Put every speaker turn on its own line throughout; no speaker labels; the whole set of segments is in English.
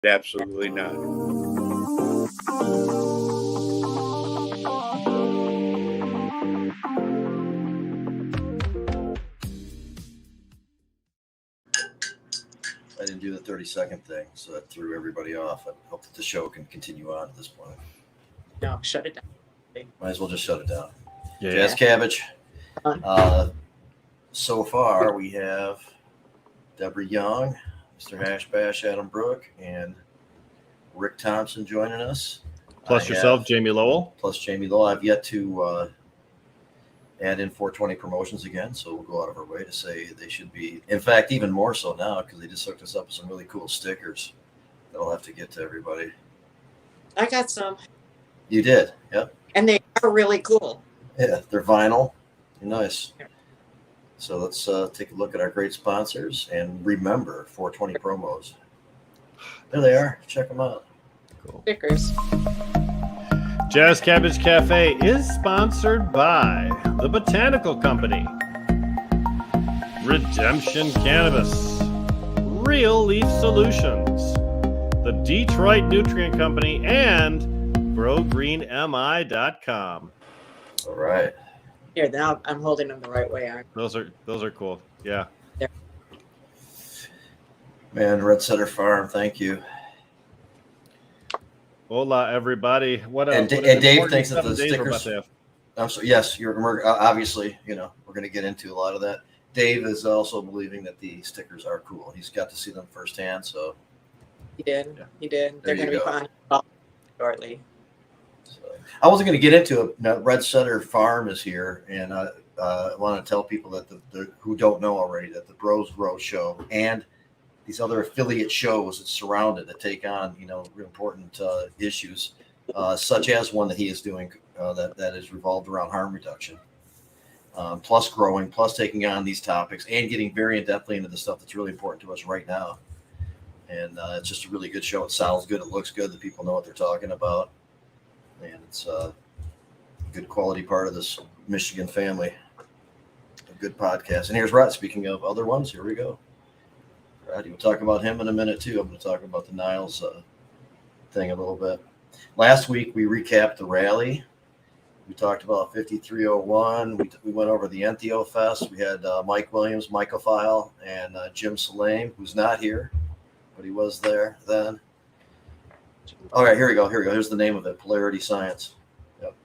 Absolutely not.
I didn't do the 30-second thing, so that threw everybody off. I hope that the show can continue on at this point.
No, shut it down.
Might as well just shut it down.
Yeah.
Jazz Cabbage. So far, we have Deborah Young, Mr. Hashbash, Adam Brook, and Rick Thompson joining us.
Plus yourself, Jamie Lowell.
Plus Jamie Lowell. I've yet to add in 420 promotions again, so we'll go out of our way to say they should be. In fact, even more so now because they just hooked us up with some really cool stickers that I'll have to get to everybody.
I got some.
You did, yep.
And they are really cool.
Yeah, they're vinyl. They're nice. So let's take a look at our great sponsors and remember 420 promos. There they are. Check them out.
Cool.
Stickers.
Jazz Cabbage Cafe is sponsored by the Botanical Company, Redemption Cannabis, Real Leaf Solutions, the Detroit Nutrient Company, and GrowGreenMI.com.
All right.
Here, now I'm holding them the right way, aren't
Those are cool. Yeah.
Man, Red Setter Farm, thank you.
Hola, everybody. What
And Dave thinks that the stickers.
Have?
I'm sorry. Yes, we're obviously, we're going to get into a lot of that. Dave is also believing that the stickers are cool. He's got to see them firsthand, so.
He did.
Yeah.
He did. They're
There
going
you
to be
go.
fun shortly.
So, I wasn't going to get into it. Now, Red Setter Farm is here, and I want to tell people that the who don't know already that the Bros Grow show and these other affiliate shows that surround it that take on, real important issues, such as one that he is doing that is revolved around harm reduction, plus growing, plus taking on these topics and getting very in-depthly into the stuff that's really important to us right now. And it's just a really good show. It sounds good. It looks good. The people know what they're talking about. And it's a good quality part of this Michigan family. A good podcast. And here's Rod. Speaking of other ones, here we go. Rod, we'll talk about him in a minute, too. I'm going to talk about the Niles thing a little bit. Last week, we recapped the rally. We talked about 5301. We went over the Entheo Fest. We had Mike Williams, Mycophile, and Jim Salame, who's not here, but he was there then. All right, here we go. Here's the name of it, Polarity Science. Yep.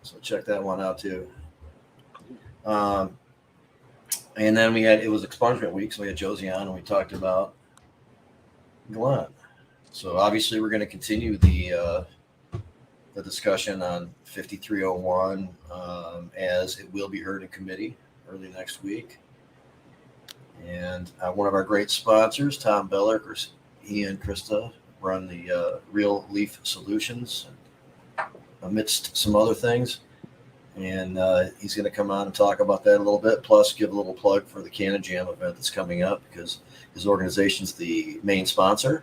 So check that one out, too. And then it was expungement week, so we had Josie on, and we talked about Glenn. So obviously we're going to continue the discussion on 5301 as it will be heard in committee early next week. And one of our great sponsors, Tom Beller, he and Krista run the Real Leaf Solutions amidst some other things. And he's going to come on and talk about that a little bit, plus give a little plug for the Canna Jam event that's coming up because his organization's the main sponsor.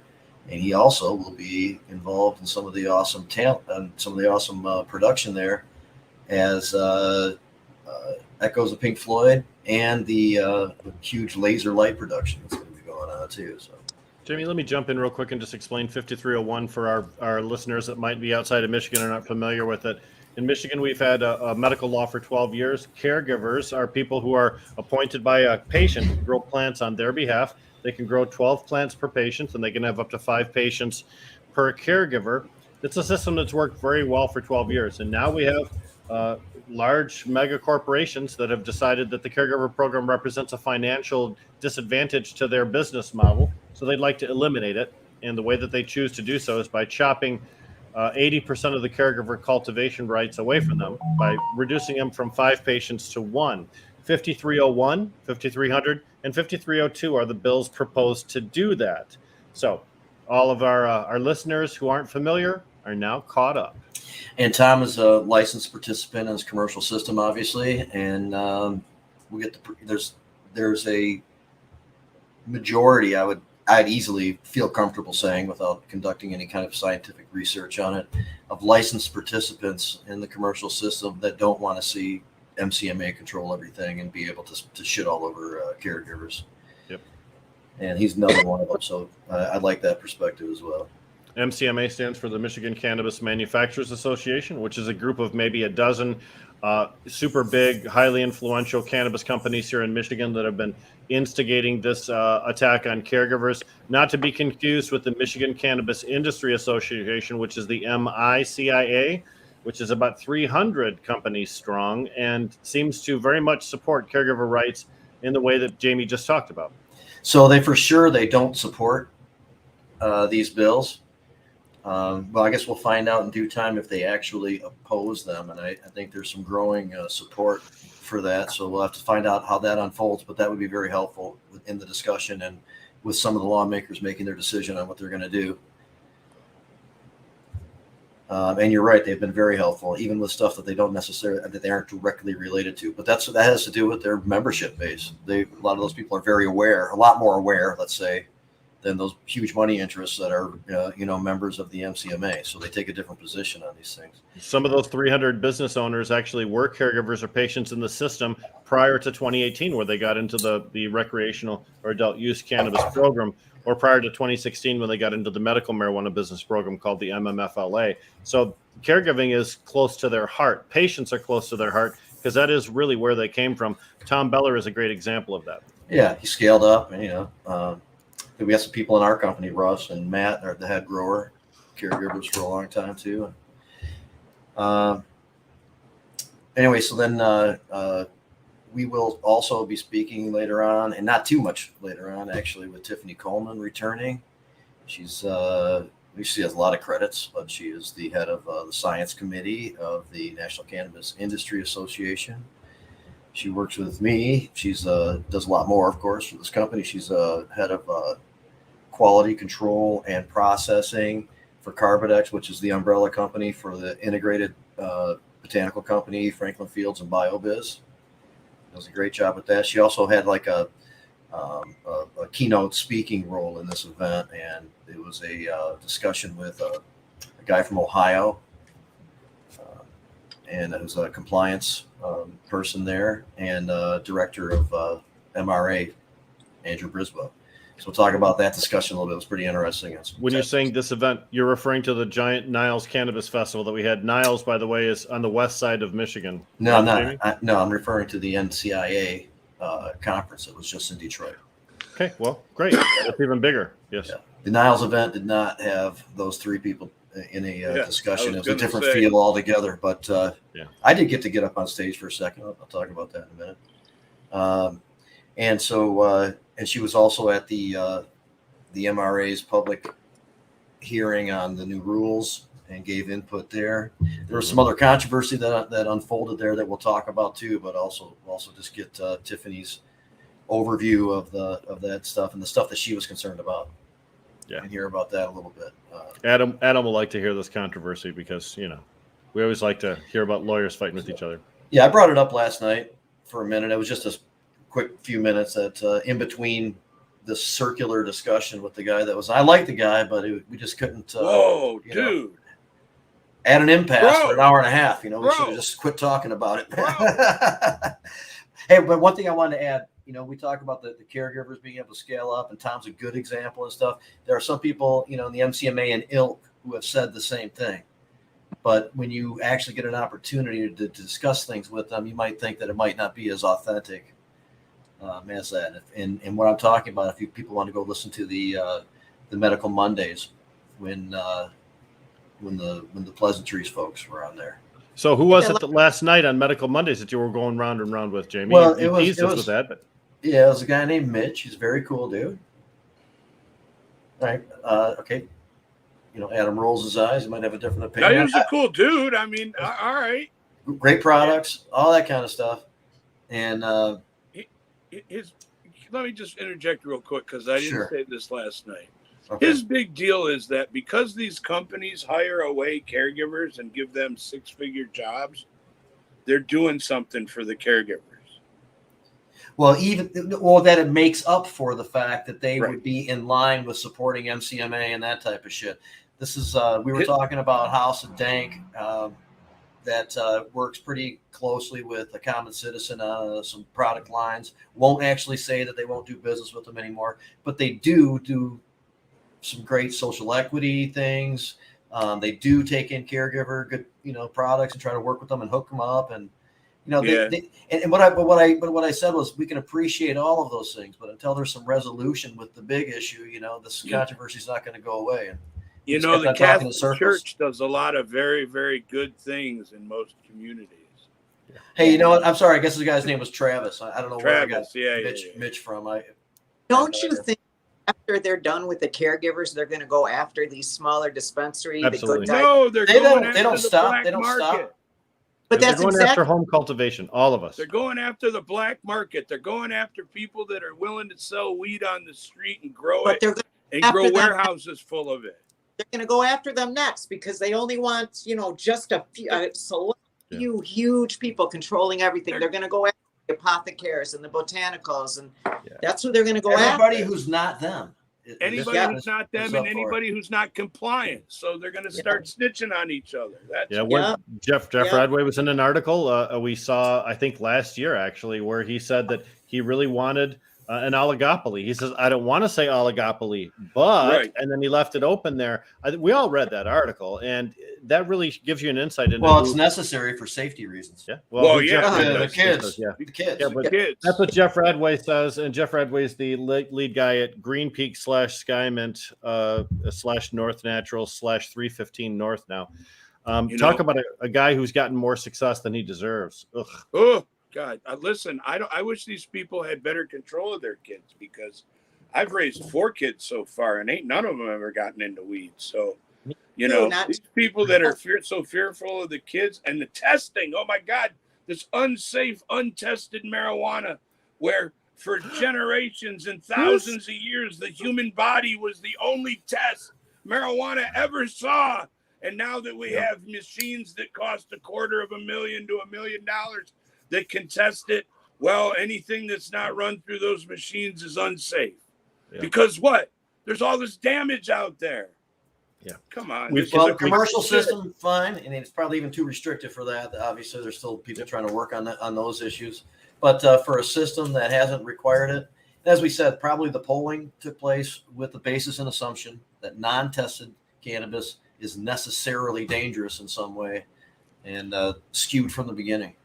And he also will be involved in some of the awesome talent and some of the awesome production there as Echoes of Pink Floyd and the huge laser light production that's going to be going on too. So,
Jamie, let me jump in real quick and just explain 5301 for our listeners that might be outside of Michigan or not familiar with it. In Michigan, we've had a medical law for 12 years. Caregivers are people who are appointed by a patient to grow plants on their behalf. They can grow 12 plants per patient, and they can have up to 5 patients per caregiver. It's a system that's worked very well for 12 years. And now we have large mega corporations that have decided that the caregiver program represents a financial disadvantage to their business model. So they'd like to eliminate it. And the way that they choose to do so is by chopping 80% of the caregiver cultivation rights away from them by reducing them from 5 patients to 1. 5301, 5300, and 5302 are the bills proposed to do that. So all of our listeners who aren't familiar are now caught up.
and Tom is a licensed participant in his commercial system, obviously, and we get there's a majority I'd easily feel comfortable saying without conducting any kind of scientific research on it of licensed participants in the commercial system that don't want to see MCMA control everything and be able to shit all over caregivers.
Yep.
and he's another one of them. So I like that perspective as well.
MCMA stands for the Michigan Cannabis Manufacturers Association, which is a group of maybe a dozen super big, highly influential cannabis companies here in Michigan that have been instigating this attack on caregivers, not to be confused with the Michigan Cannabis Industry Association, which is the MICIA, which is about 300 companies strong and seems to very much support caregiver rights in the way that Jamie just talked about.
So they don't support these bills. Well, I guess we'll find out in due time if they actually oppose them. And I think there's some growing support for that. So we'll have to find out how that unfolds. But that would be very helpful in the discussion and with some of the lawmakers making their decision on what they're going to do. And you're right; they've been very helpful, even with stuff that they aren't directly related to. But that has to do with their membership base. A lot of those people are very aware, a lot more aware, let's say, than those huge money interests that are, members of the MCMA. So they take a different position on these things.
Some of those 300 business owners actually were caregivers or patients in the system prior to 2018, where they got into the recreational or adult use cannabis program, or prior to 2016 when they got into the medical marijuana business program called the MMFLA. So caregiving is close to their heart. Patients are close to their heart because that is really where they came from. Tom Beller is a great example of that.
Yeah, he scaled up, and we have some people in our company, Russ and Matt, are the head grower, caregivers for a long time too. Anyway, so then we will also be speaking later on, and not too much later on, actually, with Tiffany Coleman returning. She has a lot of credits, but she is the head of the science committee of the National Cannabis Industry Association. She works with me. She's does a lot more, of course, for this company. She's head of quality control and processing for Carbodex, which is the umbrella company for the integrated botanical company, Franklin Fields and BioBiz. Does a great job with that. She also had like a keynote speaking role in this event, and it was a discussion with a guy from Ohio, and it was a compliance person there, and director of MRA, Andrew Brisboe. So we'll talk about that discussion a little bit. It was pretty interesting.
When you're saying this event, you're referring to the giant Niles Cannabis Festival that we had. Niles, by the way, is on the west side of Michigan.
No, I'm referring to the NCIA conference. It was just in Detroit.
Okay, well, great. That's even bigger. Yes. Yeah.
The Niles event did not have those three people in a discussion. It was a different feel altogether. But I did get up on stage for a second. I'll talk about that in a minute. And so, and she was also at the MRA's public hearing on the new rules and gave input there. There was some other controversy that unfolded there that we'll talk about too, but also just get Tiffany's overview of that stuff and the stuff that she was concerned about. Yeah, and hear about that a little bit.
Adam will like to hear this controversy because we always like to hear about lawyers fighting with each other.
Yeah, I brought it up last night for a minute. It was just a quick few minutes that in between this circular discussion with the guy I like the guy, but we just couldn't.
Dude.
At an impasse for an hour and a half. We should have just quit talking about it. Hey, but one thing I wanted to add, we talk about the caregivers being able to scale up, and Tom's a good example and stuff. There are some people, in the MCMA and ilk who have said the same thing. But when you actually get an opportunity to discuss things with them, you might think that it might not be as authentic as that. And what I'm talking about, if you people want to go listen to the Medical Mondays when the Pleasantries folks were on there.
So who was it last night on Medical Mondays that you were going round and round with, Jamie?
Well,
it was
it was a guy named Mitch. He's a very cool dude. All right. Okay. Adam rolls his eyes. He might have a different opinion.
He was a cool dude. I mean, all right.
Great products, all that kind of stuff. And
let me just interject real quick because I didn't say this last night. Okay. His big deal is that because these companies hire away caregivers and give them six-figure jobs, they're doing something for the caregivers.
Well, that it makes up for the fact that they would be in line with supporting MCMA and that type of shit. This is we were talking about House of Dank that works pretty closely with a common citizen on some product lines. Won't actually say that they won't do business with them anymore, but they do some great social equity things. They do take in caregiver good, products and try to work with them and hook them up. And, what I said was we can appreciate all of those things, but until there's some resolution with the big issue, this controversy is not going to go away. And
the Catholic Church does a lot of very, very good things in most communities.
Hey, you know what? I'm sorry. I guess the guy's name was Travis. I don't know
Travis,
where I got Mitch from.
Don't you think after they're done with the caregivers, they're going to go after these smaller dispensaries?
Absolutely.
No, they don't
stop. They don't stop.
But
they're
that's
going
exactly
after home cultivation, all of us.
They're going after the black market. They're going after people that are willing to sell weed on the street and grow it and grow warehouses full of it.
They're going to go after them next because they only want, just a few huge people controlling everything. They're going to go after the apothecaries and the botanicals, and that's who they're going to go after.
Everybody who's not them.
Anybody who's not them and anybody who's not compliant. So they're going to start snitching on each other.
Jeff Radway was in an article we saw, I think last year actually, where he said that he really wanted an oligopoly. He says, I don't want to say oligopoly, but, and then he left it open there. We all read that article, and that really gives you an insight into
it's necessary for safety reasons.
Yeah.
The kids.
The kids. That's what Jeff Radway says, and Jeff Radway is the lead guy at Green Peak /Skymint / North Natural /315 North now. Talk about a guy who's gotten more success than he deserves. Ugh.
Oh, God, listen, I wish these people had better control of their kids, because I've raised 4 kids so far, and ain't none of them ever gotten into weed. So, these people that are so fearful of the kids and the testing. Oh my God, this unsafe, untested marijuana, where for generations and thousands of years, the human body was the only test marijuana ever saw. And now that we have machines that cost $250,000 to $1 million that can test it, well, anything that's not run through those machines is unsafe. Because what? There's all this damage out there.
Yeah.
Come on.
The commercial system, fine, and it's probably even too restrictive for that. Obviously, there's still people trying to work on those issues. But for a system that hasn't required it, as we said, probably the polling took place with the basis and assumption that non-tested cannabis is necessarily dangerous in some way, and skewed from the beginning.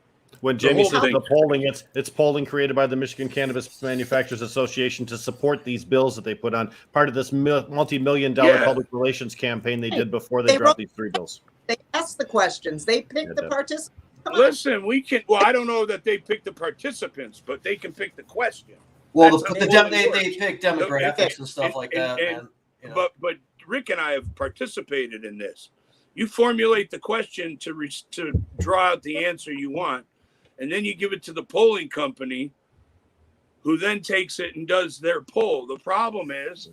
When Jamie says the polling, it's polling created by the Michigan Cannabis Manufacturers Association to support these bills that they put on, part of this multi-million-dollar public relations campaign they did before they dropped these 3 bills.
They asked the questions. They picked the participants.
Listen, we can. Well, I don't know that they pick the participants, but they can pick the question.
Well, they pick demographics and stuff like that.
But Rick and I have participated in this. You formulate the question to draw out the answer you want, and then you give it to the polling company, who then takes it and does their poll. The problem is,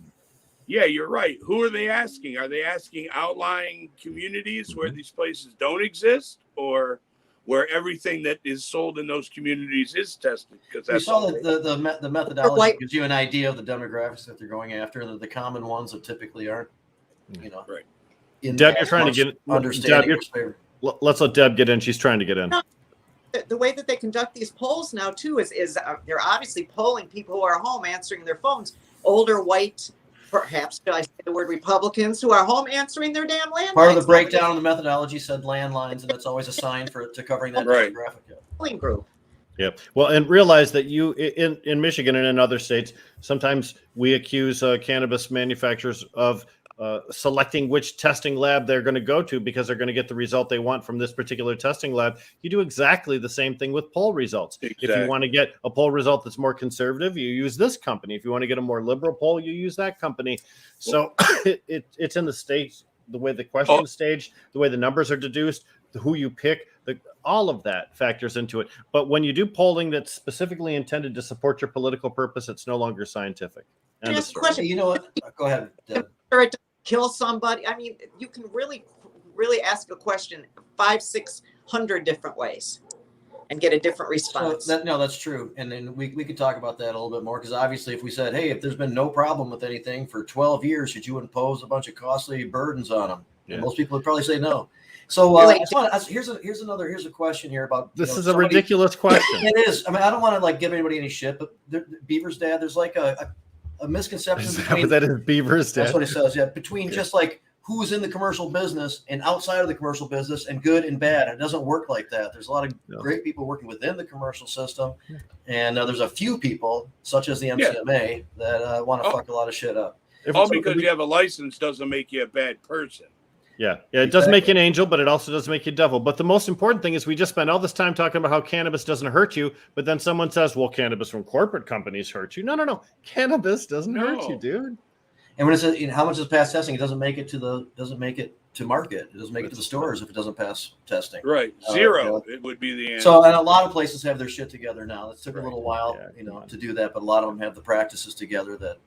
you're right. Who are they asking? Are they asking outlying communities where these places don't exist, or where everything that is sold in those communities is tested? Because that's
the methodology gives you an idea of the demographics that they're going after, and the common ones that typically aren't.
Right.
Deb, you're trying to get in. Let's let Deb get in. She's trying to get in.
The way that they conduct these polls now, too, is they're obviously polling people who are home answering their phones, older, white, perhaps, should I say the word Republicans, who are home answering their damn landlines.
Part of the breakdown of the methodology said landlines, and that's always a sign to covering that demographic.
Polling group.
Yeah. Well, and realize that you in Michigan and in other states, sometimes we accuse cannabis manufacturers of selecting which testing lab they're going to go to because they're going to get the result they want from this particular testing lab. You do exactly the same thing with poll results. Exactly. If you want to get a poll result that's more conservative, you use this company. If you want to get a more liberal poll, you use that company. So it's in the states, the way the question is staged, the way the numbers are deduced, who you pick, all of that factors into it. But when you do polling that's specifically intended to support your political purpose, it's no longer scientific.
Question.
You know what? Go ahead.
Kill somebody. I mean, you can really ask a question 500-600 different ways and get a different response.
That's true. And then we could talk about that a little bit more, because obviously if we said, hey, if there's been no problem with anything for 12 years, should you impose a bunch of costly burdens on them? And most people would probably say no. So here's a question here about
this is a ridiculous question.
It is. I mean, I don't want to like give anybody any shit, but Beaver's dad, there's like a misconception between
that is Beaver's dad.
That's what it says. Yeah, between just like who's in the commercial business and outside of the commercial business, and good and bad. It doesn't work like that. There's a lot of great people working within the commercial system, and there's a few people, such as the NCMA, that want to fuck a lot of shit up.
All because you have a license doesn't make you a bad person.
Yeah, it does make you an angel, but it also does make you a devil. But the most important thing is we just spent all this time talking about how cannabis doesn't hurt you, but then someone says, well, cannabis from corporate companies hurt you. No. Cannabis doesn't hurt you, dude.
And when it says how much is past testing, it doesn't make it to market. It doesn't make it to the stores if it doesn't pass testing.
Right. Zero. It would be the answer.
So, and a lot of places have their shit together now. It took a little while, to do that, but a lot of them have the practices together that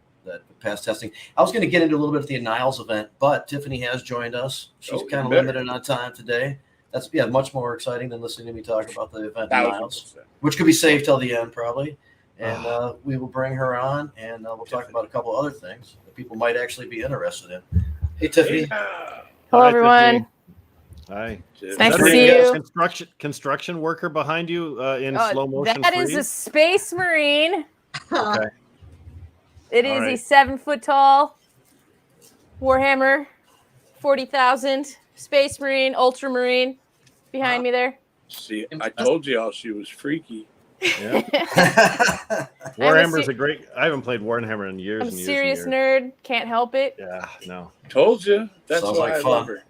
pass testing. I was going to get into a little bit of the Niles event, but Tiffany has joined us. She's kind of limited on time today. That's much more exciting than listening to me talk about the event in Niles, which could be saved till the end probably. And we will bring her on, and we'll talk about a couple other things that people might actually be interested in. Hey, Tiffany.
Hello, everyone.
Hi.
It's nice to see you.
Construction worker behind you in slow motion.
That is a Space Marine.
Okay.
It is a 7-foot tall Warhammer 40,000 Space Marine, Ultramarine behind me there.
See, I told you all she was freaky.
Yeah. Warhammer's a great. I haven't played Warhammer in years.
I'm a
and years
serious
and years.
nerd. Can't help it.
Yeah, no.
Told you. That's
Sounds
why
like
I
fun.
love her.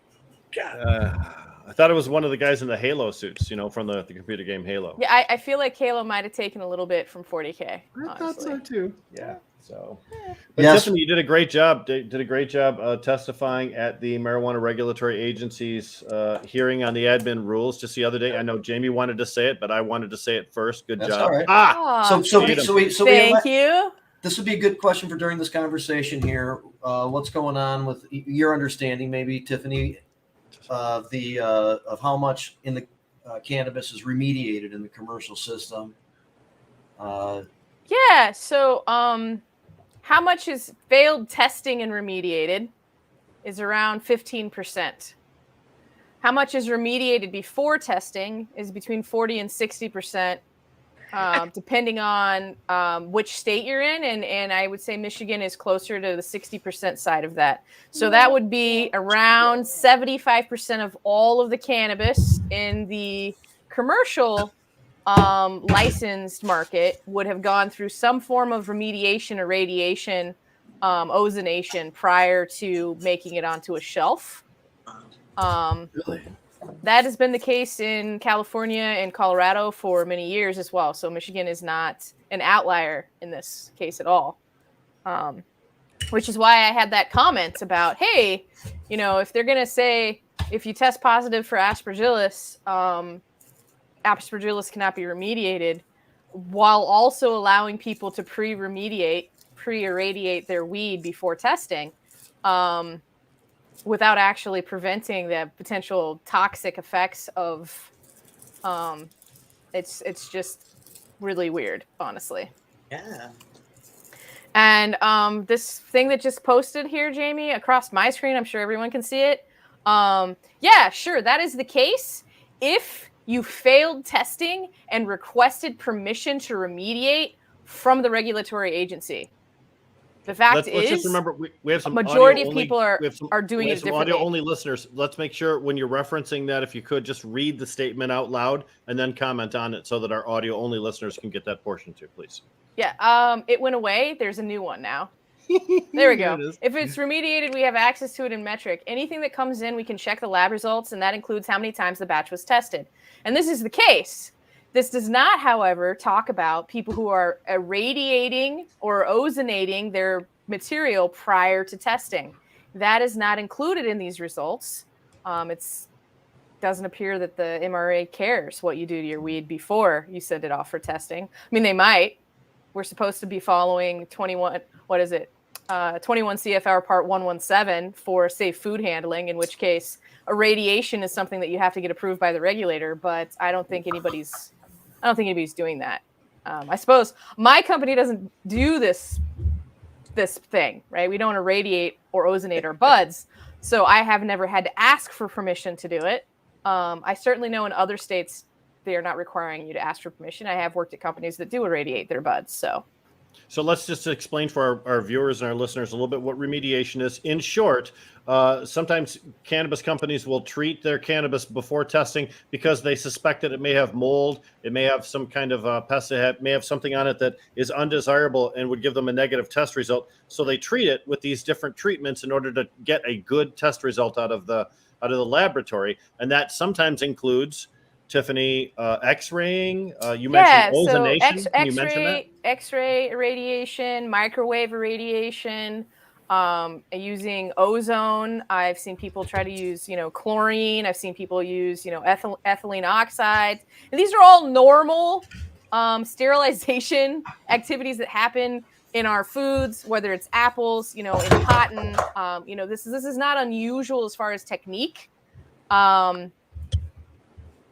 I thought it was one of the guys in the Halo suits, from the computer game Halo.
Yeah, I feel like Halo might have taken a little bit from 40K.
I thought so too. Yeah. So,
Yeah.
but Tiffany, you did a great job. Testifying at the Marijuana Regulatory Agency's hearing on the admin rules just the other day. I know Jamie wanted to say it, but I wanted to say it first. Good
That's
job.
all right.
Thank you.
This would be a good question for during this conversation here. What's going on with your understanding, maybe Tiffany, of how much in the cannabis is remediated in the commercial system?
Yeah. So, how much is failed testing and remediated is around 15%. How much is remediated before testing is between 40 and 60%, depending on which state you're in. And I would say Michigan is closer to the 60% side of that. So that would be around 75% of all of the cannabis in the commercial licensed market would have gone through some form of remediation, irradiation, ozonation prior to making it onto a shelf.
Really?
That has been the case in California and Colorado for many years as well. So Michigan is not an outlier in this case at all. Which is why I had that comment about, hey, if they're going to say, if you test positive for aspergillus, aspergillus cannot be remediated, while also allowing people to pre-irradiate their weed before testing, without actually preventing the potential toxic effects of, it's just really weird, honestly.
Yeah.
And this thing that just posted here, Jamie, across my screen, I'm sure everyone can see it. Yeah, sure, that is the case. If you failed testing and requested permission to remediate from the regulatory agency. The fact
let's
is,
just remember we have some
majority of
audio
people are doing it differently.
Audio only listeners. Let's make sure when you're referencing that, if you could just read the statement out loud and then comment on it so that our audio only listeners can get that portion too, please.
Yeah, it went away. There's a new one now. There we go. If it's remediated, we have access to it in metric. Anything that comes in, we can check the lab results, and that includes how many times the batch was tested. And this is the case. This does not, however, talk about people who are irradiating or ozonating their material prior to testing. That is not included in these results. It doesn't appear that the MRA cares what you do to your weed before you send it off for testing. I mean, they might. We're supposed to be following 21 CFR Part 117 for safe food handling, in which case irradiation is something that you have to get approved by the regulator, but I don't think anybody's doing that. I suppose my company doesn't do this thing, right? We don't irradiate or ozonate our buds, So I have never had to ask for permission to do it. I certainly know in other states, they are not requiring you to ask for permission. I have worked at companies that do irradiate their buds.
So let's just explain for our viewers and our listeners a little bit what remediation is. In short, sometimes cannabis companies will treat their cannabis before testing because they suspect that it may have mold, it may have some kind of pest, it may have something on it that is undesirable and would give them a negative test result. So they treat it with these different treatments in order to get a good test result out of the laboratory, and that sometimes includes, Tiffany, X-raying. You mentioned ozonation.
So
Can you mention that?
X-ray irradiation, microwave irradiation, using ozone. I've seen people try to use, chlorine. I've seen people use, ethylene oxide. And these are all normal sterilization activities that happen in our foods, whether it's apples, in cotton. This is not unusual as far as technique.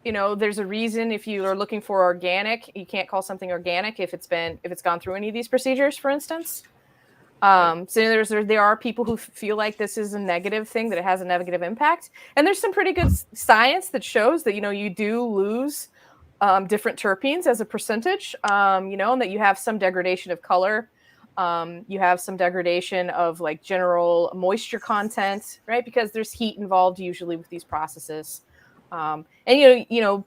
There's a reason if you are looking for organic, you can't call something organic if it's gone through any of these procedures, for instance. So there are people who feel like this is a negative thing, that it has a negative impact. And there's some pretty good science that shows that, you do lose different terpenes as a percentage, and that you have some degradation of color. You have some degradation of like general moisture content, right? Because there's heat involved usually with these processes. And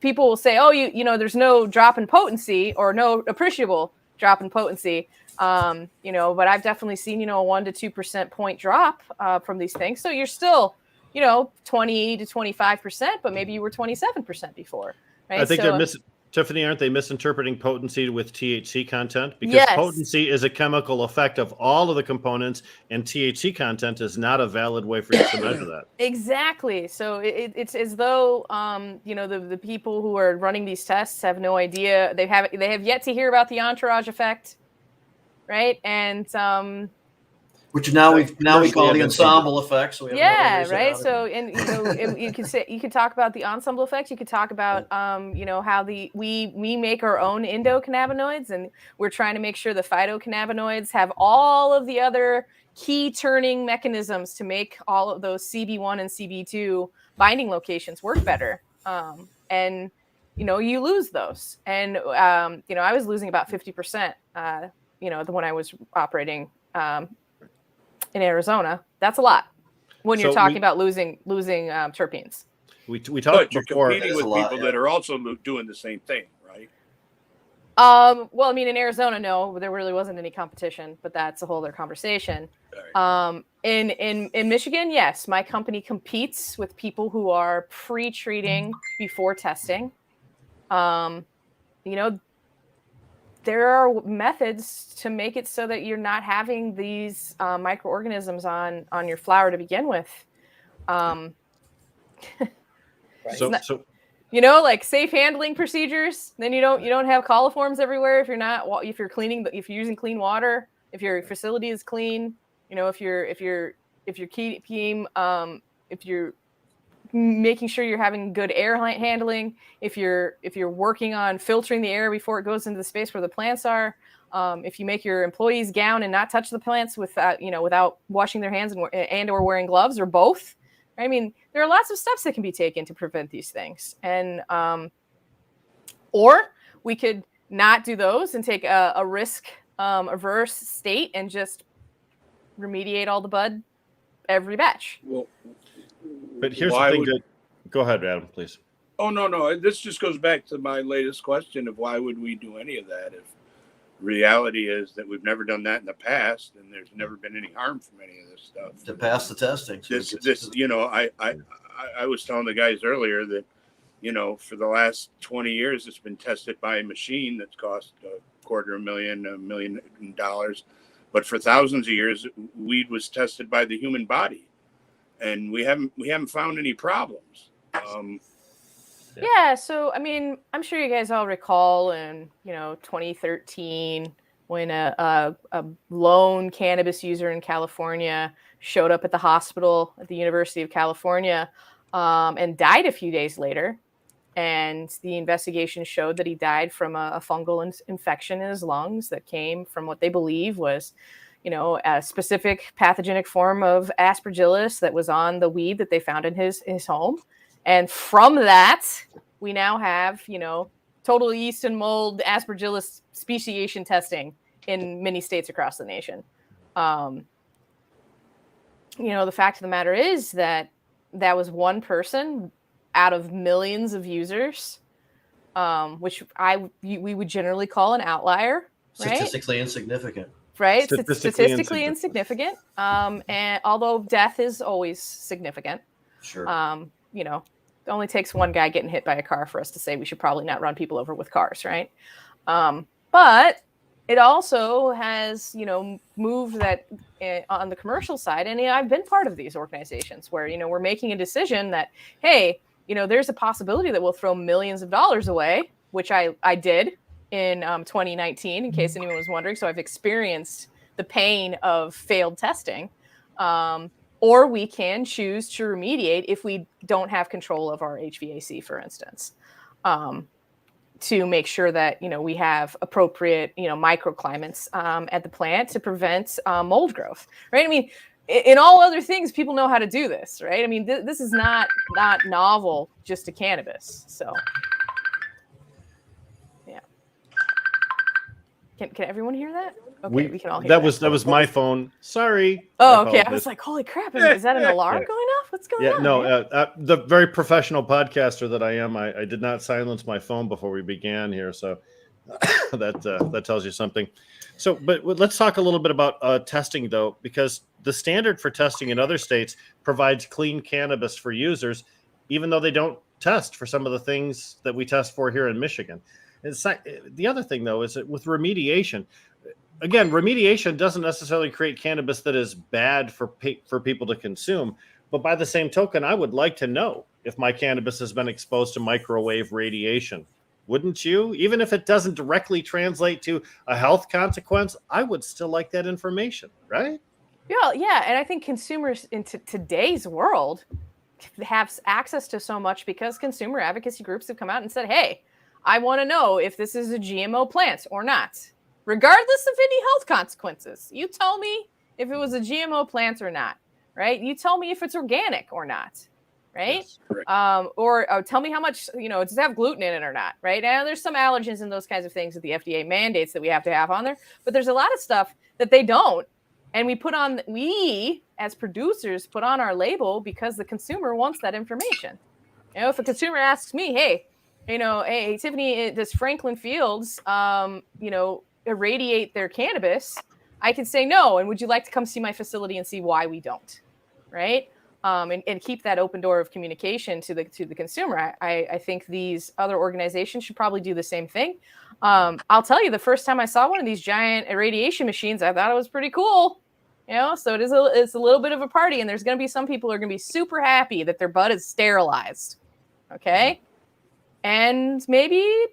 people will say, oh, there's no drop in potency or no appreciable drop in potency. But I've definitely seen, a 1 to 2% point drop from these things. So you're still, 20 to 25%, but maybe you were 27% before. Right?
I think they're Tiffany, aren't they misinterpreting potency with THC content? Because
yes.
Potency is a chemical effect of all of the components, and THC content is not a valid way for you to measure that.
Exactly. So it's as though, the people who are running these tests have no idea. They have yet to hear about the entourage effect, right? And
which now we call the ensemble effect. So
right. So, and you could talk about the ensemble effect. You could talk about how we make our own endocannabinoids, and we're trying to make sure the phytocannabinoids have all of the other key turning mechanisms to make all of those CB1 and CB2 binding locations work better. And you lose those. And I was losing about 50%. When I was operating. In Arizona, that's a lot when you're talking about losing terpenes.
We talked
but you're
before.
competing with people that are also doing the same thing, right?
Well, I mean, in Arizona, no, there really wasn't any competition, but that's a whole other conversation. Right. In Michigan, yes, my company competes with people who are pre-treating before testing. There are methods to make it so that you're not having these microorganisms on your flour to begin with.
Right.
Like safe handling procedures. Then you don't have coliforms everywhere if you're using clean water, if your facility is clean. If you're making sure you're having good air handling, if you're working on filtering the air before it goes into the space where the plants are, if you make your employees gown and not touch the plants without washing their hands and or wearing gloves, or both. I mean, there are lots of steps that can be taken to prevent these things, and or we could not do those and take a risk averse state and just remediate all the bud every batch.
Well,
but here's the thing. Go ahead, Adam, please.
Oh, no. This just goes back to my latest question of why would we do any of that if reality is that we've never done that in the past and there's never been any harm from any of this stuff.
To pass the testing.
I was telling the guys earlier that, for the last 20 years, it's been tested by a machine that's cost $250,000, $1 million. But for thousands of years, weed was tested by the human body. And we haven't found any problems.
Yeah. So, I mean, I'm sure you guys all recall in, 2013 when a lone cannabis user in California showed up at the hospital at the University of California and died a few days later. And the investigation showed that he died from a fungal infection in his lungs that came from what they believe was a specific pathogenic form of aspergillus that was on the weed that they found in his home. And from that, we now have, total yeast and mold aspergillus speciation testing in many states across the nation. The fact of the matter is that was one person out of millions of users, which we would generally call an outlier, right?
Statistically insignificant.
Right, statistically insignificant. And although death is always significant,
sure.
It only takes one guy getting hit by a car for us to say we should probably not run people over with cars, right? But it also has, moved that on the commercial side. And I've been part of these organizations where, we're making a decision that, hey, there's a possibility that we'll throw millions of dollars away, which I did in 2019, in case anyone was wondering. So I've experienced the pain of failed testing. Or we can choose to remediate if we don't have control of our HVAC, for instance, to make sure that, we have appropriate, microclimates at the plant to prevent mold growth, right? I mean, in all other things, people know how to do this, right? I mean, this is not novel just to cannabis. So, yeah. Can everyone hear that? Okay, we can all hear that.
That was my phone. Sorry.
Oh, okay. I was like, holy crap. Is that an alarm going off? What's going on?
No, the very professional podcaster that I am, I did not silence my phone before we began here. So that tells you something. So, but let's talk a little bit about testing, though, because the standard for testing in other states provides clean cannabis for users, even though they don't test for some of the things that we test for here in Michigan. The other thing, though, is that with remediation, again, remediation doesn't necessarily create cannabis that is bad for people to consume. But by the same token, I would like to know if my cannabis has been exposed to microwave radiation. Wouldn't you? Even if it doesn't directly translate to a health consequence, I would still like that information, right?
Yeah. And I think consumers in today's world have access to so much because consumer advocacy groups have come out and said, hey, I want to know if this is a GMO plant or not, regardless of any health consequences. You tell me if it was a GMO plant or not, right? You tell me if it's organic or not, right? Yes, or tell me how much, does it have gluten in it or not, right? Now there's some allergens and those kinds of things that the FDA mandates that we have to have on there, but there's a lot of stuff that they don't. And we as producers put on our label because the consumer wants that information. If a consumer asks me, hey, hey, Tiffany, does Franklin Fields, irradiate their cannabis? I can say no. And would you like to come see my facility and see why we don't? Right. And keep that open door of communication to the consumer. I think these other organizations should probably do the same thing. I'll tell you, the first time I saw one of these giant irradiation machines, I thought it was pretty cool. So it's a little bit of a party, and there's going to be some people who are going to be super happy that their bud is sterilized. Okay. And maybe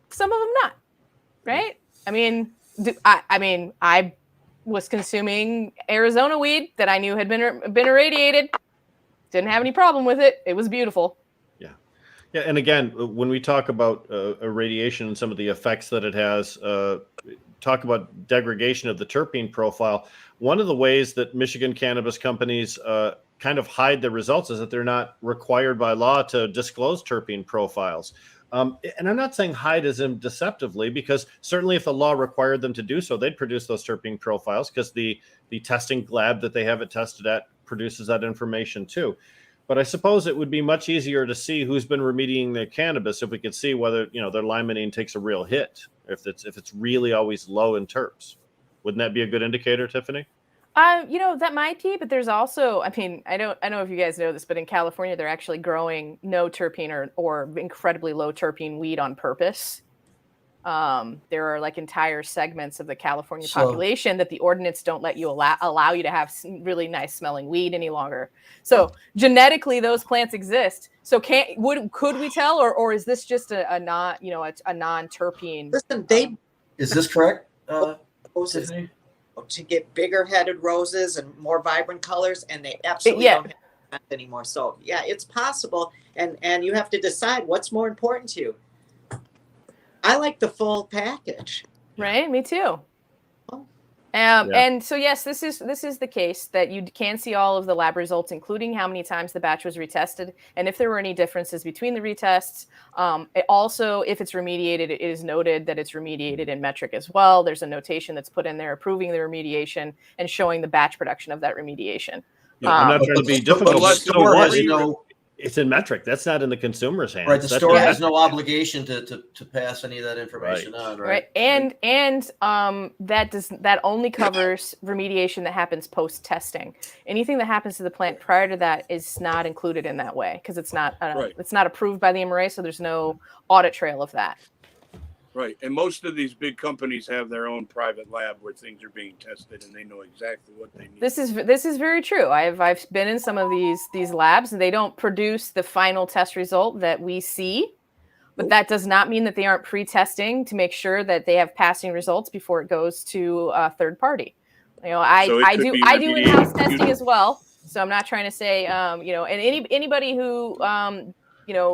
some of them not, right? I mean, I was consuming Arizona weed that I knew had been irradiated. Didn't have any problem with it. It was beautiful.
Yeah. And again, when we talk about irradiation and some of the effects that it has, talk about degradation of the terpene profile. One of the ways that Michigan cannabis companies kind of hide the results is that they're not required by law to disclose terpene profiles. And I'm not saying hide as in deceptively, because certainly if the law required them to do so, they'd produce those terpene profiles because the testing lab that they have it tested at produces that information too. But I suppose it would be much easier to see who's been remediating their cannabis if we could see whether, their limonene takes a real hit, if it's really always low in terps. Wouldn't that be a good indicator, Tiffany?
That might be, but there's also, I don't know if you guys know this, but in California, they're actually growing no terpene or incredibly low terpene weed on purpose. There are like entire segments of the California population that the ordinance don't let you allow you to have really nice smelling weed any longer. So genetically, those plants exist. So could we tell, or is this just a non-terpene?
Listen,
is this correct?
Tiffany? To get bigger headed roses and more vibrant colors, and they absolutely don't have that anymore. So yeah, it's possible, and you have to decide what's more important to you. I like the full package.
Right, me too. And so, yes, this is the case that you can see all of the lab results, including how many times the batch was retested, and if there were any differences between the retests. Also, if it's remediated, it is noted that it's remediated in metric as well. There's a notation that's put in there approving the remediation and showing the batch production of that remediation.
Yeah, I'm not trying to be difficult.
But the store has
it's in metric. That's not in the consumer's hands.
Right. The store has no obligation to pass any of that information on. Right.
And that only covers remediation that happens post testing. Anything that happens to the plant prior to that is not included in that way because it's not approved by the MRA, so there's no audit trail of that.
Right, and most of these big companies have their own private lab where things are being tested, and they know exactly what they need.
This is very true. I've been in some of these labs, and they don't produce the final test result that we see, but that does not mean that they aren't pre-testing to make sure that they have passing results before it goes to a third party. I do in-house testing as well, so I'm not trying to say and anybody who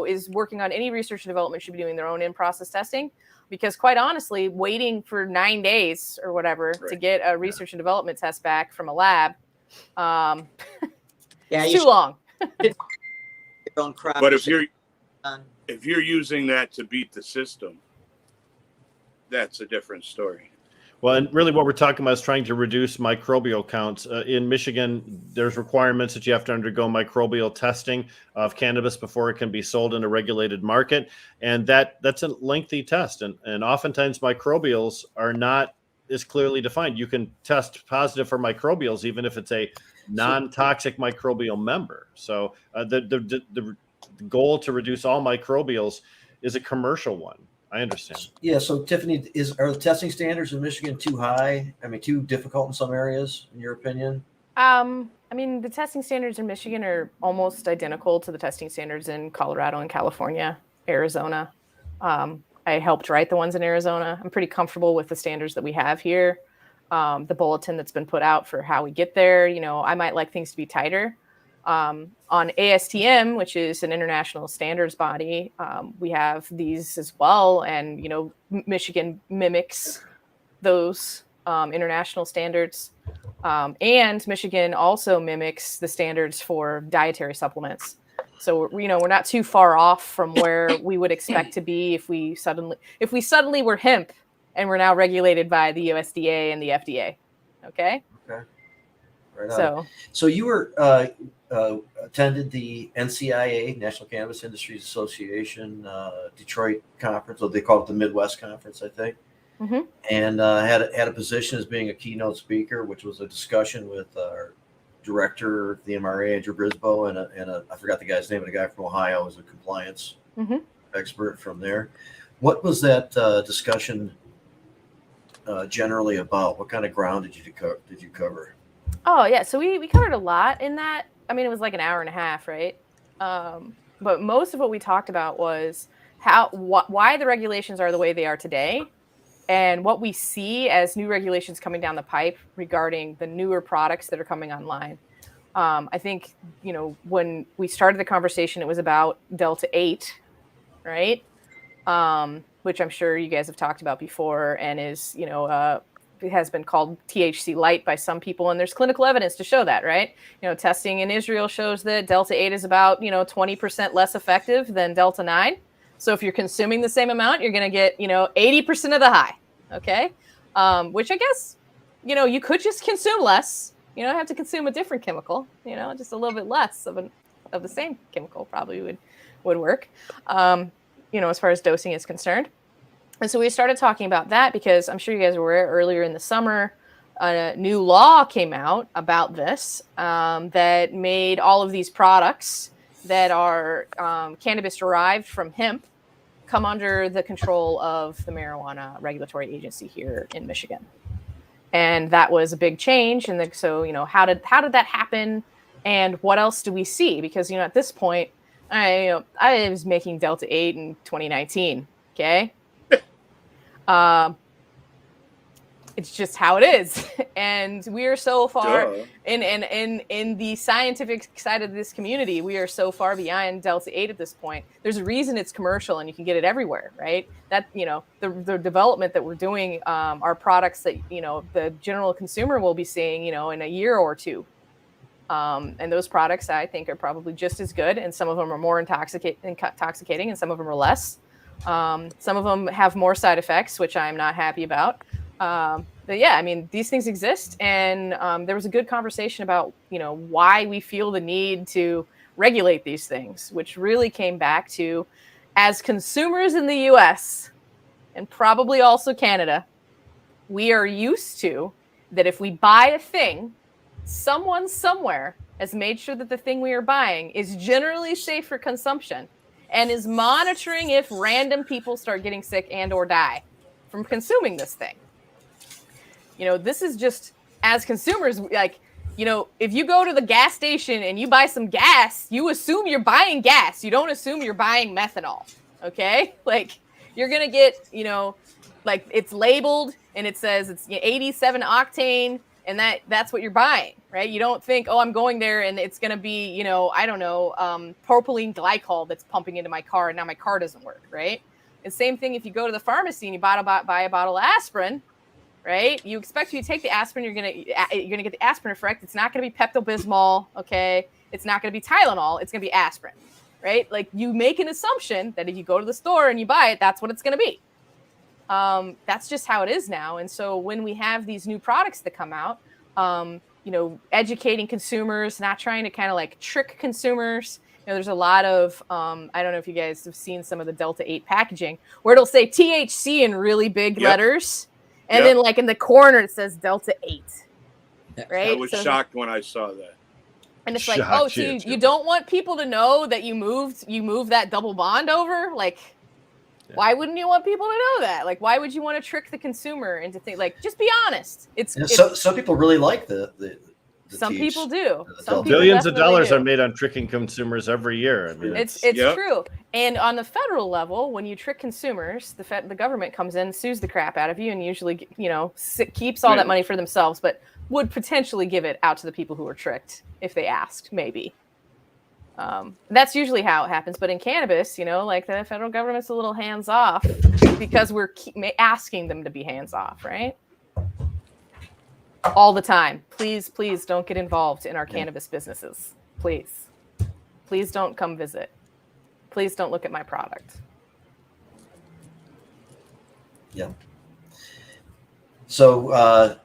is working on any research and development should be doing their own in-process testing. Because quite honestly, waiting for 9 days or whatever to get a research and development test back from a lab, it's too long.
But if you're using that to beat the system, that's a different story.
Well, and really what we're talking about is trying to reduce microbial counts. In Michigan, there's requirements that you have to undergo microbial testing of cannabis before it can be sold in a regulated market. And that's a lengthy test. And oftentimes microbials are not as clearly defined. You can test positive for microbials, even if it's a non-toxic microbial member. So the goal to reduce all microbials is a commercial one. I understand.
Yeah. So Tiffany, are the testing standards in Michigan too high? I mean, too difficult in some areas, in your opinion?
The testing standards in Michigan are almost identical to the testing standards in Colorado and California, Arizona. I helped write the ones in Arizona. I'm pretty comfortable with the standards that we have here. The bulletin that's been put out for how we get there. I might like things to be tighter. On ASTM, which is an international standards body, we have these as well. And, Michigan mimics those international standards. And Michigan also mimics the standards for dietary supplements. So, we're not too far off from where we would expect to be if we suddenly were hemp and we're now regulated by the USDA and the FDA. Okay. Right.
So you were attended the NCIA, National Cannabis Industries Association, Detroit conference, or they call it the Midwest Conference, I think. Mm-hmm. And had a position as being a keynote speaker, which was a discussion with our director of the MRA, Andrew Brisboe, and I forgot the guy's name, but a guy from Ohio was a compliance expert from there. What was that discussion generally about? What kind of ground did you cover?
Oh, yeah. So we covered a lot in that. I mean, it was like an hour and a half, right? But most of what we talked about was why the regulations are the way they are today and what we see as new regulations coming down the pipe regarding the newer products that are coming online. I think, when we started the conversation, it was about Delta 8, right? Which I'm sure you guys have talked about before and is, it has been called THC light by some people, and there's clinical evidence to show that, right? Testing in Israel shows that Delta 8 is about, 20% less effective than Delta 9. So if you're consuming the same amount, you're going to get, 80% of the high, okay? Which I guess, you could just consume less. You don't have to consume a different chemical, just a little bit less of the same chemical probably would work, as far as dosing is concerned. And so we started talking about that because I'm sure you guys were aware earlier in the summer, a new law came out about this that made all of these products that are cannabis derived from hemp come under the control of the marijuana regulatory agency here in Michigan. And that was a big change. And so, how did that happen? And what else do we see? Because, at this point, I was making Delta 8 in 2019. Okay. It's just how it is. And we are so far in the scientific side of this community, we are so far behind Delta 8 at this point. There's a reason it's commercial and you can get it everywhere, right? That, the development that we're doing are products that, the general consumer will be seeing, in a year or two. And those products I think are probably just as good. And some of them are more intoxicating and some of them are less. Some of them have more side effects, which I'm not happy about. But yeah, I mean, these things exist. And there was a good conversation about, why we feel the need to regulate these things, which really came back to, as consumers in the US and probably also Canada, we are used to that if we buy a thing, someone somewhere has made sure that the thing we are buying is generally safe for consumption and is monitoring if random people start getting sick and or die from consuming this thing. This is just, as consumers, like, if you go to the gas station and you buy some gas, you assume you're buying gas. You don't assume you're buying methanol. Okay? Like, you're going to get, like, it's labeled and it says it's 87 octane and that's what you're buying, right? You don't think, oh, I'm going there and it's going to be, propylene glycol that's pumping into my car and now my car doesn't work, right? The same thing if you go to the pharmacy and you buy a bottle of aspirin, right? You expect if you take the aspirin, you're gonna get the aspirin effect. It's not gonna be Pepto-Bismol, okay? It's not gonna be Tylenol. It's gonna be aspirin, right? Like, you make an assumption that if you go to the store and you buy it, that's what it's gonna be. That's just how it is now. And so when we have these new products that come out, educating consumers, not trying to kind of like trick consumers. There's a lot of, I don't know if you guys have seen some of the Delta 8 packaging where it'll say THC in really big letters. And then, like, in the corner, it says Delta 8, right?
I was shocked when I saw that.
And it's like, oh, so you don't want people to know that you moved that double bond over? Like, why wouldn't you want people to know that? Like, why would you want to trick the consumer into think, like, just be honest?
Some people really like the
some people do.
Billions of dollars are made on tricking consumers every year. I mean,
it's true. And on the federal level, when you trick consumers, the government comes in, sues the crap out of you, and usually, keeps all that money for themselves, but would potentially give it out to the people who were tricked if they asked, maybe. That's usually how it happens. But in cannabis, like, the federal government's a little hands off because we're asking them to be hands off, right? All the time. Please don't get involved in our cannabis businesses. Please don't come visit. Please don't look at my product.
Yeah. So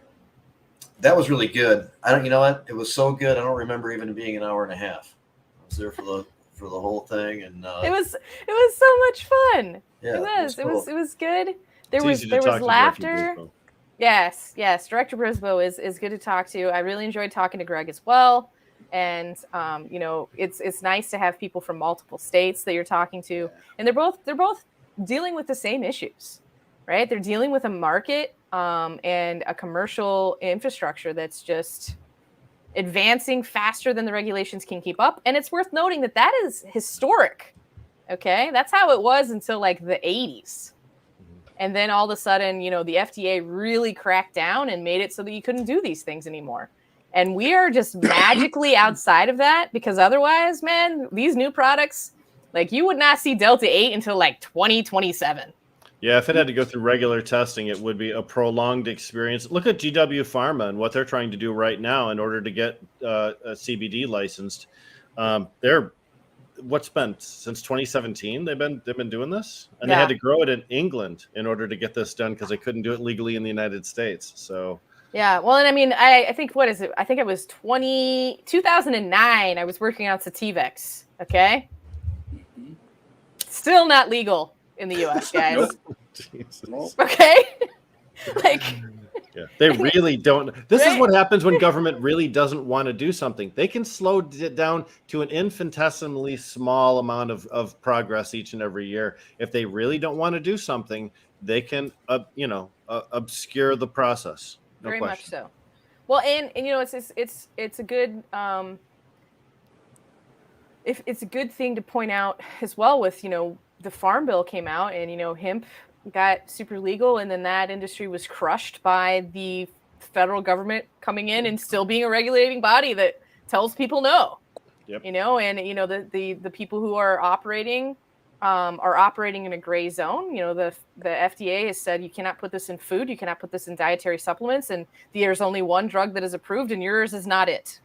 that was really good. You know what? It was so good. I don't remember even it being an hour and a half. I was there for the whole thing, and
it was so much fun.
Yeah,
it was good. There was laughter. Yes. Director Brisboe is good to talk to. I really enjoyed talking to Greg as well. And it's nice to have people from multiple states that you're talking to, and they're both dealing with the same issues, right? They're dealing with a market and a commercial infrastructure that's just advancing faster than the regulations can keep up. And it's worth noting that is historic. Okay, that's how it was until like the 80s. And then all of a sudden, the FDA really cracked down and made it so that you couldn't do these things anymore. And we are just magically outside of that, because otherwise, man, these new products, like, you would not see Delta 8 until like 2027.
Yeah, if it had to go through regular testing, it would be a prolonged experience. Look at GW Pharma and what they're trying to do right now in order to get a CBD licensed. What's been since 2017 they've been doing this, and they had to grow it in England in order to get this done because they couldn't do it legally in the United States. So
well, and I mean, I think, what is it? I think it was 2009. I was working on Sativex. Okay, still not legal in the U.S., guys. Okay, like.
Yeah, they really don't. This is what happens when government really doesn't want to do something. They can slow it down to an infinitesimally small amount of progress each and every year. If they really don't want to do something, they can, obscure the process. No
Very
question.
Much so. Well, and it's a good it's a good thing to point out as well with the Farm Bill came out, and hemp got super legal, and then that industry was crushed by the federal government coming in and still being a regulating body that tells people no.
Yep.
You know, and you know the people who are operating in a gray zone. You know, the FDA has said you cannot put this in food, you cannot put this in dietary supplements, and there's only one drug that is approved, and yours is not it.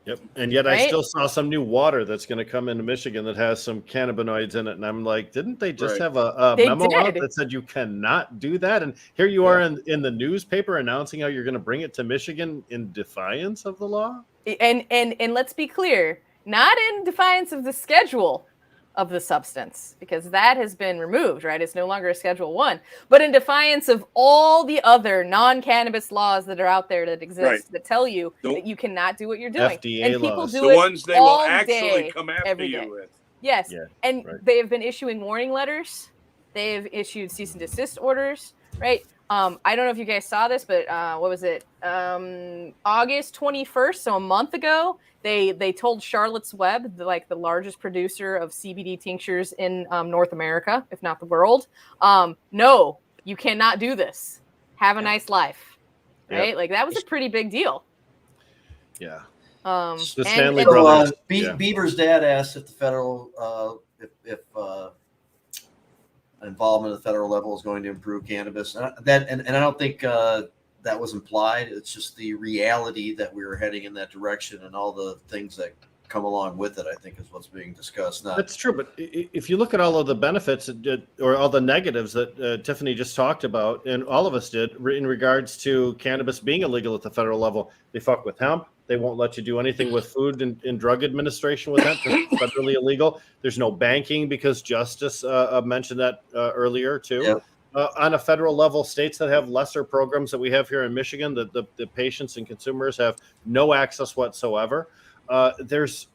Yep. And yet
Right?
I still saw some new water that's going to come into Michigan that has some cannabinoids in it. And I'm like, didn't they just have a memo out that said you cannot do that? And here you are in the newspaper announcing how you're going to bring it to Michigan in defiance of the law.
And let's be clear, not in defiance of the schedule of the substance, because that has been removed, right? It's no longer a Schedule 1, but in defiance of all the other non-cannabis laws that are out there that exist that tell you that you cannot do what you're doing.
FDA
and people
laws.
do
The
it
ones they
all
will actually
day,
come after
every
you
day.
with.
Yes.
Yeah,
and
right.
they have been issuing warning letters. They've issued cease and desist orders, right? I don't know if you guys saw this, but what was it? August 21st, so a month ago, they told Charlotte's Web, the largest producer of CBD tinctures in North America, if not the world, no, you cannot do this. Have a nice life, right?
Yep.
Like that was a pretty big deal.
Yeah.
The
Stanley brothers.
Bieber's dad asked if the federal, if involvement at the federal level is going to improve cannabis, and I don't think that was implied. It's just the reality that we were heading in that direction, and all the things that come along with it, I think, is what's being discussed.
That's true, but if you look at all of the benefits or all the negatives that Tiffany just talked about, and all of us did, in regards to cannabis being illegal at the federal level, they fuck with hemp. They won't let you do anything with food and drug administration with hemp. It's federally illegal. There's no banking because Justice mentioned that earlier too.
Yep.
On a federal level, states that have lesser programs that we have here in Michigan, the patients and consumers have no access whatsoever. There's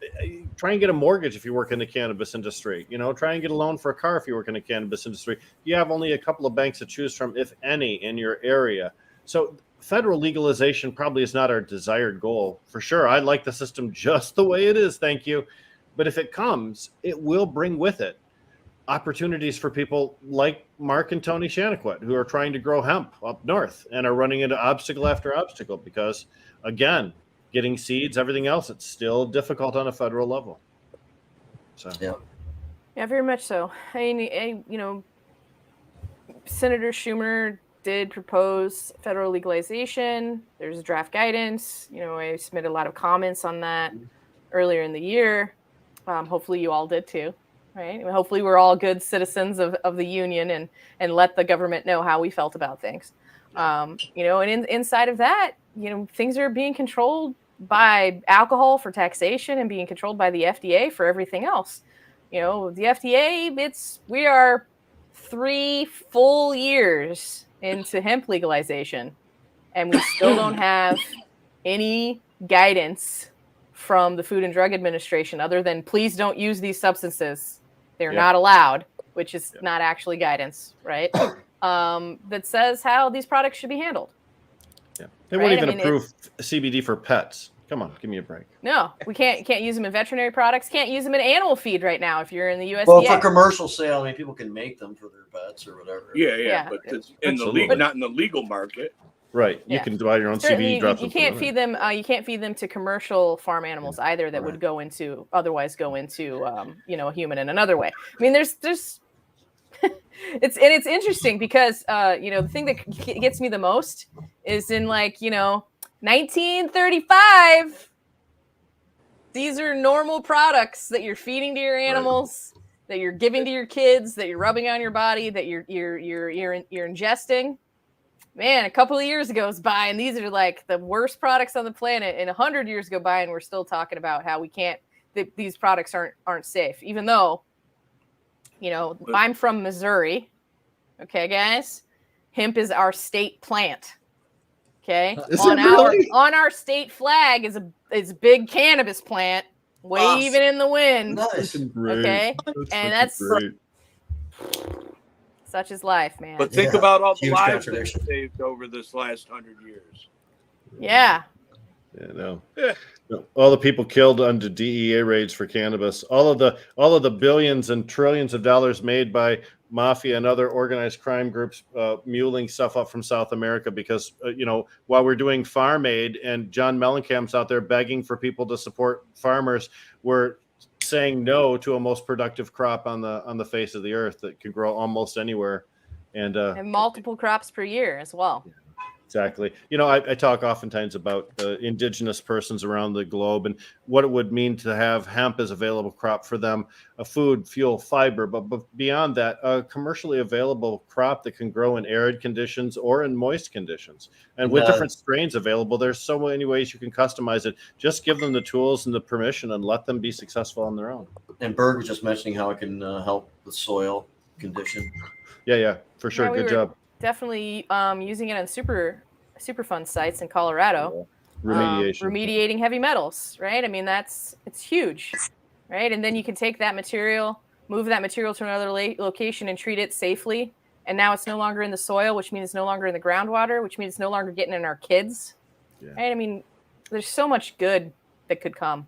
try and get a mortgage if you work in the cannabis industry. You know, try and get a loan for a car if you work in the cannabis industry. You have only a couple of banks to choose from, if any, in your area. So federal legalization probably is not our desired goal. For sure, I like the system just the way it is, thank you. But if it comes, it will bring with it opportunities for people like Mark and Tony Shanaquet, who are trying to grow hemp up north and are running into obstacle after obstacle because, again, getting seeds, everything else, it's still difficult on a federal level. So
Yeah, very much so. I mean, you know, Senator Schumer did propose federal legalization. There's draft guidance. You know, I submitted a lot of comments on that earlier in the year. Hopefully you all did too, right? Hopefully we're all good citizens of the union and let the government know how we felt about things. You know, and inside of that, you know, things are being controlled by alcohol for taxation and being controlled by the FDA for everything else. You know, the FDA, we are 3 full years into hemp legalization, and we still don't have any guidance from the Food and Drug Administration other than please don't use these substances. They're not allowed, which is not actually guidance, right? That says how these products should be handled.
Yeah. They won't even approve CBD for pets. Come on, give me a break.
No, we can't use them in veterinary products. Can't use them in animal feed right now if you're in the USDA.
Well, for commercial sale, I mean, people can make them for their pets or whatever.
Yeah, but it's not in the legal market.
Right. You can buy your own CBD drops.
You can't feed them. You can't feed them to commercial farm animals either. That would otherwise go into you know, a human in another way. I mean, there's it's interesting because you know, the thing that gets me the most is in, like, you know, 1935. These are normal products that you're feeding to your animals, that you're giving to your kids, that you're rubbing on your body, that you're ingesting. Man, a couple of years goes by, and these are like the worst products on the planet. And 100 years go by, and we're still talking about how these products aren't safe, even though, you know, I'm from Missouri. Okay, guys, hemp is our state plant. Okay, on our state flag is a big cannabis plant waving in the wind.
Nice.
Okay, and that's such is life, man.
But think about all the
Huge
lives that
contradiction.
saved over this last 100 years.
Yeah.
Yeah, no. All the people killed under DEA raids for cannabis, all of the billions and trillions of dollars made by mafia and other organized crime groups muling stuff up from South America because while we're doing farm aid and John Mellencamp's out there begging for people to support farmers, we're saying no to a most productive crop on the face of the earth that can grow almost anywhere, and
multiple crops per year as well.
Exactly. I talk oftentimes about indigenous persons around the globe and what it would mean to have hemp as available crop for them, a food, fuel, fiber, but beyond that, a commercially available crop that can grow in arid conditions or in moist conditions. And with different strains available, there's so many ways you can customize it. Just give them the tools and the permission and let them be successful on their own.
And Berg was just mentioning how it can help the soil condition.
Yeah, for sure. Good job.
Definitely using it on Superfund sites in Colorado. Remediating heavy metals, right? I mean, it's huge, right? And then you can take that material, move that material to another location and treat it safely. And now it's no longer in the soil, which means it's no longer in the groundwater, which means it's no longer getting in our kids. Yeah. Right? I mean, there's so much good that could come.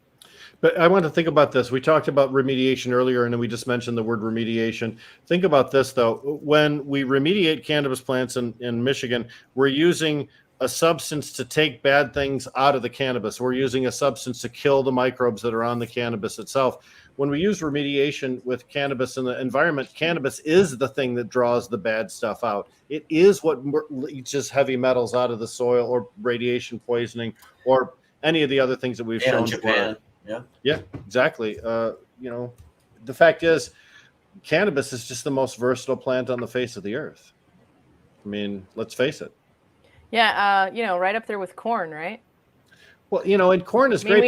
But I want to think about this. We talked about remediation earlier, and then we just mentioned the word remediation. Think about this, though. When we remediate cannabis plants in Michigan, we're using a substance to take bad things out of the cannabis. We're using a substance to kill the microbes that are on the cannabis itself. When we use remediation with cannabis in the environment, cannabis is the thing that draws the bad stuff out. It is what leaches heavy metals out of the soil or radiation poisoning or any of the other things that we've shown.
Japan.
Yeah, exactly. The fact is, cannabis is just the most versatile plant on the face of the earth. I mean, let's face it.
Yeah, right up there with corn, right?
Well, and corn is great.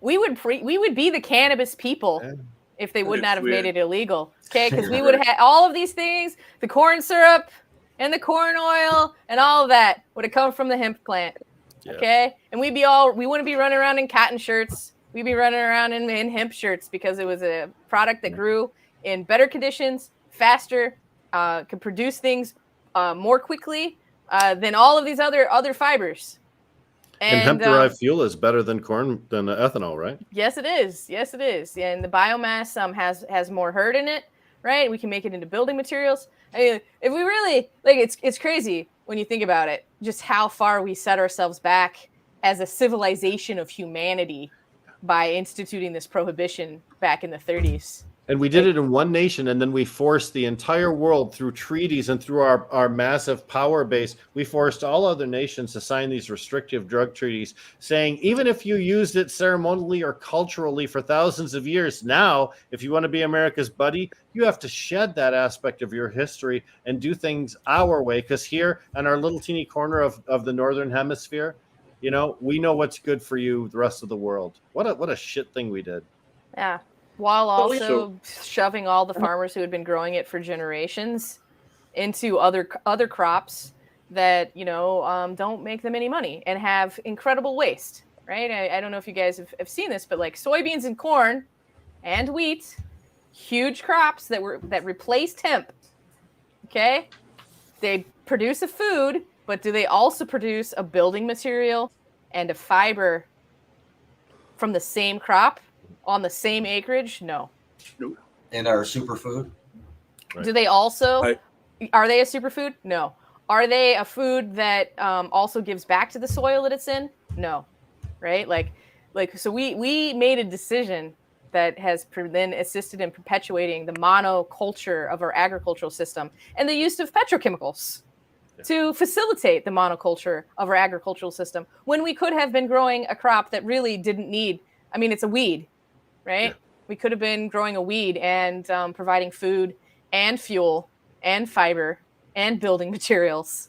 We would be the cannabis people if they would not have made it illegal. Okay, because we would have had all of these things, the corn syrup and the corn oil and all of that would have come from the hemp plant. Yeah. Okay, and we wouldn't be running around in cotton shirts. We'd be running around in hemp shirts because it was a product that grew in better conditions, faster, could produce things more quickly than all of these other fibers.
And hemp-derived fuel is better than ethanol, right?
Yes, it is. Yes, it is. And the biomass has more hurt in it, right? We can make it into building materials. I mean, if we really it's crazy when you think about it, just how far we set ourselves back as a civilization of humanity by instituting this prohibition back in the 30s.
And we did it in one nation, and then we forced the entire world through treaties and through our massive power base. We forced all other nations to sign these restrictive drug treaties, saying even if you used it ceremonially or culturally for thousands of years, now, if you want to be America's buddy, you have to shed that aspect of your history and do things our way. Because here in our little teeny corner of the Northern Hemisphere, we know what's good for you, the rest of the world. What a shit thing we did.
Yeah. While also shoving all the farmers who had been growing it for generations into other crops that, don't make them any money and have incredible waste, right? I don't know if you guys have seen this, but like soybeans and corn and wheat, huge crops that replaced hemp. Okay? They produce a food, but do they also produce a building material and a fiber from the same crop on the same acreage? No.
Nope.
And our superfood?
Right. Do they also, are they a superfood? No. Are they a food that also gives back to the soil that it's in? No. Right? So we made a decision that has then assisted in perpetuating the monoculture of our agricultural system and the use of petrochemicals to facilitate the monoculture of our agricultural system when we could have been growing a crop that really didn't need, it's a weed, right? Yeah. We could have been growing a weed and providing food and fuel and fiber and building materials.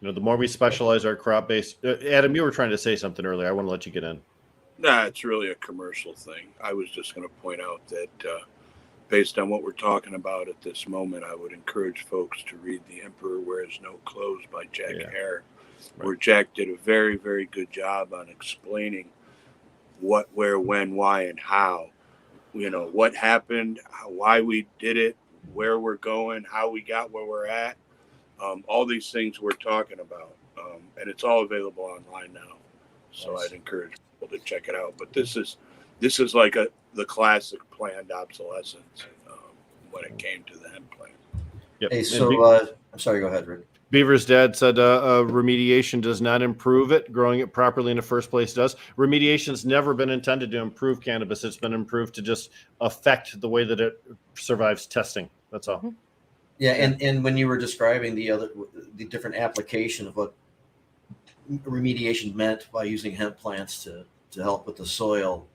The more we specialize our crop base, Adam, you were trying to say something earlier. I want to let you get in.
Nah, it's really a commercial thing. I was just going to point out that based on what we're talking about at this moment, I would encourage folks to read The Emperor Wears No Clothes by Jack Hare, where Jack did a very, very good job on explaining what, where, when, why, and how. What happened, why we did it, where we're going, how we got where we're at. All these things we're talking about. And it's all available online now. So I'd encourage people to check it out. But this is like the classic planned obsolescence when it came to the hemp plant.
Yep.
Hey, so I'm sorry. Go ahead, Rick.
Beaver's dad said remediation does not improve it. Growing it properly in the first place does. Remediation's never been intended to improve cannabis. It's been improved to just affect the way that it survives testing. That's all.
Yeah, and when you were describing the different application of what remediation meant by using hemp plants to help with the soil,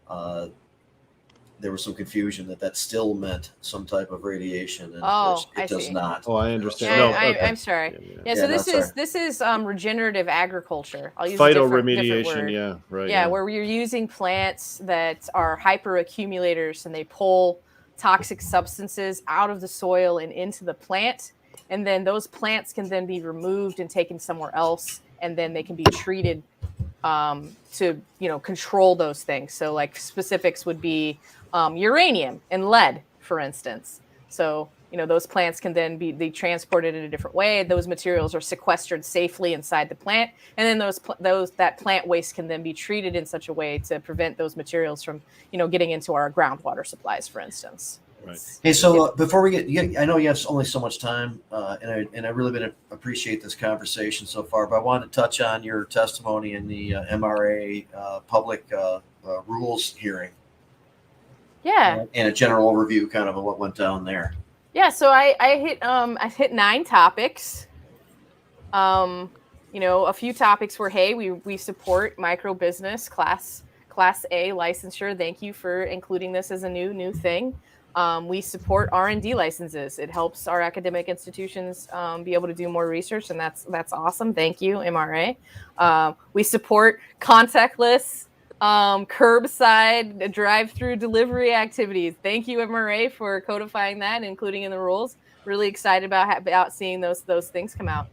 there was some confusion that still meant some type of radiation, and of course it does not.
Oh, I understand.
Yeah, I'm sorry. Yeah, so this is regenerative agriculture. I'll use
phytoremediation.
different word.
Yeah, right.
Yeah, where you're using plants that are hyper accumulators, and they pull toxic substances out of the soil and into the plant, and then those plants can then be removed and taken somewhere else, and then they can be treated to control those things. So like specifics would be uranium and lead, for instance. So those plants can then be transported in a different way. Those materials are sequestered safely inside the plant, and then that plant waste can then be treated in such a way to prevent those materials from getting into our groundwater supplies, for instance.
Right.
Hey, so before we get, I know you have only so much time, and I really appreciate this conversation so far. But I wanted to touch on your testimony in the MRA public rules hearing.
Yeah.
And a general overview, kind of what went down there.
Yeah. So I hit 9 topics. A few topics were, hey, we support micro business class A licensure. Thank you for including this as a new thing. We support R&D licenses. It helps our academic institutions be able to do more research, and that's awesome. Thank you, MRA. We support contactless curbside drive-through delivery activities. Thank you, MRA, for codifying that and including in the rules. Really excited about seeing those things come out.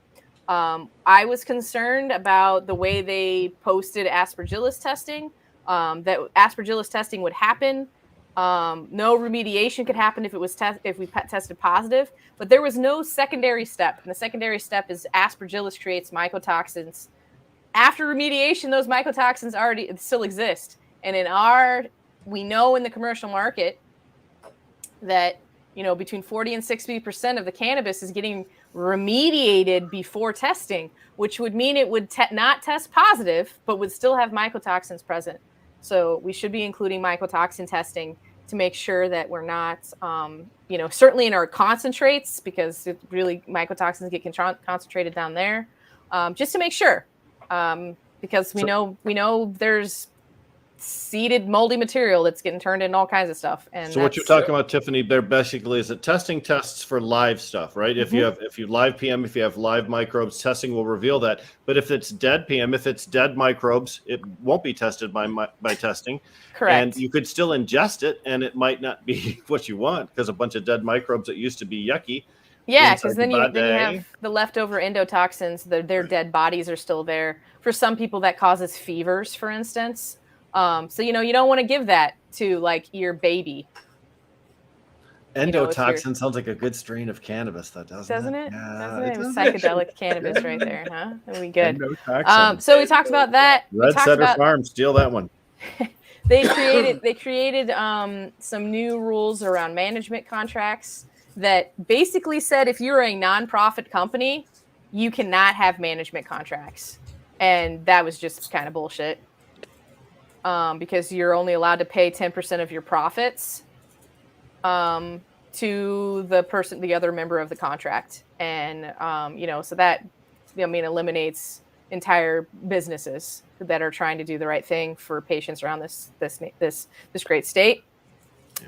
I was concerned about the way they posted aspergillus testing, that aspergillus testing would happen. No remediation could happen if we tested positive, but there was no secondary step. And the secondary step is aspergillus creates mycotoxins. After remediation, those mycotoxins already still exist. And we know in the commercial market that, between 40 and 60% of the cannabis is getting remediated before testing, which would mean it would not test positive, but would still have mycotoxins present. So we should be including mycotoxin testing to make sure that we're not, certainly in our concentrates, because it really mycotoxins get concentrated down there, just to make sure, because we know there's seeded moldy material that's getting turned into all kinds of stuff. And
so what you're talking about, Tiffany, there basically is that testing tests for live stuff, right? Mm-hmm. If you live PM, if you have live microbes, testing will reveal that. But if it's dead PM, if it's dead microbes, it won't be tested by testing.
Correct.
And you could still ingest it, and it might not be what you want, because a bunch of dead microbes that used to be yucky.
Yeah, because then you have the leftover endotoxins. Their dead bodies are still there. For some people, that causes fevers, for instance. So you don't want to give that to your baby.
Endotoxin sounds like a good strain of cannabis, though, doesn't it?
Yeah, doesn't it? It was psychedelic cannabis right there, huh? That'd be good. So we talked about that.
Red Setter Farm, steal that one.
They created some new rules around management contracts that basically said if you're a nonprofit company, you cannot have management contracts, and that was just kind of bullshit. Because you're only allowed to pay 10% of your profits to the other member of the contract. And, so that, eliminates entire businesses that are trying to do the right thing for patients around this great state.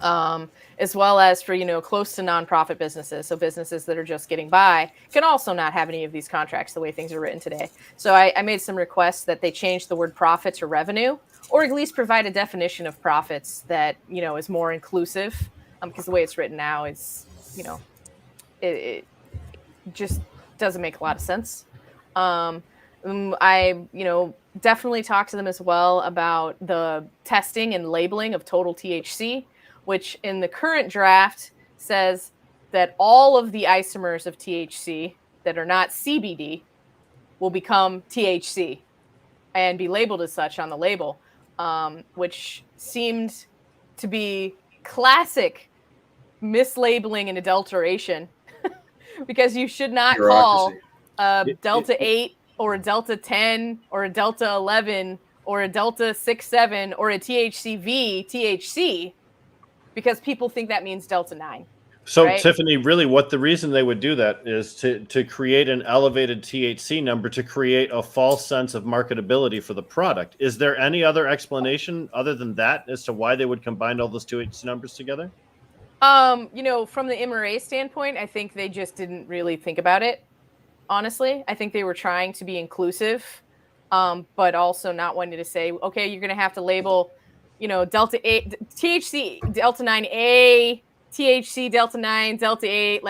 As well as for, close to nonprofit businesses. So businesses that are just getting by can also not have any of these contracts the way things are written today. So I made some requests that they change the word profit to revenue, or at least provide a definition of profits that, is more inclusive, because the way it's written now is, it just doesn't make a lot of sense. I, definitely talked to them as well about the testing and labeling of total THC, which in the current draft says that all of the isomers of THC that are not CBD will become THC. and be labeled as such on the label, which seemed to be classic mislabeling and adulteration because you should not call a Delta 8 or a Delta 10 or a Delta 11 or a Delta 6-7 or a THCV THC because people think that means Delta 9.
So,
right?
Tiffany, really what the reason they would do that is to create an elevated THC number to create a false sense of marketability for the product. Is there any other explanation other than that as to why they would combine all those THC numbers together?
From the MRA standpoint, I think they just didn't really think about it. Honestly, I think they were trying to be inclusive, but also not wanting to say, okay, you're going to have to label, Delta 8, THC, Delta 9A, THC, Delta 9, Delta 8.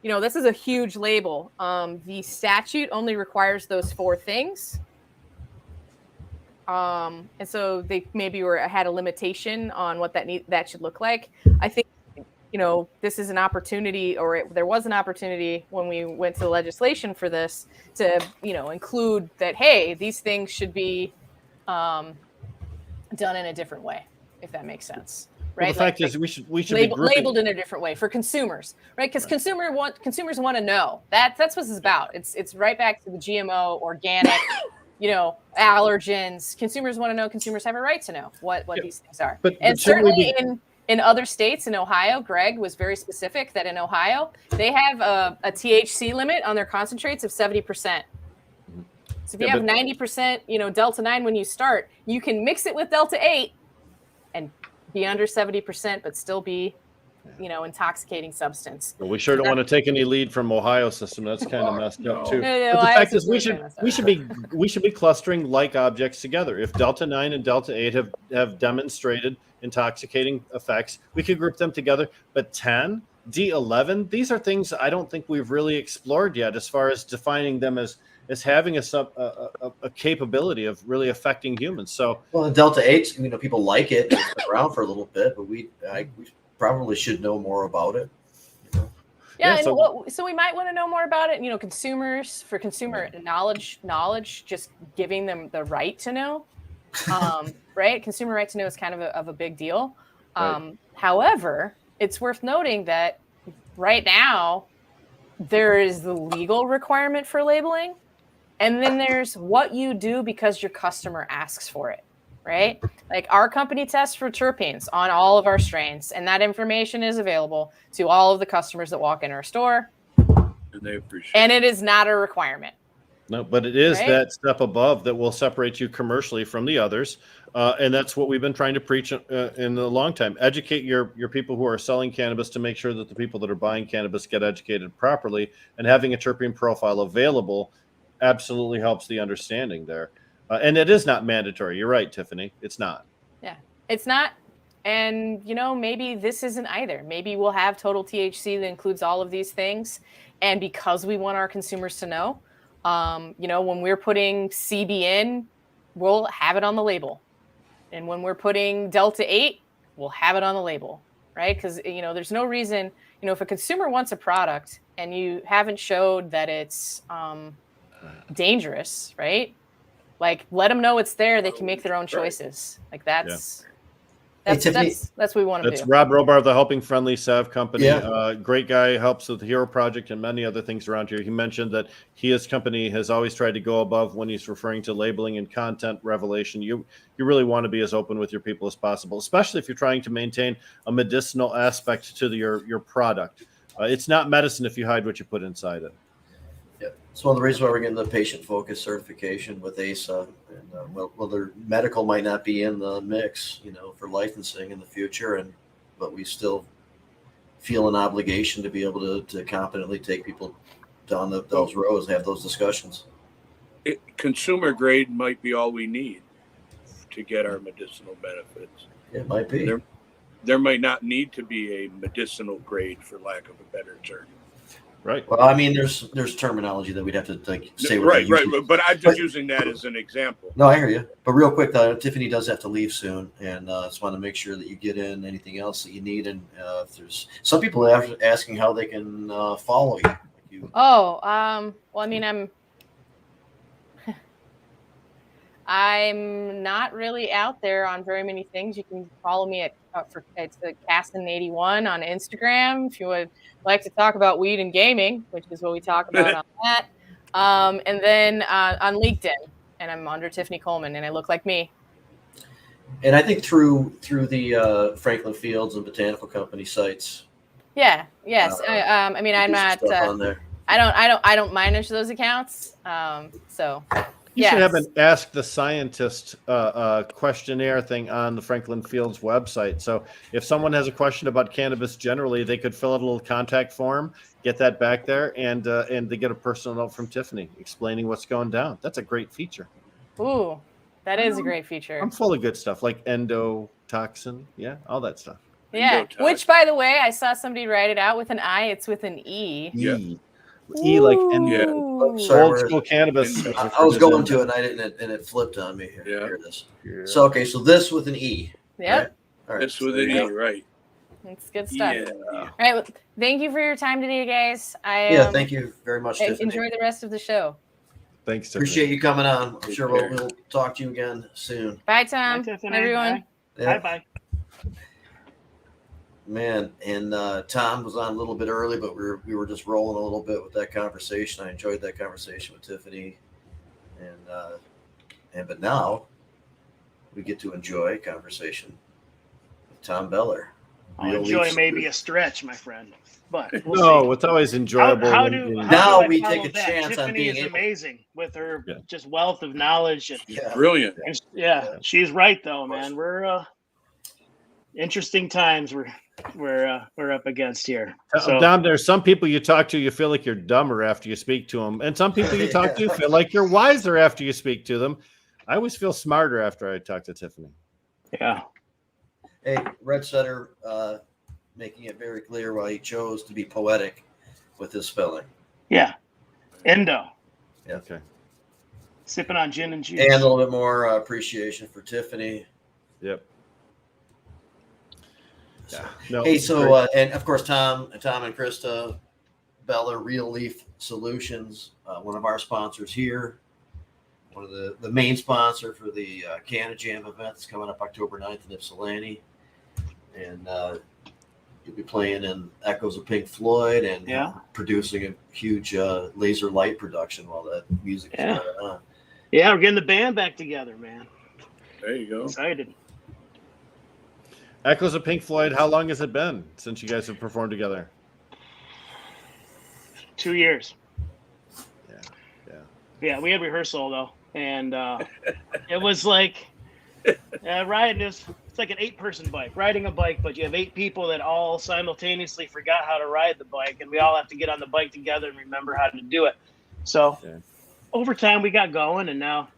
This is a huge label. The statute only requires those 4 things. And so they maybe had a limitation on what that should look like. I think, this is an opportunity, there was an opportunity when we went to the legislation for this to, include that, hey, these things should be done in a different way, if that makes sense. Right?
Well, the fact is we should be
labeled in a different way for consumers, right? Because consumers want to know. That's what it's about. It's right back to the GMO, organic, allergens. Consumers want to know. Consumers have a right to know what these things are. But certainly in other states, in Ohio, Greg was very specific that in Ohio, they have a THC limit on their concentrates of 70%. So if you have 90%, Delta 9 when you start, you can mix it with Delta 8 and be under 70%, but still be, intoxicating substance.
Well, we sure don't want to take any lead from Ohio system. That's kind of messed up too.
No,
but the fact is, we should be clustering like objects together. If Delta 9 and Delta 8 have demonstrated intoxicating effects, we could group them together. But 10, D11, these are things I don't think we've really explored yet as far as defining them as having a capability of really affecting humans. So,
well, the Delta 8s, people like it. It's been around for a little bit, but we probably should know more about it.
Yeah, so we might want to know more about it. Consumers, for consumer knowledge, just giving them the right to know, right? Consumer right to know is kind of a big deal.
Right.
However, it's worth noting that right now there is the legal requirement for labeling, and then there's what you do because your customer asks for it. Right? Like our company tests for terpenes on all of our strains, and that information is available to all of the customers that walk in our store.
And they appreciate it.
And it is not a requirement.
No, but it is that step above that will separate you commercially from the others. And that's what we've been trying to preach in a long time. Educate your people who are selling cannabis to make sure that the people that are buying cannabis get educated properly, and having a terpene profile available absolutely helps the understanding there. And it is not mandatory. You're right, Tiffany. It's not.
Yeah, it's not. And, maybe this isn't either. Maybe we'll have total THC that includes all of these things. And because we want our consumers to know, when we're putting CB in, we'll have it on the label. And when we're putting Delta 8, we'll have it on the label, right? Because, there's no reason, if a consumer wants a product and you haven't showed that it's dangerous, right? Let them know it's there. They can make their own choices. That's what we want to do.
That's Rob Robar of the Helping Friendly Salve Company. Yeah. Great guy, helps with the Hero Project and many other things around here. He mentioned that his company has always tried to go above when he's referring to labeling and content revelation. You really want to be as open with your people as possible, especially if you're trying to maintain a medicinal aspect to your product. It's not medicine if you hide what you put inside it.
Yeah, it's one of the reasons why we're getting the patient-focused certification with ASA. And their medical might not be in the mix, for licensing in the future, but we still feel an obligation to be able to competently take people down those roads and have those discussions.
Consumer grade might be all we need to get our medicinal benefits.
It might be.
There might not need to be a medicinal grade, for lack of a better term.
Right.
Well, there's terminology that we'd have to say.
Right. But I'm just using that as an example.
No, I hear you. But real quick, Tiffany does have to leave soon, and just want to make sure that you get in anything else that you need. And if there's some people asking how they can follow you.
Well, I'm not really out there on very many things. You can follow me at it's Caston81 on Instagram if you would like to talk about weed and gaming, which is what we talk about on that. And then on LinkedIn, and I'm under Tiffany Coleman, and I look like me.
And I think through the Franklin Fields and Botanical Company sites.
Yeah. Yes. I mean, I'm not.
On there.
I don't manage those accounts. So.
You should have an Ask the Scientist questionnaire thing on the Franklin Fields website. So if someone has a question about cannabis generally, they could fill out a little contact form, get that back there, and they get a personal note from Tiffany explaining what's going down. That's a great feature.
Ooh, that is a great feature.
I'm full of good stuff like endotoxin. Yeah, all that stuff.
Yeah, which, by the way, I saw somebody write it out with an I. It's with an E.
Yeah.
E like
sorry,
old school cannabis.
I was going to it and I didn't, and it flipped on me. Here, here it is. Yeah. So okay, so this with an E.
Yeah.
Right? All right.
This with an E, right?
It's good stuff.
Yeah.
All right. Well, thank you for your time today, guys.
Thank you very much, Tiffany.
Enjoy the rest of the show.
Thanks, Tiffany.
Appreciate you coming on. I'm sure we'll talk to you again soon.
Bye, Tom. Bye, everyone.
Bye.
Man, and Tom was on a little bit early, but we were just rolling a little bit with that conversation. I enjoyed that conversation with Tiffany, but now we get to enjoy a conversation with Tom Beller.
Enjoy may be a stretch, my friend, but
it's always enjoyable.
How
now
do
we
I
take a
that?
chance
Tiffany
on being
is
able.
Amazing with her just wealth of knowledge. And,
Brilliant.
And, she's right though, man. We're interesting times we're up against here. So,
Dom, there's some people you talk to, you feel like you're dumber after you speak to them, and some people you talk to feel like you're wiser after you speak to them. I always feel smarter after I talk to Tiffany.
Yeah.
Hey, Red Setter, making it very clear why he chose to be poetic with his spelling.
Yeah. Endo.
Yeah.
Okay.
Sipping on gin and juice.
And a little bit more appreciation for Tiffany.
Yep.
So,
no,
hey, so and of course Tom and Krista Beller, Real Leaf Solutions, one of our sponsors here, one of the main sponsor for the Canna Jam event that's coming up October 9th in Ypsilanti, and you'll be playing in Echoes of Pink Floyd and producing a huge laser light production while that music is going on.
Yeah, we're getting the band back together, man.
There you go.
Excited.
Echoes of Pink Floyd, how long has it been since you guys have performed together?
2 years.
Yeah,
we had rehearsal though, and it was like riding it's like an 8-person bike, riding a bike, but you have 8 people that all simultaneously forgot how to ride the bike, and we all have to get on the bike together and remember how to do it. So over time we got going, and now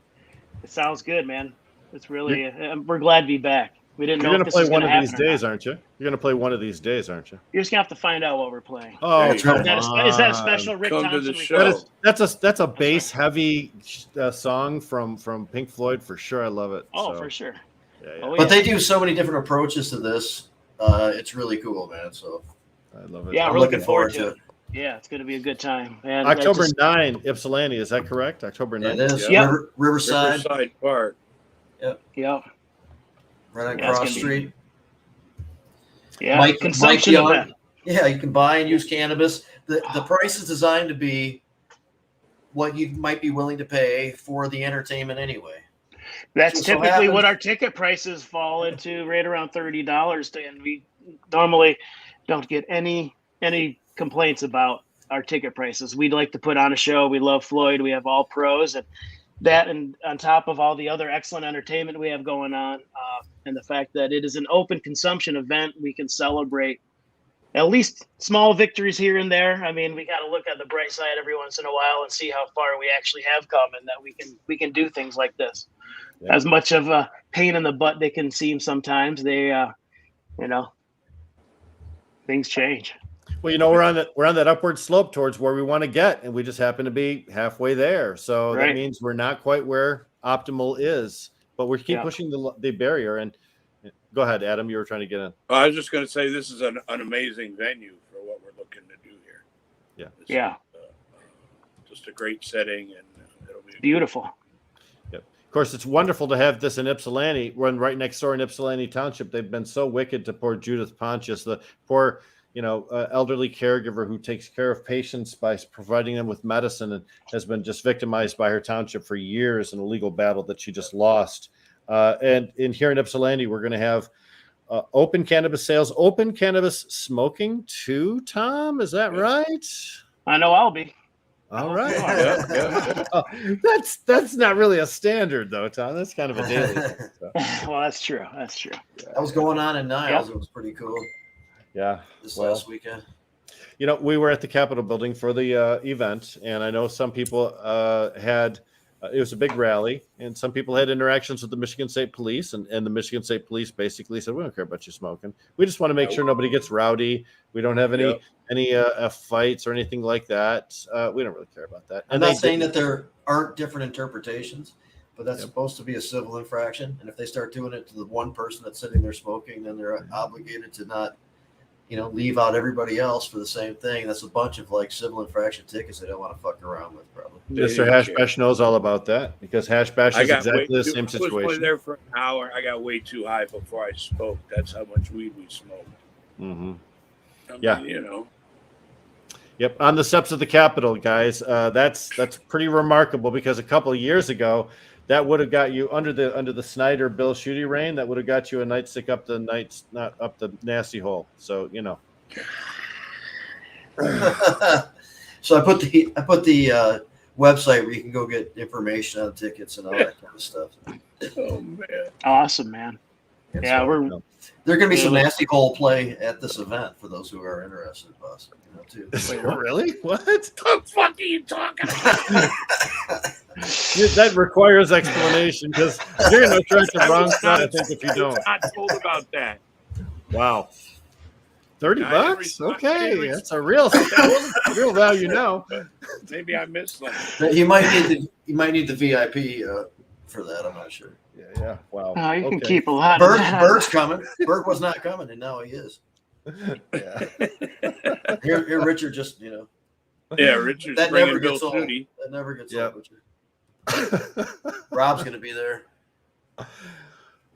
it sounds good, man. It's really we're glad to be back. We didn't know if this was going to happen.
You're going to play one of these days, aren't you? You're going to play one of these days, aren't you?
You're just going to have to find out what we're playing.
Oh,
is that a special Rick
Come
Thompson
to the show.
That's a bass heavy song from Pink Floyd for sure. I love it.
Oh, for sure.
Yeah.
But they do so many different approaches to this. It's really cool, man. So
I love it.
Yeah,
I'm
we're
looking forward to it.
Yeah, it's going to be a good time. And
October 9, Ypsilanti. Is that correct? October 9.
It is.
Yeah.
Riverside
Park.
Yep.
Right on Cross Street.
Yeah, consumption event.
Yeah, you can buy and use cannabis. The price is designed to be what you might be willing to pay for the entertainment anyway.
That's typically what our ticket prices fall into, right around $30. And we normally don't get any complaints about our ticket prices. We'd like to put on a show. We love Floyd. We have all pros, and that, and on top of all the other excellent entertainment we have going on, and the fact that it is an open consumption event, we can celebrate at least small victories here and there. I mean, we got to look at the bright side every once in a while and see how far we actually have come, and that we can do things like this. Yeah. As much of a pain in the butt they can seem sometimes, they, things change.
Well, we're on that upward slope towards where we want to get, and we just happen to be halfway there. So that means we're not quite where optimal is, but we keep pushing the barrier. And go ahead, Adam, you were trying to get in.
I was just going to say this is an amazing venue for what we're looking to do here.
Yeah.
Just a great setting, and it'll be
beautiful.
Yep. Of course, it's wonderful to have this in Ypsilanti. When right next door in Ypsilanti Township, they've been so wicked to poor Judith Pontius, the poor, elderly caregiver who takes care of patients by providing them with medicine and has been just victimized by her township for years in a legal battle that she just lost. And here in Ypsilanti, we're going to have open cannabis sales, open cannabis smoking too, Tom? Is that right?
I know I'll be.
All right. Oh, that's not really a standard, though, Tom. That's kind of a daily thing, so.
Well, that's true. That's true.
That was going on in Niles.
Yep.
It was pretty cool.
Yeah.
This last weekend.
We were at the Capitol building for the event, and I know some people had it was a big rally, and some people had interactions with the Michigan State Police, and the Michigan State Police basically said, "We don't care about you smoking. We just want to make sure nobody gets rowdy. We don't have any fights or anything like that. We don't really care about that."
I'm not saying that there aren't different interpretations, but that's supposed to be a civil infraction. And if they start doing it to the one person that's sitting there smoking, then they're obligated to not, leave out everybody else for the same thing. That's a bunch of civil infraction tickets they don't want to fuck around with, probably.
Mr. Hashbash knows all about that because Hashbash is exactly the same
I
situation.
was there for an hour. I got way too high before I spoke. That's how much weed we smoked.
Mm-hmm.
I mean,
Yep, on the steps of the Capitol, guys. That's pretty remarkable because a couple of years ago, that would have got you under the Snyder Bill shooting rain. That would have got you a nightstick up the nasty hole. So
So I put the website where you can go get information on tickets and all that kind of stuff.
oh man,
Awesome, man.
And
Yeah,
so, there's going to be some nasty hole play at this event for those who are interested, boss. Too.
Wait, really? What?
the fuck are you talking about?
That requires explanation because you're going to attract the wrong side, I think, if you don't.
Not told about that.
Wow. $30? Okay, that's a real value now.
Maybe I missed something.
You might need the VIP for that. I'm not sure.
Yeah. Wow.
Oh, you can keep a lot of that.
Bert's coming. Bert was not coming, and now he is.
Yeah.
Here, Richard just
Yeah, Richard's
that
bringing
never
Bill
gets old.
Flutie.
That never gets old, Richard. Rob's going to be there.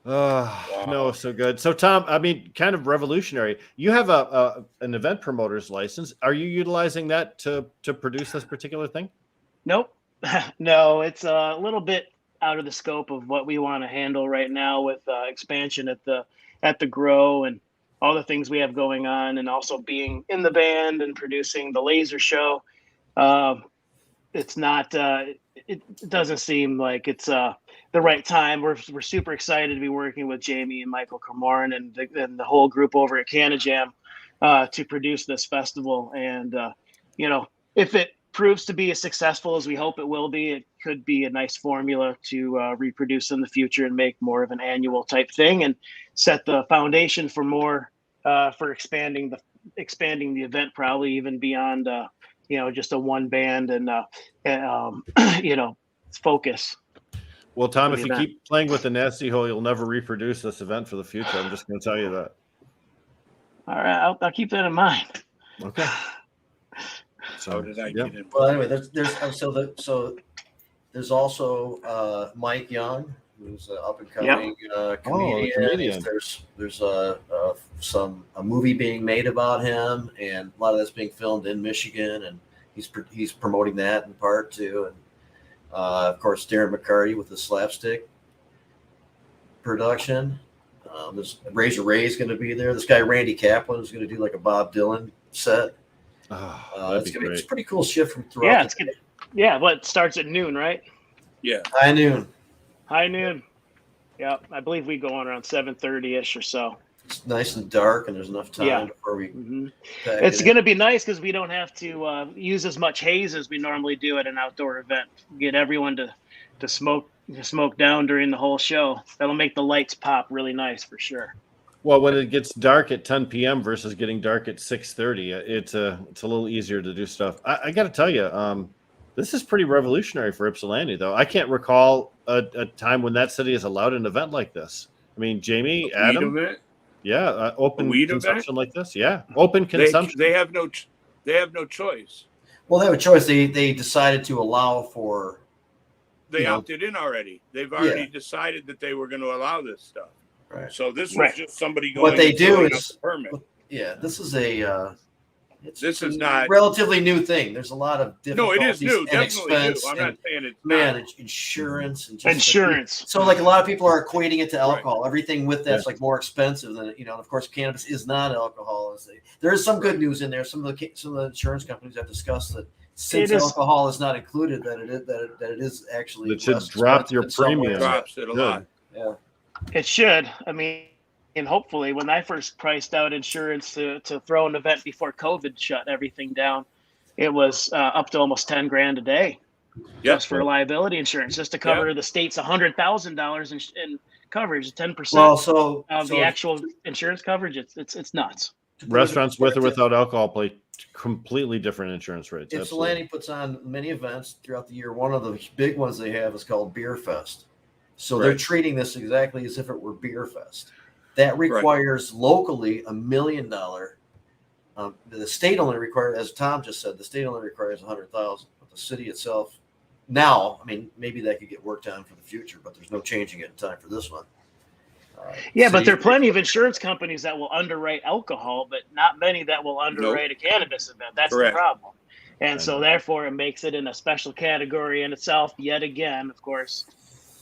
Wow. No, so good. So, Tom, I mean, kind of revolutionary. You have an event promoter's license. Are you utilizing that to produce this particular thing?
Nope. No, it's a little bit out of the scope of what we want to handle right now with expansion at the grow and all the things we have going on, and also being in the band and producing the laser show. It's not. It doesn't seem like it's the right time. We're super excited to be working with Jamie and Michael Cormoran and the whole group over at CannaJam to produce this festival. And if it proves to be as successful as we hope it will be, it could be a nice formula to reproduce in the future and make more of an annual type thing and set the foundation for more for expanding the event, probably even beyond just a one band and focus.
Well, Tom, if you keep playing with the nasty hole, you'll never reproduce this event for the future. I'm just going to tell you that.
All right, I'll keep that in mind.
Okay.
So how did I get in?
Well, anyway, there's also Mike Young, who's an up and coming comedian. There's a movie being made about him, and a lot of that's being filmed in Michigan, and he's promoting that in part too. And of course, Darren McCarty with the slapstick production. There's Razor Ray's going to be there. This guy Randy Kaplan is going to do like a Bob Dylan set. It's a pretty cool shift from throughout.
Yeah, it's gonna. Yeah, it starts at noon, right?
Yeah,
high noon.
Yeah, I believe we go on around 7:30ish or so.
It's nice and dark, and there's enough time before we.
Mm-hmm. It's going to be nice because we don't have to use as much haze as we normally do at an outdoor event. Get everyone to smoke down during the whole show. That'll make the lights pop really nice for sure.
Well, when it gets dark at 10 p.m. versus getting dark at 6:30, it's a little easier to do stuff. I got to tell you, this is pretty revolutionary for Ypsilanti, though. I can't recall a time when that city has allowed an event like this. I mean, Jamie, Adam, open consumption like this, open consumption.
They have no choice.
Well, they have a choice. They decided to allow for
they opted in already. They've already decided that they were going to allow this stuff.
Right.
So this was just somebody going.
What they do
is
is,
permit.
this is a.
This is not
relatively new thing. There's a lot of
no, it is new,
and
definitely
expense
new. I'm not saying it's
manage insurance and just
insurance.
So like a lot of people are equating it to alcohol. Everything with that's like more expensive than of course cannabis is not alcohol. There is some good news in there. Some of the insurance companies have discussed that since alcohol is not included, that it is actually
it should drop your premium.
Drops it a lot.
Yeah,
it should. I mean. And hopefully, when I first priced out insurance to throw an event before COVID shut everything down, it was up to almost $10,000 a day just for liability insurance, just to cover the state's $100,000 in coverage, 10% of the actual insurance coverage. It's nuts.
Restaurants with or without alcohol pay completely different insurance rates.
Ypsilanti puts on many events throughout the year. One of the big ones they have is called Beer Fest. So they're treating this exactly as if it were Beer Fest. That requires locally $1 million. The state only requires, as Tom just said, the state only requires $100,000. But the city itself, now, I mean, maybe that could get worked on for the future, but there's no changing it in time for this one.
But there are plenty of insurance companies that will underwrite alcohol, but not many that will underwrite a cannabis event. That's the problem. And so therefore it makes it in a special category in itself. Yet again, of course,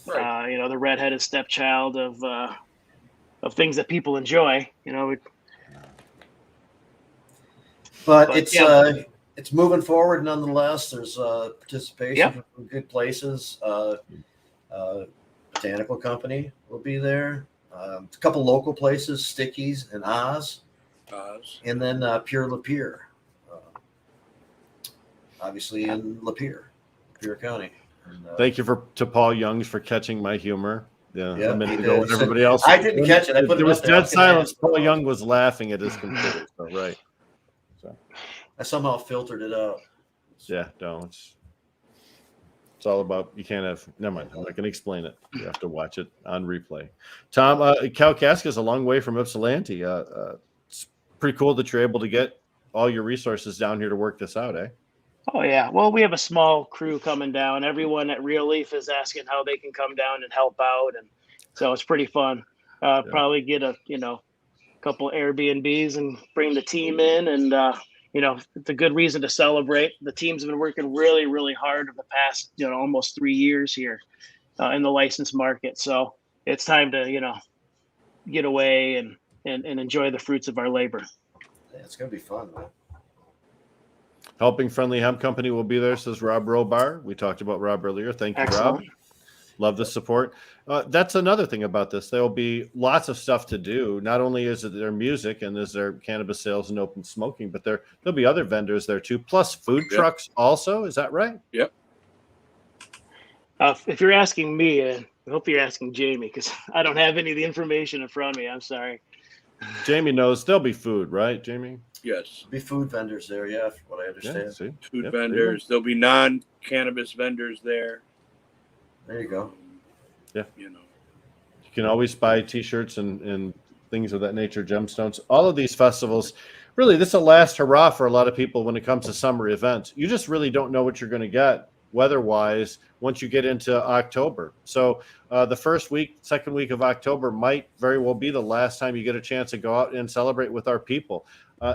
the redheaded stepchild of things that people enjoy,
But it's moving forward nonetheless. There's participation from good places. Botanical Company will be there. A couple local places, Stickies and Oz. And then Pure Lapeer. Obviously in Lapeer County. And,
thank you to Paul Youngs for catching my humor. A minute ago when everybody else.
I didn't catch it.
There was dead silence. Paul Young was laughing at his computer. So
I somehow filtered it out.
Yeah, no, it's all about, you can't have, never mind. I'm not going to explain it. You have to watch it on replay. Tom, Kalkaska is a long way from Ypsilanti. It's pretty cool that you're able to get all your resources down here to work this out, eh?
Oh, yeah. Well, we have a small crew coming down. Everyone at Real Leaf is asking how they can come down and help out. And so it's pretty fun. Probably get a couple Airbnbs and bring the team in. And, it's a good reason to celebrate. The team's been working really, really hard over the past, almost 3 years here in the licensed market. So it's time to, get away and enjoy the fruits of our labor.
Yeah, it's going to be fun, man.
Helping Friendly Hemp Company will be there, says Rob Robar. We talked about Rob earlier. Thank you,
Excellent.
Rob. Love the support. That's another thing about this. There will be lots of stuff to do. Not only is it their music and is there cannabis sales and open smoking, but there'll be other vendors there too, plus food trucks also. Is that right?
Yep.
If you're asking me, I hope you're asking Jamie, because I don't have any of the information in front of me. I'm sorry.
Jamie knows there'll be food, right, Jamie?
Yes.
There'll be food vendors there, from what I understand.
Food
vendors. There'll be non-cannabis vendors there.
There you go.
Yeah. You can always buy T-shirts and things of that nature, gemstones. All of these festivals, really, this is a last hurrah for a lot of people when it comes to summer events. You just really don't know what you're going to get weather-wise once you get into October. So the first week, second week of October might very well be the last time you get a chance to go out and celebrate with our people.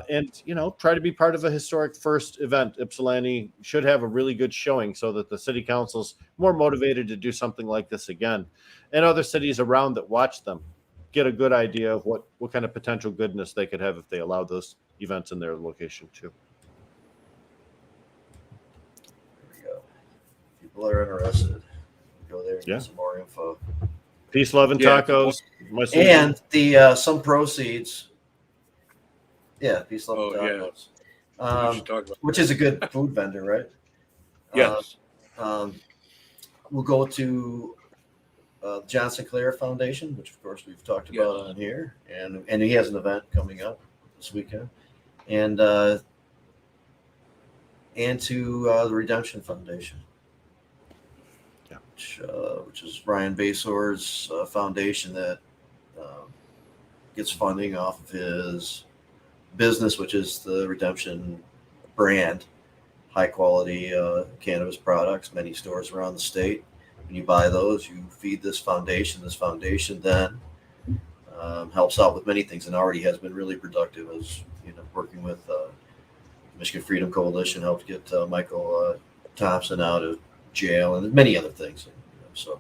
And, try to be part of a historic first event. Ypsilanti should have a really good showing so that the city council's more motivated to do something like this again. And other cities around that watch them get a good idea of what kind of potential goodness they could have if they allow those events in their location too.
There we go. People are interested. Go there and get some more info.
Peace, love, and tacos.
And the some proceeds. Yeah, Peace, Love, and Tacos. Which is a good food vendor, right?
Yes.
We'll go to John Sinclair Foundation, which of course we've talked about on here, and he has an event coming up this weekend, and to the Redemption Foundation, which is Ryan Basor's foundation that gets funding off of his business, which is the Redemption brand, high quality cannabis products, many stores around the state. when you buy those, you feed this foundation. This foundation then helps out with many things, and already has been really productive. As working with Michigan Freedom Coalition helped get Michael Thompson out of jail, and many other things. So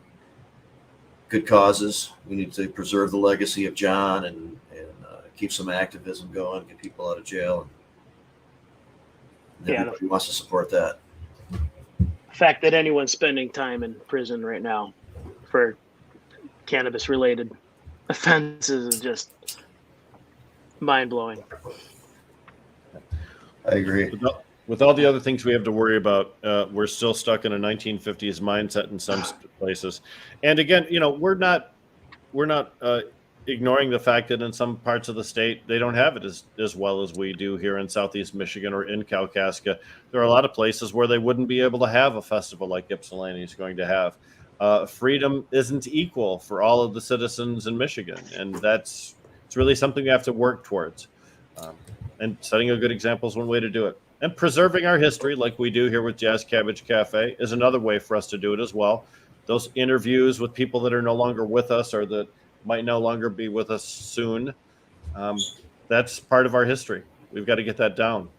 good causes. We need to preserve the legacy of John and keep some activism going, get people out of jail. And everybody wants to support that.
The fact that anyone's spending time in prison right now for cannabis-related offenses is just mind-blowing.
I agree.
With all the other things we have to worry about, we're still stuck in a 1950s mindset in some places. And again, we're not ignoring the fact that in some parts of the state they don't have it as well as we do here in Southeast Michigan or in Kalkaska. There are a lot of places where they wouldn't be able to have a festival like Ypsilanti is going to have. Freedom isn't equal for all of the citizens in Michigan, and it's really something we have to work towards. And setting a good example is one way to do it. And preserving our history, like we do here with Jazz Cabbage Cafe, is another way for us to do it as well. Those interviews with people that are no longer with us or that might no longer be with us soon, that's part of our history. We've got to get that down.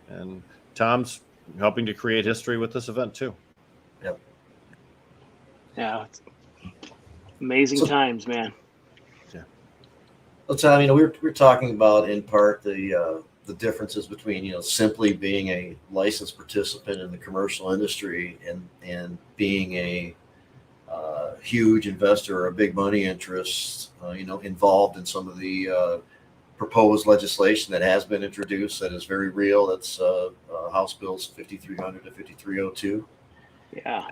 And Tom's helping to create history with this event too.
Yep.
Yeah, it's amazing times, man.
Yeah. Well, Tom, we're talking about in part the differences between simply being a licensed participant in the commercial industry and being a huge investor or a big money interest, involved in some of the proposed legislation that has been introduced that is very real. That's House Bills 5300 to 5302.
Yeah.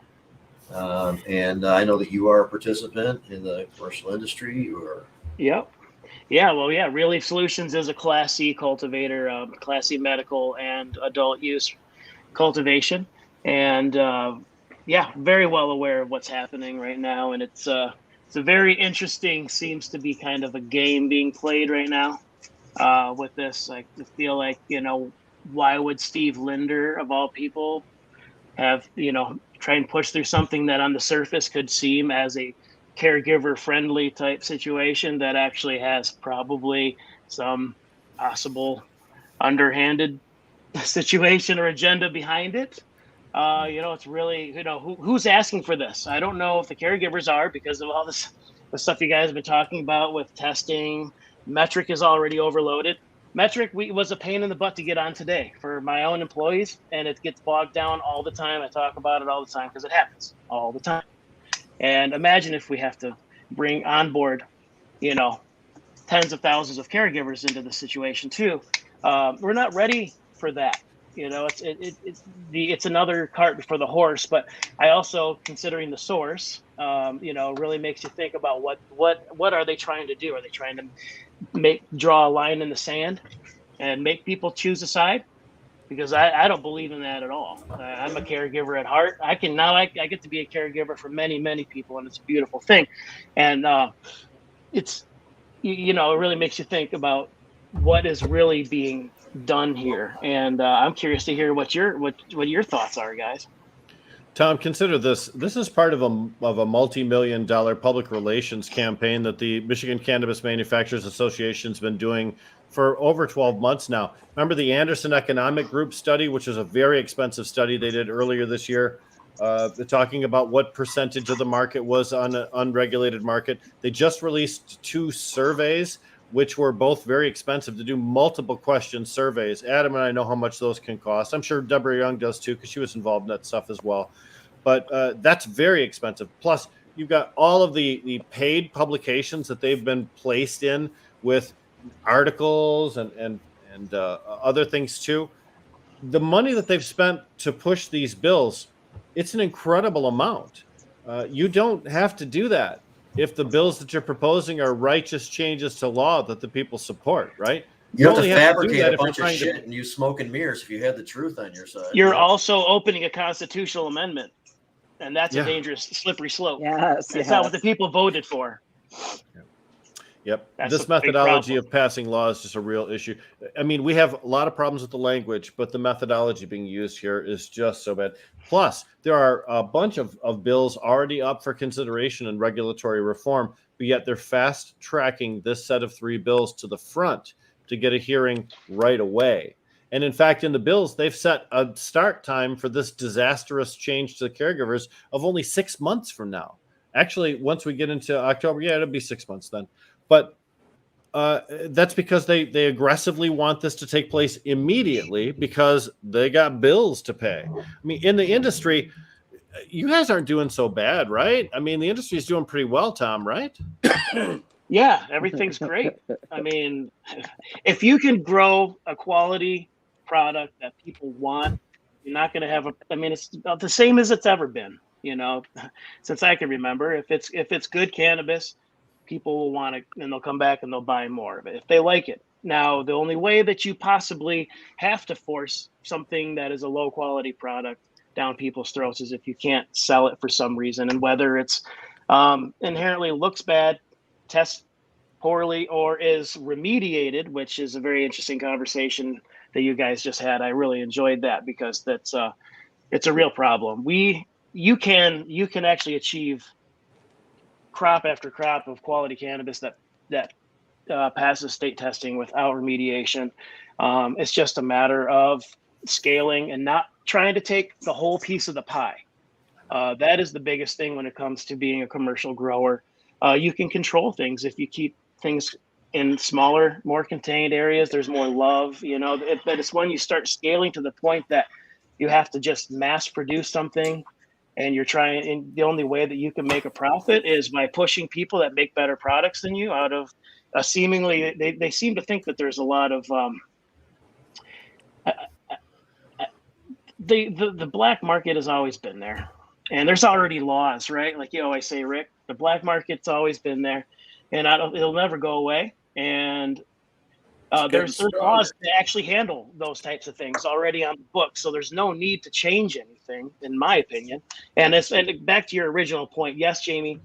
And I know that you are a participant in the commercial industry. You are.
Yep. Yeah. Well, yeah. Real Leaf Solutions is a Class C cultivator, Class C medical and adult use cultivation, and very well aware of what's happening right now. And it's a very interesting, seems to be kind of a game being played right now with this. I feel like, why would Steve Linder, of all people, have, try and push through something that on the surface could seem as a caregiver friendly type situation that actually has probably some possible underhanded situation or agenda behind it. It's really, who's asking for this? I don't know if the caregivers are, because of all the stuff you guys have been talking about with testing. Metric is already overloaded. Metric was a pain in the butt to get on today for my own employees, and it gets bogged down all the time. I talk about it all the time because it happens all the time. And imagine if we have to bring on board, tens of thousands of caregivers into the situation too. We're not ready for that. It's another cart before the horse. But I also, considering the source, really makes you think about what are they trying to do? Are they trying to draw a line in the sand and make people choose a side? Because I don't believe in that at all. I'm a caregiver at heart. I get to be a caregiver for many, many people, and it's a beautiful thing. And it really makes you think about what is really being done here. And I'm curious to hear what your thoughts are, guys.
Tom, consider this. This is part of a multi-million-dollar public relations campaign that the Michigan Cannabis Manufacturers Association has been doing for over 12 months now. Remember the Anderson Economic Group study, which is a very expensive study they did earlier this year, talking about what percentage of the market was on an unregulated market. They just released 2 surveys, which were both very expensive to do, multiple question surveys. Adam and I know how much those can cost. I'm sure Deborah Young does too, because she was involved in that stuff as well. But that's very expensive. Plus, you've got all of the paid publications that they've been placed in with articles and other things too. The money that they've spent to push these bills, it's an incredible amount. You don't have to do that if the bills that you're proposing are righteous changes to law that the people support, right?
You have to fabricate a bunch of shit and use smoke and mirrors if you had the truth on your side.
You're also opening a constitutional amendment, and that's a dangerous, slippery slope.
Yes,
It's not what the people voted for.
Yep.
That's
This
a big
methodology
problem.
of passing law is just a real issue. I mean, we have a lot of problems with the language, but the methodology being used here is just so bad. Plus, there are a bunch of bills already up for consideration and regulatory reform, but yet they're fast tracking this set of 3 bills to the front to get a hearing right away. And in fact, in the bills, they've set a start time for this disastrous change to the caregivers of only 6 months from now. Actually, once we get into October, yeah, it'll be 6 months then. But that's because they aggressively want this to take place immediately because they got bills to pay. I mean, in the industry, you guys aren't doing so bad, right? I mean, the industry is doing pretty well, Tom, right?
Yeah, everything's great. I mean, if you can grow a quality product that people want, you're not going to have it's about the same as it's ever been, since I can remember. If it's good cannabis, people will want it and they'll come back and they'll buy more of it if they like it. Now, the only way that you possibly have to force something that is a low quality product down people's throats is if you can't sell it for some reason, and whether it's inherently looks bad, tests poorly, or is remediated, which is a very interesting conversation that you guys just had. I really enjoyed that because it's a real problem. You can actually achieve crop after crop of quality cannabis that passes state testing without remediation. It's just a matter of scaling and not trying to take the whole piece of the pie. That is the biggest thing when it comes to being a commercial grower. You can control things if you keep things in smaller, more contained areas. There's more love, but it's when you start scaling to the point that you have to just mass produce something, and and the only way that you can make a profit is by pushing people that make better products than you out of seemingly, they seem to think that there's a lot of the black market has always been there, and there's already laws, right? Like you always say, Rick, the black market's always been there, and it'll never go away. And there's laws to actually handle those types of things already on the book, so there's no need to change anything, in my opinion. And back to your original point. Yes, Jamie,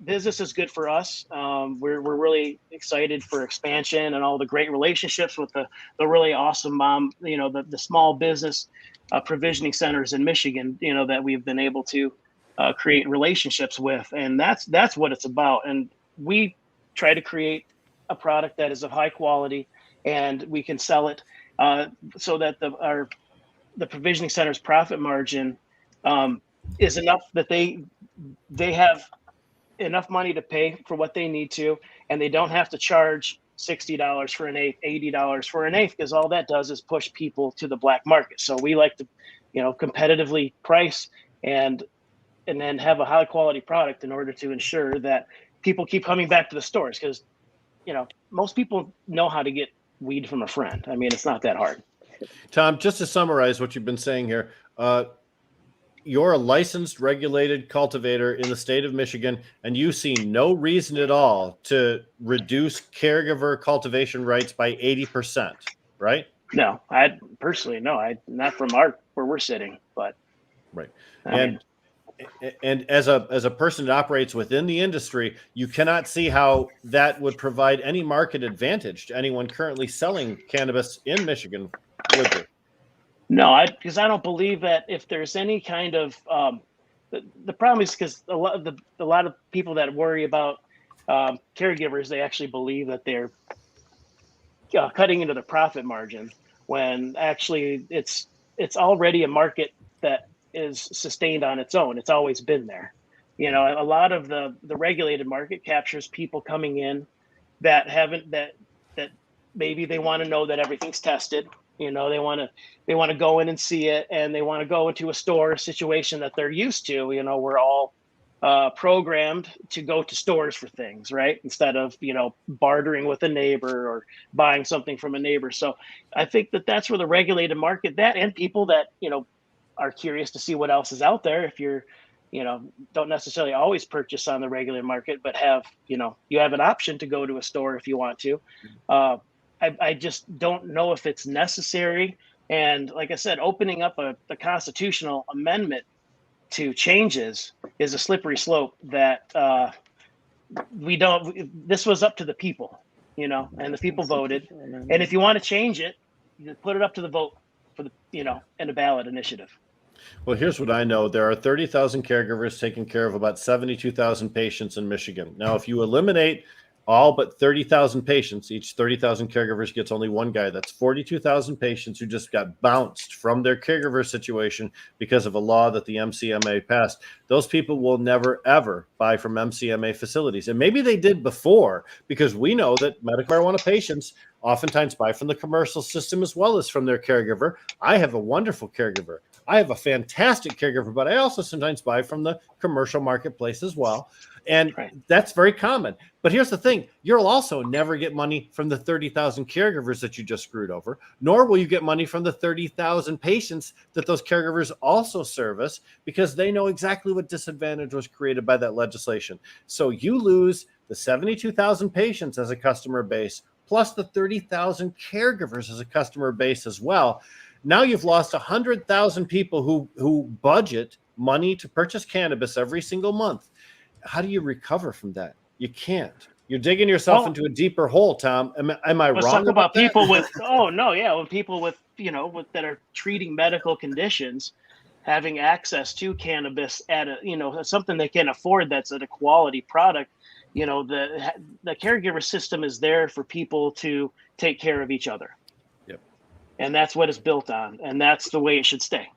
business is good for us. We're really excited for expansion and all the great relationships with the really awesome the small business provisioning centers in Michigan, that we've been able to create relationships with, and that's what it's about. And we try to create a product that is of high quality, and we can sell it so that the provisioning center's profit margin is enough that they have enough money to pay for what they need to, and they don't have to charge $60 for an eighth, $80 for an eighth, because all that does is push people to the black market. So we like to, competitively price and then have a high quality product in order to ensure that people keep coming back to the stores, because most people know how to get weed from a friend. I mean, it's not that hard.
Tom, just to summarize what you've been saying here, you're a licensed, regulated cultivator in the state of Michigan, and you see no reason at all to reduce caregiver cultivation rights by 80%, right?
No, I personally, not from where we're sitting, but
right. And as a person that operates within the industry, you cannot see how that would provide any market advantage to anyone currently selling cannabis in Michigan, would you?
No, because I don't believe that if there's any kind of the problem is because a lot of people that worry about caregivers, they actually believe that they're cutting into the profit margin, when actually it's already a market that is sustained on its own. It's always been there. A lot of the regulated market captures people coming in that maybe they want to know that everything's tested. They want to go in and see it, and they want to go into a store situation that they're used to. We're all programmed to go to stores for things, right? Instead of, bartering with a neighbor or buying something from a neighbor. So I think that's where the regulated market, that and people that, are curious to see what else is out there. If you're, don't necessarily always purchase on the regular market, but have, you have an option to go to a store if you want to. I just don't know if it's necessary. And like I said, opening up the constitutional amendment to changes is a slippery slope that this was up to the people, you know, and the people voted. And if you want to change it, you put it up to the vote for the, you know, in a ballot initiative.
Well, here's what I know. There are 30,000 caregivers taking care of about 72,000 patients in Michigan. Now, if you eliminate all but 30,000 patients, each 30,000 caregivers gets only one guy. That's 42,000 patients who just got bounced from their caregiver situation because of a law that the MCMA passed. Those people will never, ever buy from MCMA facilities. And maybe they did before, because we know that medical marijuana patients oftentimes buy from the commercial system as well as from their caregiver. I have a wonderful caregiver. I have a fantastic caregiver, but I also sometimes buy from the commercial marketplace as well. And that's very common. But here's the thing. You'll also never get money from the 30,000 caregivers that you just screwed over, nor will you get money from the 30,000 patients that those caregivers also service, because they know exactly what disadvantage was created by that legislation. So you lose the 72,000 patients as a customer base, plus the 30,000 caregivers as a customer base as well. Now you've lost 100,000 people who budget money to purchase cannabis every single month. How do you recover from that? You can't. You're digging yourself into a deeper hole, Tom. Am I
Let's
wrong
talk about
that?
people with, when people with, you know, that are treating medical conditions, having access to cannabis at a, you know, something they can afford that's at a quality product. You know, the caregiver system is there for people to take care of each other.
Yep.
And that's what it's built on. And that's the way it should stay.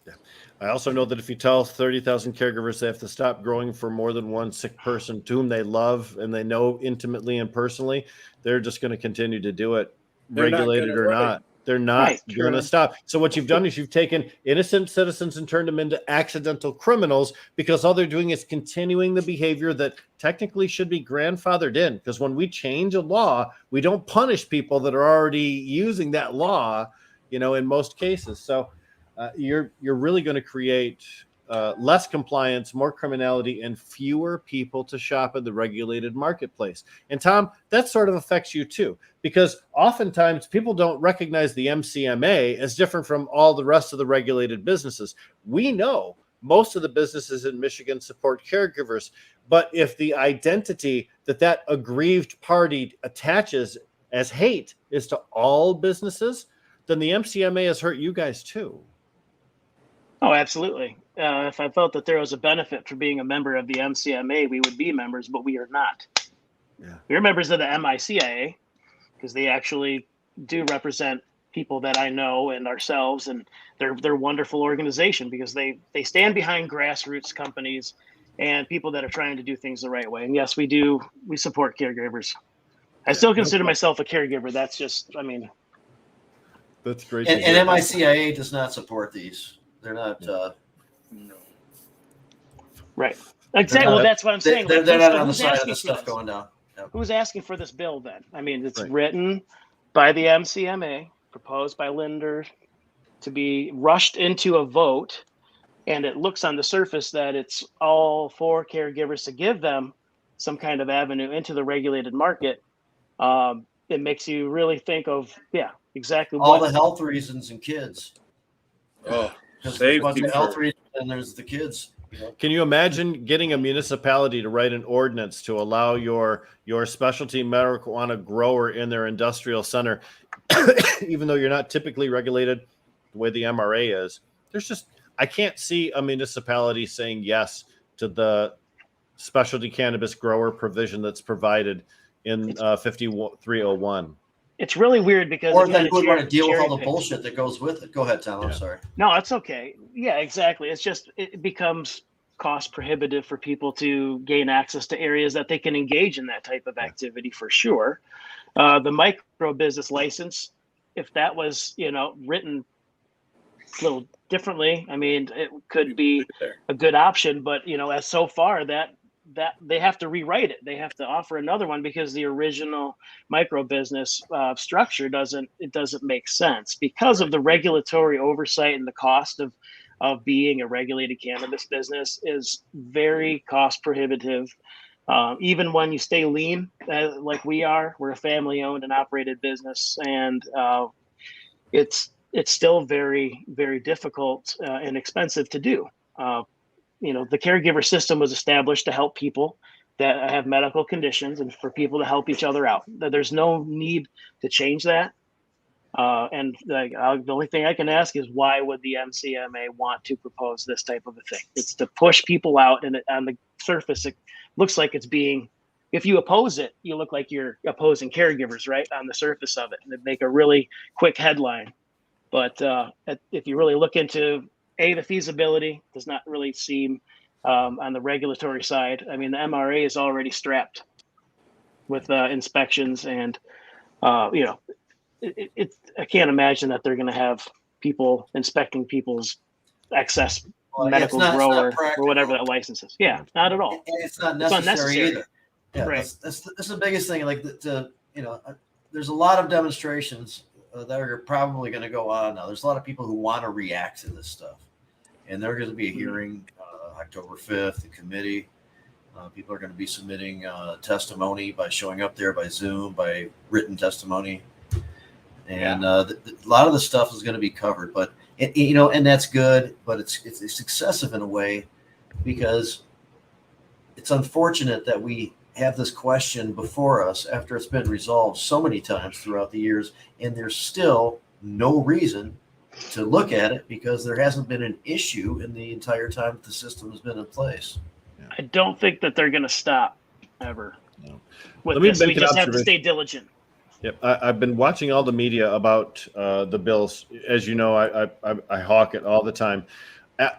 Yeah. I also know that if you tell 30,000 caregivers they have to stop growing for more than one sick person to whom they love and they know intimately and personally, they're just going to continue to do it, regulated or not. They're not going to stop. So what you've done is you've taken innocent citizens and turned them into accidental criminals, because all they're doing is continuing the behavior that technically should be grandfathered in. Because when we change a law, we don't punish people that are already using that law, you know, in most cases. So you're really going to create less compliance, more criminality, and fewer people to shop in the regulated marketplace. And Tom, that sort of affects you too, because oftentimes people don't recognize the MCMA as different from all the rest of the regulated businesses. We know most of the businesses in Michigan support caregivers, but if the identity that aggrieved party attaches as hate is to all businesses, then the MCMA has hurt you guys too.
Oh, absolutely. If I felt that there was a benefit for being a member of the MCMA, we would be members, but we are not. Yeah. We're members of the MICIA because they actually do represent people that I know and ourselves, and they're a wonderful organization because they stand behind grassroots companies and people that are trying to do things the right way. And yes, we support caregivers. I still consider myself a caregiver. That's just, I mean.
That's great.
And MICIA does not support these. They're not. No.
Right. Exactly. Well, that's what I'm saying.
They're not on the side of the stuff going down. Yep.
Who's asking for this bill then? I mean, it's written by the MCMA, proposed by Linder, to be rushed into a vote, and it looks on the surface that it's all for caregivers to give them some kind of avenue into the regulated market. It makes you really think of, exactly
all the health reasons in kids.
Oh.
There's a bunch of health reasons, and there's the kids.
Can you imagine getting a municipality to write an ordinance to allow your specialty marijuana grower in their industrial center, even though you're not typically regulated the way the MRA is? I can't see a municipality saying yes to the specialty cannabis grower provision that's provided in 5301.
It's really weird because
then who would want to deal with all the bullshit that goes with it? Go ahead, Tom. I'm sorry.
No, it's okay. Yeah, exactly. It's just it becomes cost prohibitive for people to gain access to areas that they can engage in that type of activity for sure. The micro business license, if that was written a little differently, I mean, it could be a good option. But as so far that they have to rewrite it. They have to offer another one because the original micro business structure doesn't make sense because of the regulatory oversight, and the cost of being a regulated cannabis business is very cost prohibitive. Even when you stay lean, like we are, we're a family owned and operated business, and it's still very, very difficult and expensive to do. The caregiver system was established to help people that have medical conditions and for people to help each other out. There's no need to change that. The only thing I can ask is, why would the MCMA want to propose this type of a thing? It's to push people out, and on the surface, it looks like it's being, if you oppose it, you look like you're opposing caregivers, right? On the surface of it, and it'd make a really quick headline. But if you really look into the feasibility, does not really seem on the regulatory side. I mean, the MRA is already strapped with inspections, and I can't imagine that they're going to have people inspecting people's excess medical grower or whatever that license is. Yeah, not at all.
And it's not necessary either. Yeah,
right.
That's the biggest thing. Like there's a lot of demonstrations that are probably going to go on now. There's a lot of people who want to react to this stuff, and there's going to be a hearing October 5th. The committee, people are going to be submitting testimony by showing up there by Zoom, by written testimony, and a lot of the stuff is going to be covered. But and that's good, but it's excessive in a way, because it's unfortunate that we have this question before us after it's been resolved so many times throughout the years, and there's still no reason to look at it, because there hasn't been an issue in the entire time that the system has been in place.
I don't think that they're going to stop ever.
No.
With this, we just have to stay diligent.
Yep, I've been watching all the media about the bills. As you know, I hawk it all the time.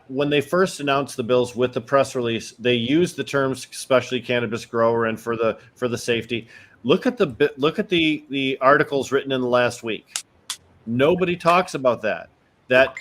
When they first announced the bills with the press release, they used the terms "especially cannabis grower" and for the safety. Look at the articles written in the last week. Nobody talks about that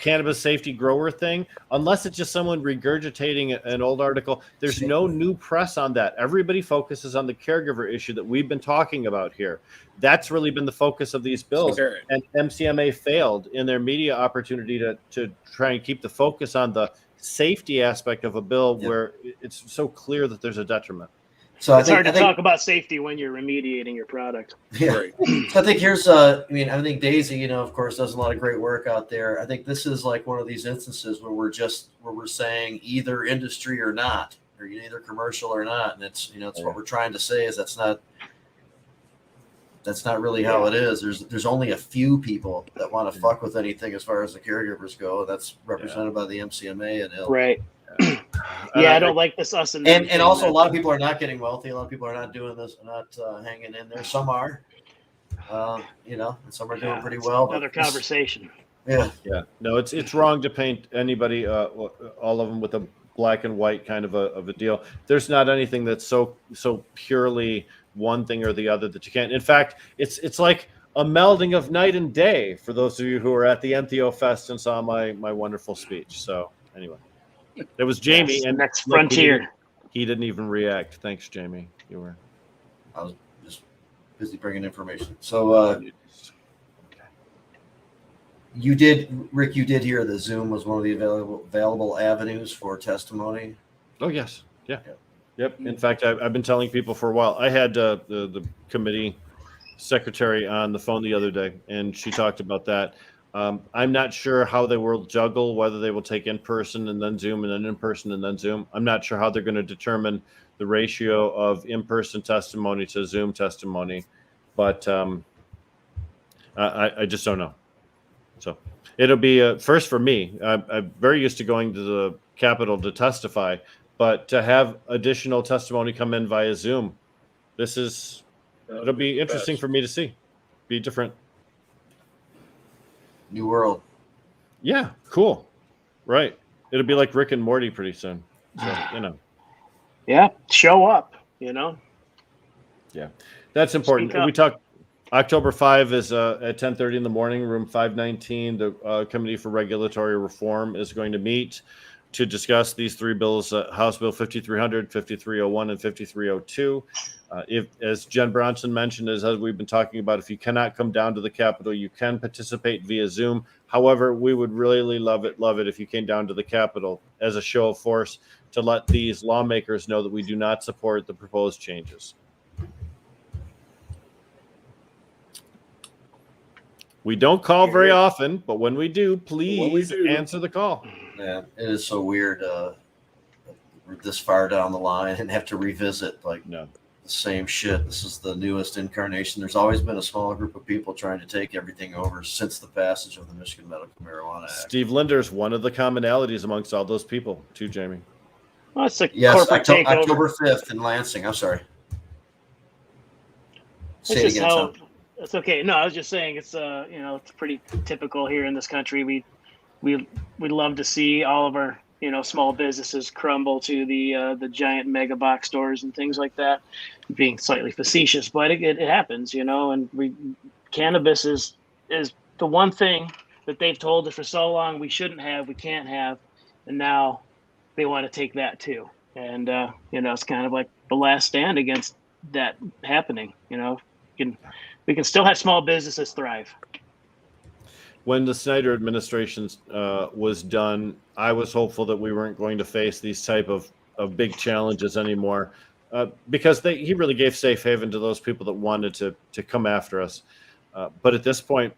cannabis safety grower thing, unless it's just someone regurgitating an old article. There's no new press on that. Everybody focuses on the caregiver issue that we've been talking about here. That's really been the focus of these bills. Sure. And MCMA failed in their media opportunity to try and keep the focus on the safety aspect of a bill where it's so clear that there's a detriment.
So it's hard to talk about safety when you're remediating your product.
Yeah. Right. So I think here's, I think Daisy, of course, does a lot of great work out there. I think this is like one of these instances where we're saying either industry or not, or either commercial or not. And it's, it's what we're trying to say is that's not really how it is. There's only a few people that want to fuck with anything as far as the caregivers go. That's represented by the MCMA and
Right. I don't like this us and
also a lot of people are not getting wealthy. A lot of people are not doing this, not hanging in there. Some are, and some are doing pretty well.
Another conversation.
Yeah.
No, it's wrong to paint anybody, all of them, with a black and white kind of a deal. There's not anything that's so purely one thing or the other that you can't. In fact, it's like a melding of night and day for those of you who were at the NTO Fest and saw my wonderful speech. So anyway. It was Jamie, and
next frontier.
He didn't even react. Thanks, Jamie.
I was just busy bringing information. So, Rick, you did hear that Zoom was one of the available avenues for testimony.
Oh yes, yeah. Yep. In fact, I've been telling people for a while. I had the committee secretary on the phone the other day, and she talked about that. I'm not sure how they will juggle, whether they will take in-person and then Zoom and then in-person and then Zoom. I'm not sure how they're going to determine the ratio of in-person testimony to Zoom testimony, but I just don't know. So it'll be a first for me. I'm very used to going to the Capitol to testify, but to have additional testimony come in via Zoom, it'll be interesting for me to see. Be different.
New world.
Yeah, cool. Right. It'll be like Rick and Morty pretty soon. So,
Yeah, show up,
Yeah, that's important. We talk October 5 is at 10:30 in the morning, room 519. The Committee for Regulatory Reform is going to meet to discuss these three bills, House Bill 5300, 5301, and 5302. If, as Jen Bronson mentioned, as we've been talking about, if you cannot come down to the Capitol, you can participate via Zoom. However, we would really love it if you came down to the Capitol as a show of force to let these lawmakers know that we do not support the proposed changes. We don't call very often, but when we do, please answer the call.
Yeah, it is so weird. this far down the line and have to revisit like
No.
the same shit. This is the newest incarnation. There's always been a small group of people trying to take everything over since the passage of the Michigan Medical Marijuana Act.
Steve Linder's one of the commonalities amongst all those people, too, Jamie.
Well, it's a
Yes,
corporate takeover.
October 5th in Lansing. I'm sorry. Say
It's
it
just
again,
how.
Tom.
It's okay. No, I was just saying it's it's pretty typical here in this country. We love to see all of our small businesses crumble to the giant mega box stores and things like that. Being slightly facetious, but it happens, and cannabis is the one thing that they've told us for so long we shouldn't have, we can't have, and now they want to take that too. And it's kind of like the last stand against that happening. We can still have small businesses thrive.
When the Snyder administration was done, I was hopeful that we weren't going to face these type of big challenges anymore, because he really gave safe haven to those people that wanted to come after us. But at this point,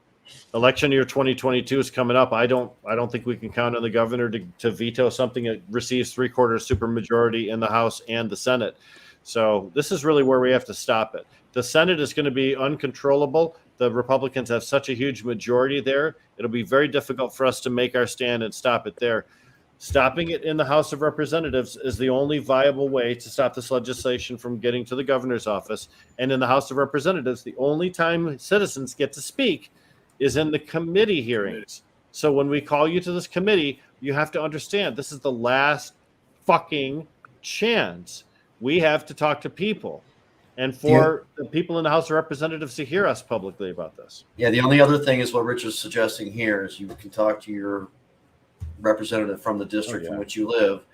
election year 2022 is coming up. I don't think we can count on the governor to veto something that receives 3/4 supermajority in the House and the Senate. So this is really where we have to stop it. The Senate is going to be uncontrollable. The Republicans have such a huge majority there. It'll be very difficult for us to make our stand and stop it there. Stopping it in the House of Representatives is the only viable way to stop this legislation from getting to the governor's office. And in the House of Representatives, the only time citizens get to speak is in the committee hearings. So when we call you to this committee, you have to understand this is the last fucking chance we have to talk to people. And for the people in the House of Representatives to hear us publicly about this.
Yeah, the only other thing is what Rich is suggesting here is you can talk to your representative from the district in which you live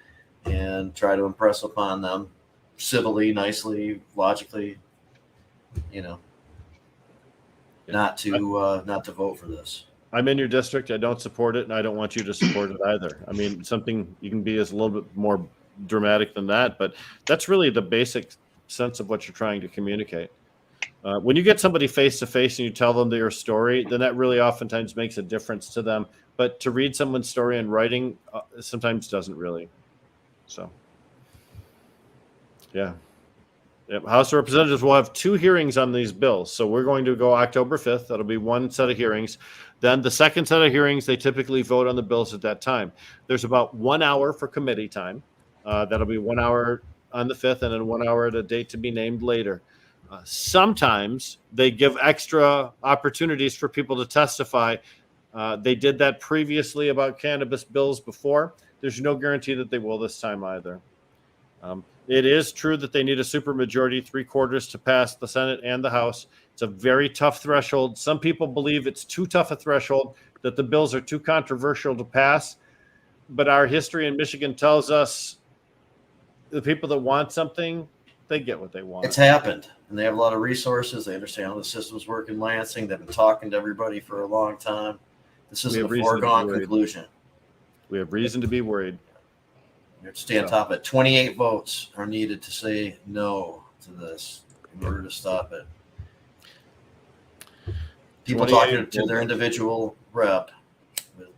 and try to impress upon them civilly, nicely, logically, not to vote for this.
I'm in your district. I don't support it, and I don't want you to support it either. I mean, something you can be is a little bit more dramatic than that, but that's really the basic sense of what you're trying to communicate. When you get somebody face to face and you tell them their story, then that really oftentimes makes a difference to them. But to read someone's story in writing sometimes doesn't really. So, yeah. House of Representatives will have 2 hearings on these bills. So we're going to go October 5th. That'll be one set of hearings. Then the second set of hearings, they typically vote on the bills at that time. There's about 1 hour for committee time. That'll be 1 hour on the 5th and then 1 hour at a date to be named later. Sometimes they give extra opportunities for people to testify. They did that previously about cannabis bills before. There's no guarantee that they will this time either. It is true that they need a supermajority, 3/4 to pass the Senate and the House. It's a very tough threshold. Some people believe it's too tough a threshold, that the bills are too controversial to pass. But our history in Michigan tells us the people that want something, they get what they want.
It's happened, and they have a lot of resources. They understand how the systems work in Lansing. They've been talking to everybody for a long time. This isn't a foregone conclusion.
We have reason to be worried.
You have to stay on top of it. 28 votes are needed to say no to this in order to stop it. People talking to their individual rep, with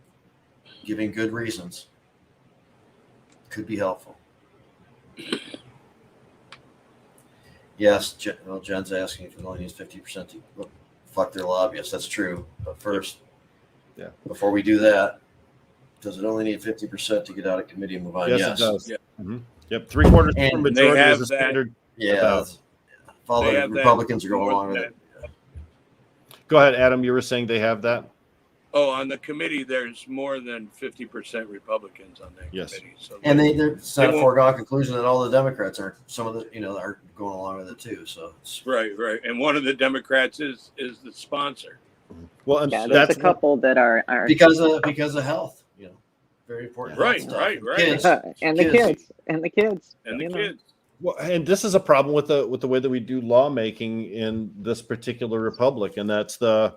giving good reasons, could be helpful. Yes, Jen's asking if it only needs 50% to fuck their lobbyists. That's true. But first, before we do that, does it only need 50% to get out of committee and move on?
Yes. It does. Yep. Mm-hmm. Yep. 3/4 majority is a standard.
Yeah. All the Republicans are going along with it.
Go ahead, Adam. You were saying they have that?
Oh, on the committee, there's more than 50% Republicans on that committee. So
it's not a foregone conclusion that all the Democrats are. Some of the are going along with it too. So
right, and one of the Democrats is the sponsor.
Well, and
there's a couple that are
because of health. Very important.
Right.
Kids. And the kids.
Well, and this is a problem with the way that we do lawmaking in this particular republic, and that's the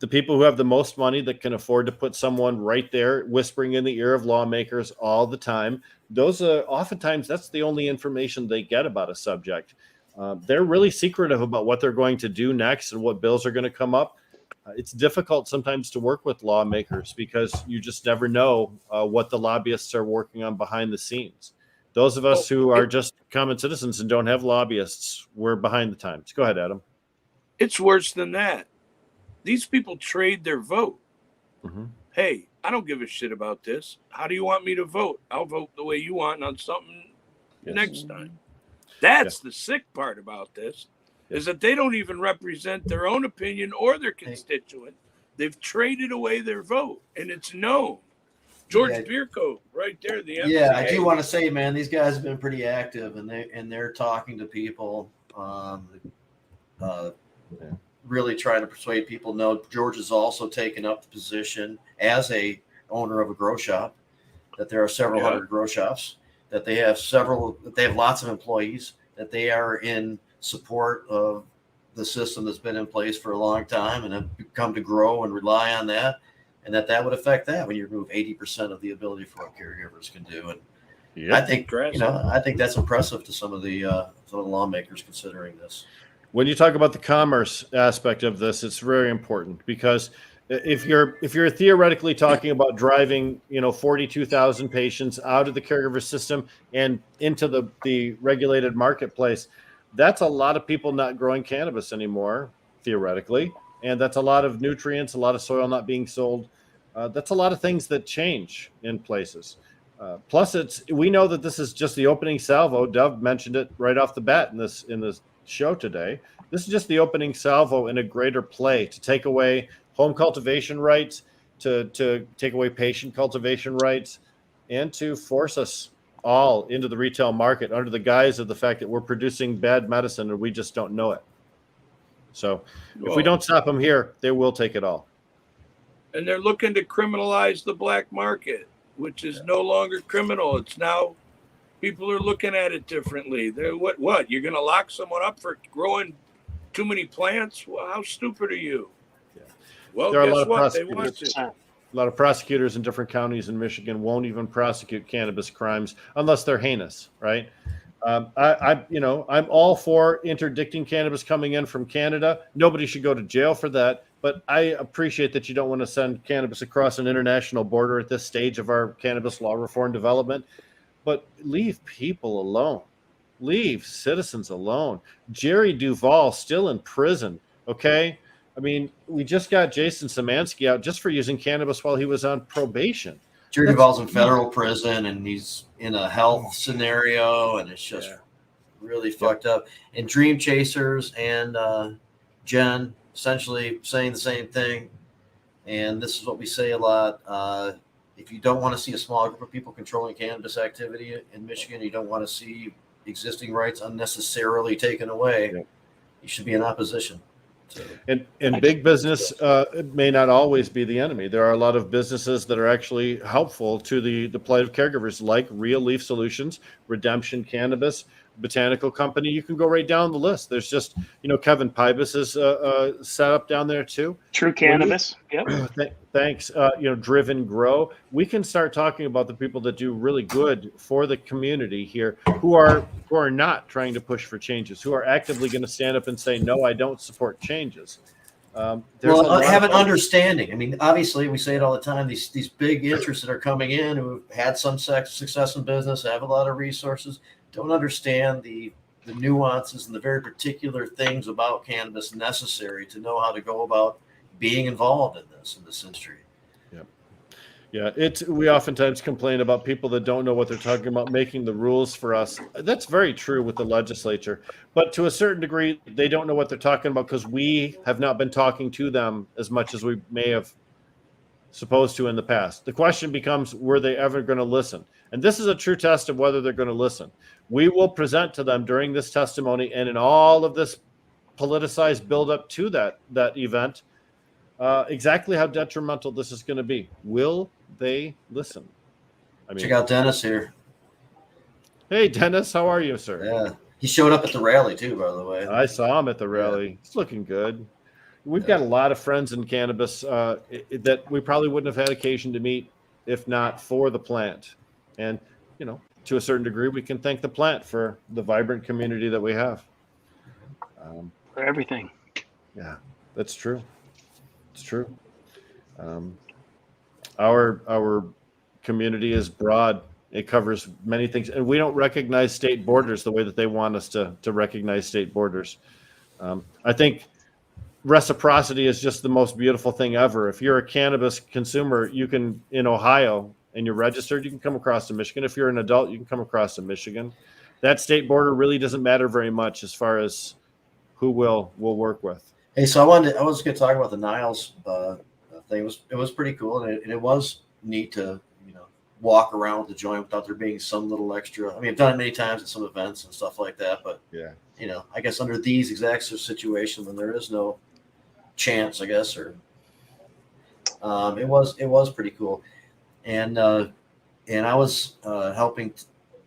people who have the most money that can afford to put someone right there whispering in the ear of lawmakers all the time. Those are oftentimes that's the only information they get about a subject. They're really secretive about what they're going to do next and what bills are going to come up. It's difficult sometimes to work with lawmakers because you just never know what the lobbyists are working on behind the scenes. Those of us who are just common citizens and don't have lobbyists, we're behind the times. Go ahead, Adam.
It's worse than that. These people trade their vote.
Mm-hmm.
Hey, I don't give a shit about this. How do you want me to vote? I'll vote the way you want on something next time. That's the sick part about this, is that they don't even represent their own opinion or their constituent. They've traded away their vote, and it's known. George Bierko, right there. The MCA.
Yeah, I do want to say, man, these guys have been pretty active, and they're talking to people, really trying to persuade people. No, George has also taken up the position as a owner of a grow shop, that there are several hundred grow shops, that they have lots of employees, that they are in support of the system that's been in place for a long time and have come to grow and rely on that. And that would affect that when you remove 80% of the ability for what caregivers can do. And I think that's impressive to some of the lawmakers considering this.
When you talk about the commerce aspect of this, it's very important, because if you're theoretically talking about driving 42,000 patients out of the caregiver system and into the regulated marketplace, that's a lot of people not growing cannabis anymore, theoretically. And that's a lot of nutrients, a lot of soil not being sold. That's a lot of things that change in places. Plus, we know that this is just the opening salvo. Dove mentioned it right off the bat in this show today. This is just the opening salvo in a greater play to take away home cultivation rights, to take away patient cultivation rights, and to force us all into the retail market under the guise of the fact that we're producing bad medicine and we just don't know it. So if we don't stop them here, they will take it all.
And they're looking to criminalize the black market, which is no longer criminal. It's now people are looking at it differently. They're what? You're going to lock someone up for growing too many plants? Well, how stupid are you? Yeah. Well, guess what? They want to.
A lot of prosecutors in different counties in Michigan won't even prosecute cannabis crimes unless they're heinous, right? I'm all for interdicting cannabis coming in from Canada. Nobody should go to jail for that. But I appreciate that you don't want to send cannabis across an international border at this stage of our cannabis law reform development. But leave people alone. Leave citizens alone. Jerry Duvall still in prison, okay? I mean, we just got Jason Szymanski out just for using cannabis while he was on probation.
Jerry Duvall's in federal prison, and he's in a health scenario, and it's just really fucked up. And Dream Chasers and Jen essentially saying the same thing. And this is what we say a lot. If you don't want to see a small group of people controlling cannabis activity in Michigan, you don't want to see existing rights unnecessarily taken away, you should be in opposition.
And big business may not always be the enemy. There are a lot of businesses that are actually helpful to the plight of caregivers, like Real Leaf Solutions, Redemption Cannabis, Botanical Company. You can go right down the list. There's just, Kevin Pybus is set up down there too.
True Cannabis.
Thanks. Driven Grow. We can start talking about the people that do really good for the community here, who are not trying to push for changes, who are actively going to stand up and say, no, I don't support changes.
Have an understanding. I mean, obviously, we say it all the time. These big interests that are coming in, who have had some success in business, have a lot of resources, don't understand the nuances and the very particular things about cannabis necessary to know how to go about being involved in this industry.
Yeah, we oftentimes complain about people that don't know what they're talking about making the rules for us. That's very true with the legislature, but to a certain degree, they don't know what they're talking about because we have not been talking to them as much as we may have supposed to in the past. The question becomes, were they ever going to listen? And this is a true test of whether they're going to listen. We will present to them during this testimony and in all of this politicized buildup to that event exactly how detrimental this is going to be. Will they listen?
Check out Dennis here.
Hey, Dennis, how are you, sir?
Yeah, he showed up at the rally too, by the way.
I saw him at the rally. Yeah. He's looking good. We've got a lot of friends in cannabis that we probably wouldn't have had occasion to meet if not for the plant. And, to a certain degree, we can thank the plant for the vibrant community that we have.
For everything.
Yeah, that's true. It's true. Our community is broad It covers many things, and we don't recognize state borders the way that they want us to recognize state borders. I think reciprocity is just the most beautiful thing ever. If you're a cannabis consumer, you can, in Ohio, and you're registered, you can come across to Michigan. If you're an adult, you can come across to Michigan. That state border really doesn't matter very much as far as who we'll work with.
Hey, so I was going to talk about the Niles thing. It was pretty cool, and it was neat to walk around with the joint without there being some little extra. I mean, I've done it many times at some events and stuff like that, but
yeah,
I guess under these exact situations when there is no chance, I guess, or it was pretty cool, and I was helping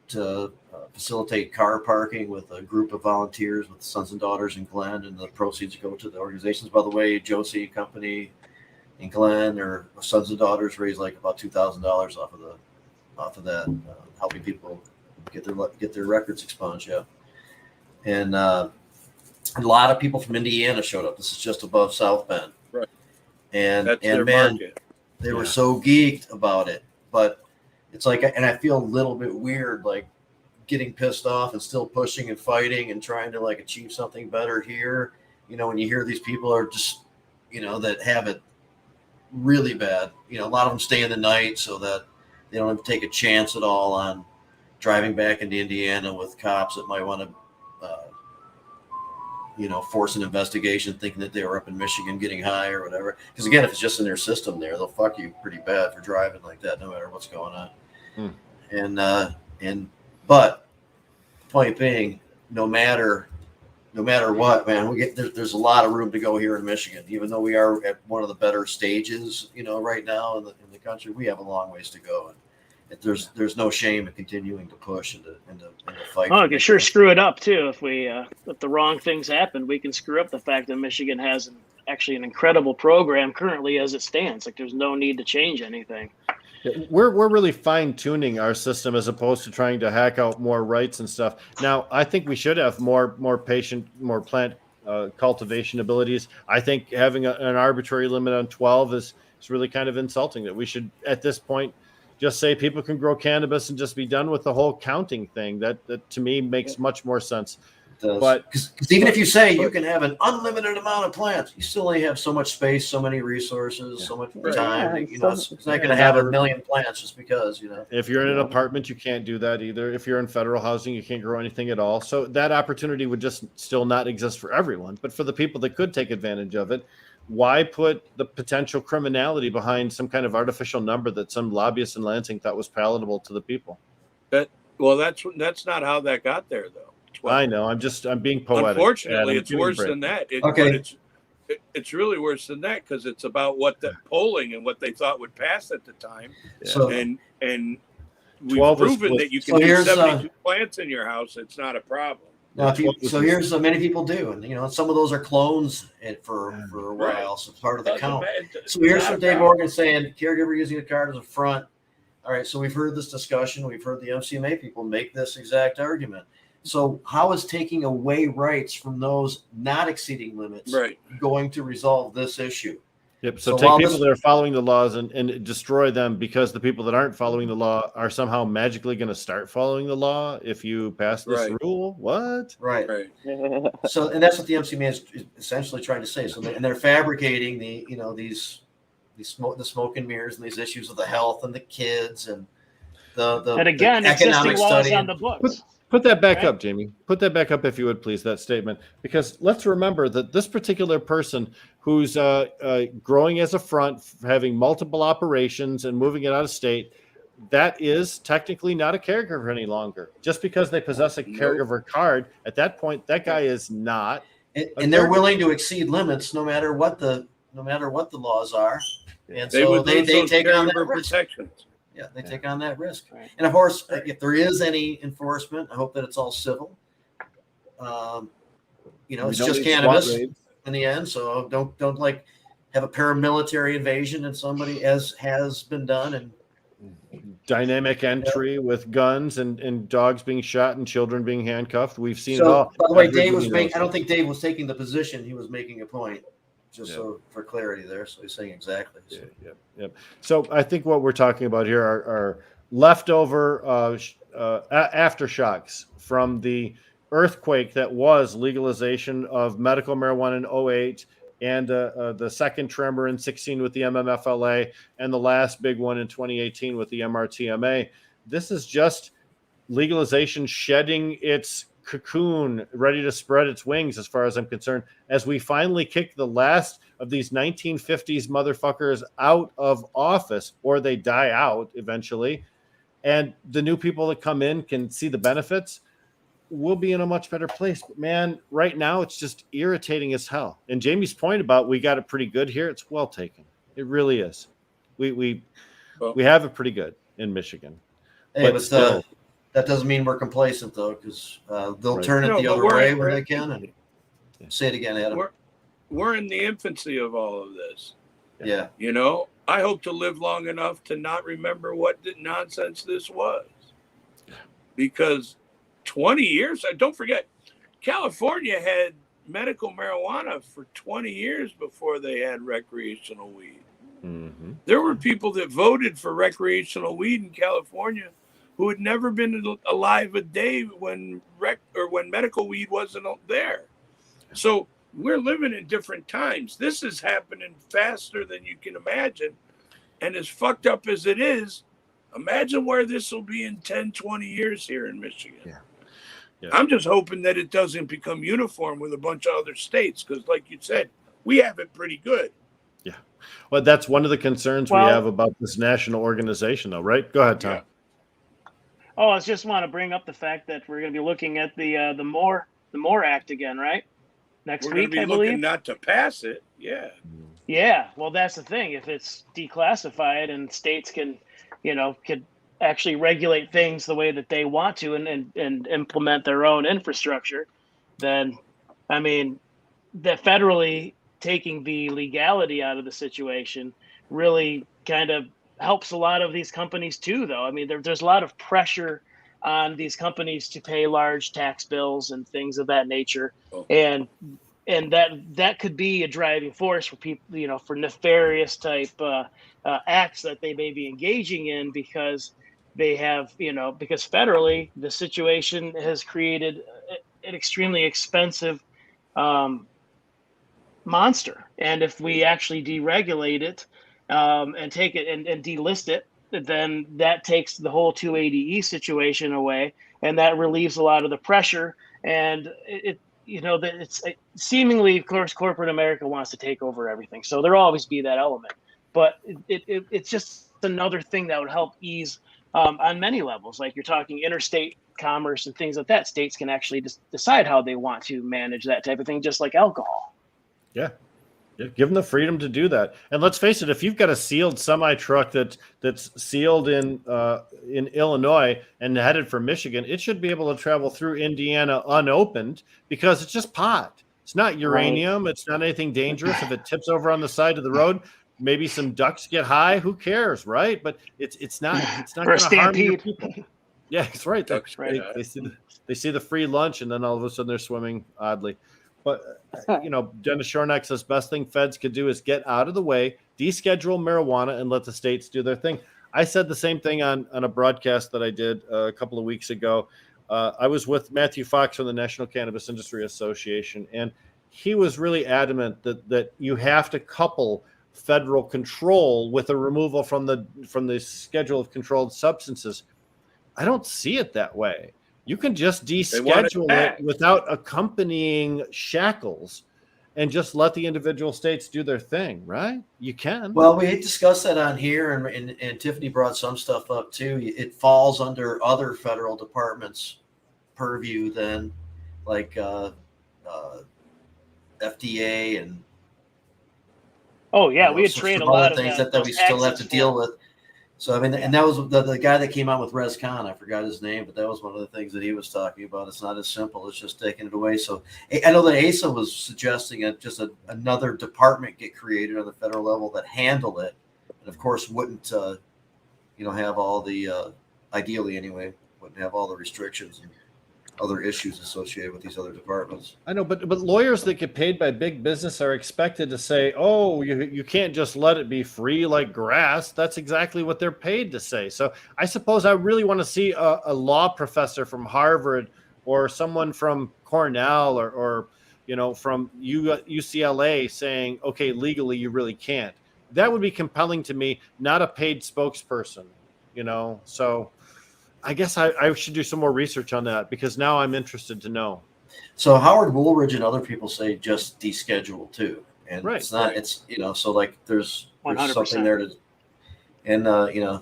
to facilitate car parking with a group of volunteers with Sons and Daughters in Glen, and the proceeds go to the organizations. By the way, Josie Company in Glen or Sons and Daughters raised like about $2,000 off of that, helping people get their records expunged. Yeah, and a lot of people from Indiana showed up. This is just above South Bend,
right?
And
that's
and
their
man,
market.
They were so geeked about it, but it's like, and I feel a little bit weird, like getting pissed off and still pushing and fighting and trying to like achieve something better here. When you hear these people are just, that have it really bad. A lot of them stay in the night so that they don't have to take a chance at all on driving back into Indiana with cops that might want to, force an investigation, thinking that they were up in Michigan getting high or whatever. Because again, if it's just in their system there, they'll fuck you pretty bad for driving like that, no matter what's going on. But the point being, no matter what, man, there's a lot of room to go here in Michigan. Even though we are at one of the better stages, right now in the country, we have a long ways to go. And there's no shame in continuing to push and to fight.
Oh, we can sure screw it up too if the wrong things happen. We can screw up the fact that Michigan has actually an incredible program currently as it stands. Like there's no need to change anything.
We're really fine tuning our system as opposed to trying to hack out more rights and stuff. Now, I think we should have more plant cultivation abilities. I think having an arbitrary limit on 12 is really kind of insulting. That we should, at this point, just say people can grow cannabis and just be done with the whole counting thing. That to me makes much more sense.
But because even if you say you can have an unlimited amount of plants, you still only have so much space, so many resources, so much time. It's not going to have a million plants just because.
If you're in an apartment, you can't do that either. If you're in federal housing, you can't grow anything at all. So that opportunity would just still not exist for everyone. But for the people that could take advantage of it, why put the potential criminality behind some kind of artificial number that some lobbyists in Lansing thought was palatable to the people?
That's not how that got there, though. 12.
I know. I'm being poetic.
Unfortunately, it's worse than that. It's really worse than that because it's about what the polling and what they thought would pass at the time.
Yeah. So,
and we've proven that you can do 72 plants in your house. It's not a problem.
Now, here's many people do, and some of those are clones for a while, so part of the count. So here's what Dave Morgan saying: caregiver using a card as a front. All right, so we've heard this discussion. We've heard the MCMA people make this exact argument. So how is taking away rights from those not exceeding limits going to resolve this issue?
Yep. So take people that are following the laws and destroy them because the people that aren't following the law are somehow magically going to start following the law if you pass this rule. What?
Right. So, and that's what the MCMA is essentially trying to say. So, and they're fabricating the smoke and mirrors and these issues of the health and the kids and
and again,
the
existing laws on the books.
Put that back up, Jamie. Put that back up if you would, please, that statement. Because let's remember that this particular person who's growing as a front, having multiple operations and moving it out of state, that is technically not a caregiver any longer. Just because they possess a caregiver card, at that point, that guy is not.
And they're willing to exceed limits no matter what the laws are. And so they take on that protections. Yeah, they take on that risk. Right. And of course, if there is any enforcement, I hope that it's all civil. It's just cannabis in the end. So don't like have a paramilitary invasion and somebody as has been done and
dynamic entry with guns and dogs being shot and children being handcuffed. We've seen it all.
By the way, I don't think Dave was taking the position. He was making a point. Just so for clarity there. So he's saying exactly. So.
Yep. So I think what we're talking about here are leftover aftershocks from the earthquake that was legalization of medical marijuana in 2008, and the second tremor in 2016 with the MMFLA, and the last big one in 2018 with the MRTMA. This is just legalization shedding its cocoon, ready to spread its wings, as far as I'm concerned, as we finally kick the last of these 1950s motherfuckers out of office, or they die out eventually, and the new people that come in can see the benefits. We'll be in a much better place. But man, right now it's just irritating as hell. And Jamie's point about we got it pretty good here, it's well taken. It really is. We have it pretty good in Michigan.
Hey, but still, that doesn't mean we're complacent, though, because they'll turn it the other way when they can. And say it again, Adam.
We're in the infancy of all of this.
Yeah.
You know, I hope to live long enough to not remember what nonsense this was. Because 20 years, don't forget, California had medical marijuana for 20 years before they had recreational weed.
Mm-hmm.
There were people that voted for recreational weed in California who had never been alive a day when medical weed wasn't there. So we're living in different times. This is happening faster than you can imagine. And as fucked up as it is, imagine where this will be in 10, 20 years here in Michigan.
Yeah. Yeah.
I'm just hoping that it doesn't become uniform with a bunch of other states, because like you said, we have it pretty good.
Yeah. Well, that's one of the concerns we have about this national organization, though, right? Go ahead, Tom.
Yeah.
Oh, I just want to bring up the fact that we're going to be looking at the MORE Act again, right? Next week, I believe. We're going to be looking
not to pass it. Yeah.
Yeah. Well, that's the thing. If it's declassified and states could actually regulate things the way that they want to and implement their own infrastructure, then, I mean, that federally taking the legality out of the situation really kind of helps a lot of these companies too, though. I mean, there's a lot of pressure on these companies to pay large tax bills and things of that nature.
Oh.
And that could be a driving force for people, for nefarious type acts that they may be engaging in, because they have, because federally the situation has created an extremely expensive monster. And if we actually deregulate it and take it and delist it, then that takes the whole 280E situation away, and that relieves a lot of the pressure. And it's seemingly, of course, corporate America wants to take over everything, so there'll always be that element. But it's just another thing that would help ease on many levels. Like you're talking interstate commerce and things like that. States can actually decide how they want to manage that type of thing, just like alcohol.
Yeah. Give them the freedom to do that. And let's face it, if you've got a sealed semi truck that's sealed in Illinois and headed for Michigan, it should be able to travel through Indiana unopened, because it's just pot. It's not uranium. Right. It's not anything dangerous. If it tips over on the side of the road, maybe some ducks get high. Who cares, right? But it's not going to harm your people. Yeah, that's right.
Ducks, right.
They see the free lunch, and then all of a sudden they're swimming oddly. But, Dennis Shornack says best thing feds could do is get out of the way, deschedule marijuana, and let the states do their thing. I said the same thing on a broadcast that I did a couple of weeks ago. I was with Matthew Fox from the National Cannabis Industry Association, and he was really adamant that you have to couple federal control with a removal from the schedule of controlled substances. I don't see it that way. You can just deschedule it without accompanying shackles and just let the individual states do their thing, right? You can.
Well, we discussed that on here, and Tiffany brought some stuff up too. It falls under other federal departments' purview than like FDA and.
Oh yeah, we had trained a lot of
things that we still have to deal with. So, I mean, and that was the guy that came out with ResCon. I forgot his name, but that was one of the things that he was talking about. It's not as simple as just taking it away. So I know that ASA was suggesting another department get created on the federal level that handle it. And, of course, wouldn't, have all the, ideally anyway, wouldn't have all the restrictions. other issues associated with these other departments.
I know, but lawyers that get paid by big business are expected to say, "Oh, you can't just let it be free like grass." That's exactly what they're paid to say. So I suppose I really want to see a law professor from Harvard or someone from Cornell or from UCLA saying, "Okay, legally you really can't." That would be compelling to me, not a paid spokesperson. So I guess I should do some more research on that because now I'm interested to know.
So Howard Woolridge and other people say just deschedule too, and
Right.
it's not. It's so like there's
100%.
something there to, and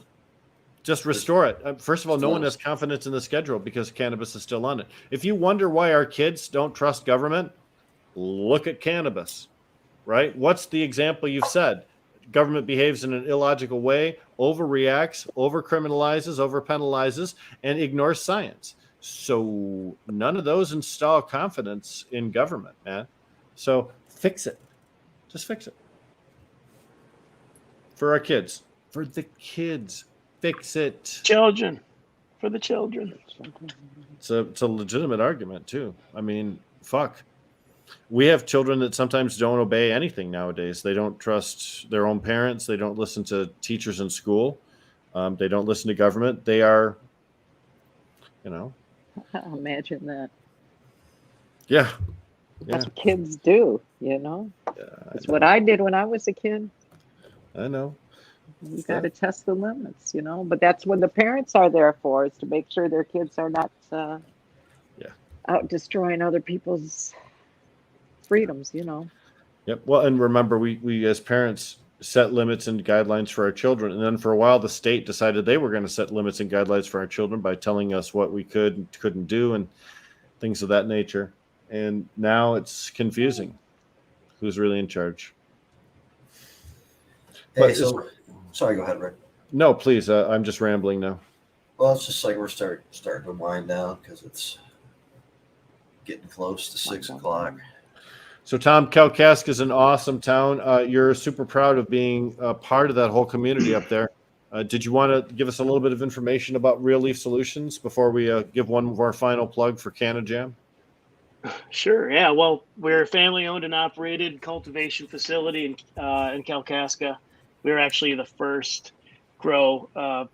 Just restore it. First of all, no one has confidence in the schedule because cannabis is still on it. If you wonder why our kids don't trust government, look at cannabis, right? What's the example you've said? Government behaves in an illogical way, overreacts, overcriminalizes, overpenalizes, and ignores science. So none of those install confidence in government, man. So fix it. Just fix it. For our kids. For the kids. Fix it.
Children. For the children.
It's a legitimate argument, too. I mean, fuck. We have children that sometimes don't obey anything nowadays. They don't trust their own parents. They don't listen to teachers in school. They don't listen to government. They are,
Imagine that.
Yeah.
That's what kids do, It's what I did when I was a kid.
I know.
You got to test the limits, But that's what the parents are there for, is to make sure their kids are not out destroying other people's freedoms,
Yep. Well, and remember, we as parents set limits and guidelines for our children, and then for a while, the state decided they were going to set limits and guidelines for our children by telling us what we could and couldn't do and things of that nature. And now it's confusing. Who's really in charge?
hey, sorry, go ahead, Rick.
No, please. I'm just rambling now.
Well, it's just like we're starting to wind down because it's getting close to 6 o'clock.
So, Tom, Kalkaska is an awesome town. You're super proud of being a part of that whole community up there. Did you want to give us a little bit of information about Real Leaf Solutions before we give one more final plug for CannaJam?
Sure. Yeah. Well, we're a family-owned and operated cultivation facility in Kalkaska. We're actually the first grow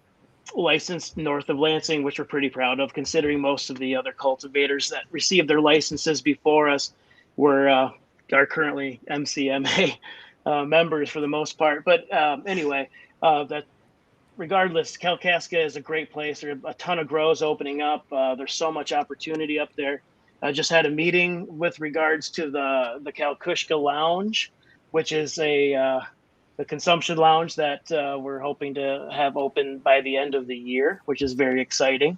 licensed north of Lansing, which we're pretty proud of, considering most of the other cultivators that received their licenses before us are currently MCMA members for the most part. But anyway, that regardless, Kalkaska is a great place. There are a ton of grows opening up. There's so much opportunity up there. I just had a meeting with regards to the Kalkushka Lounge, which is the consumption lounge that we're hoping to have open by the end of the year, which is very exciting.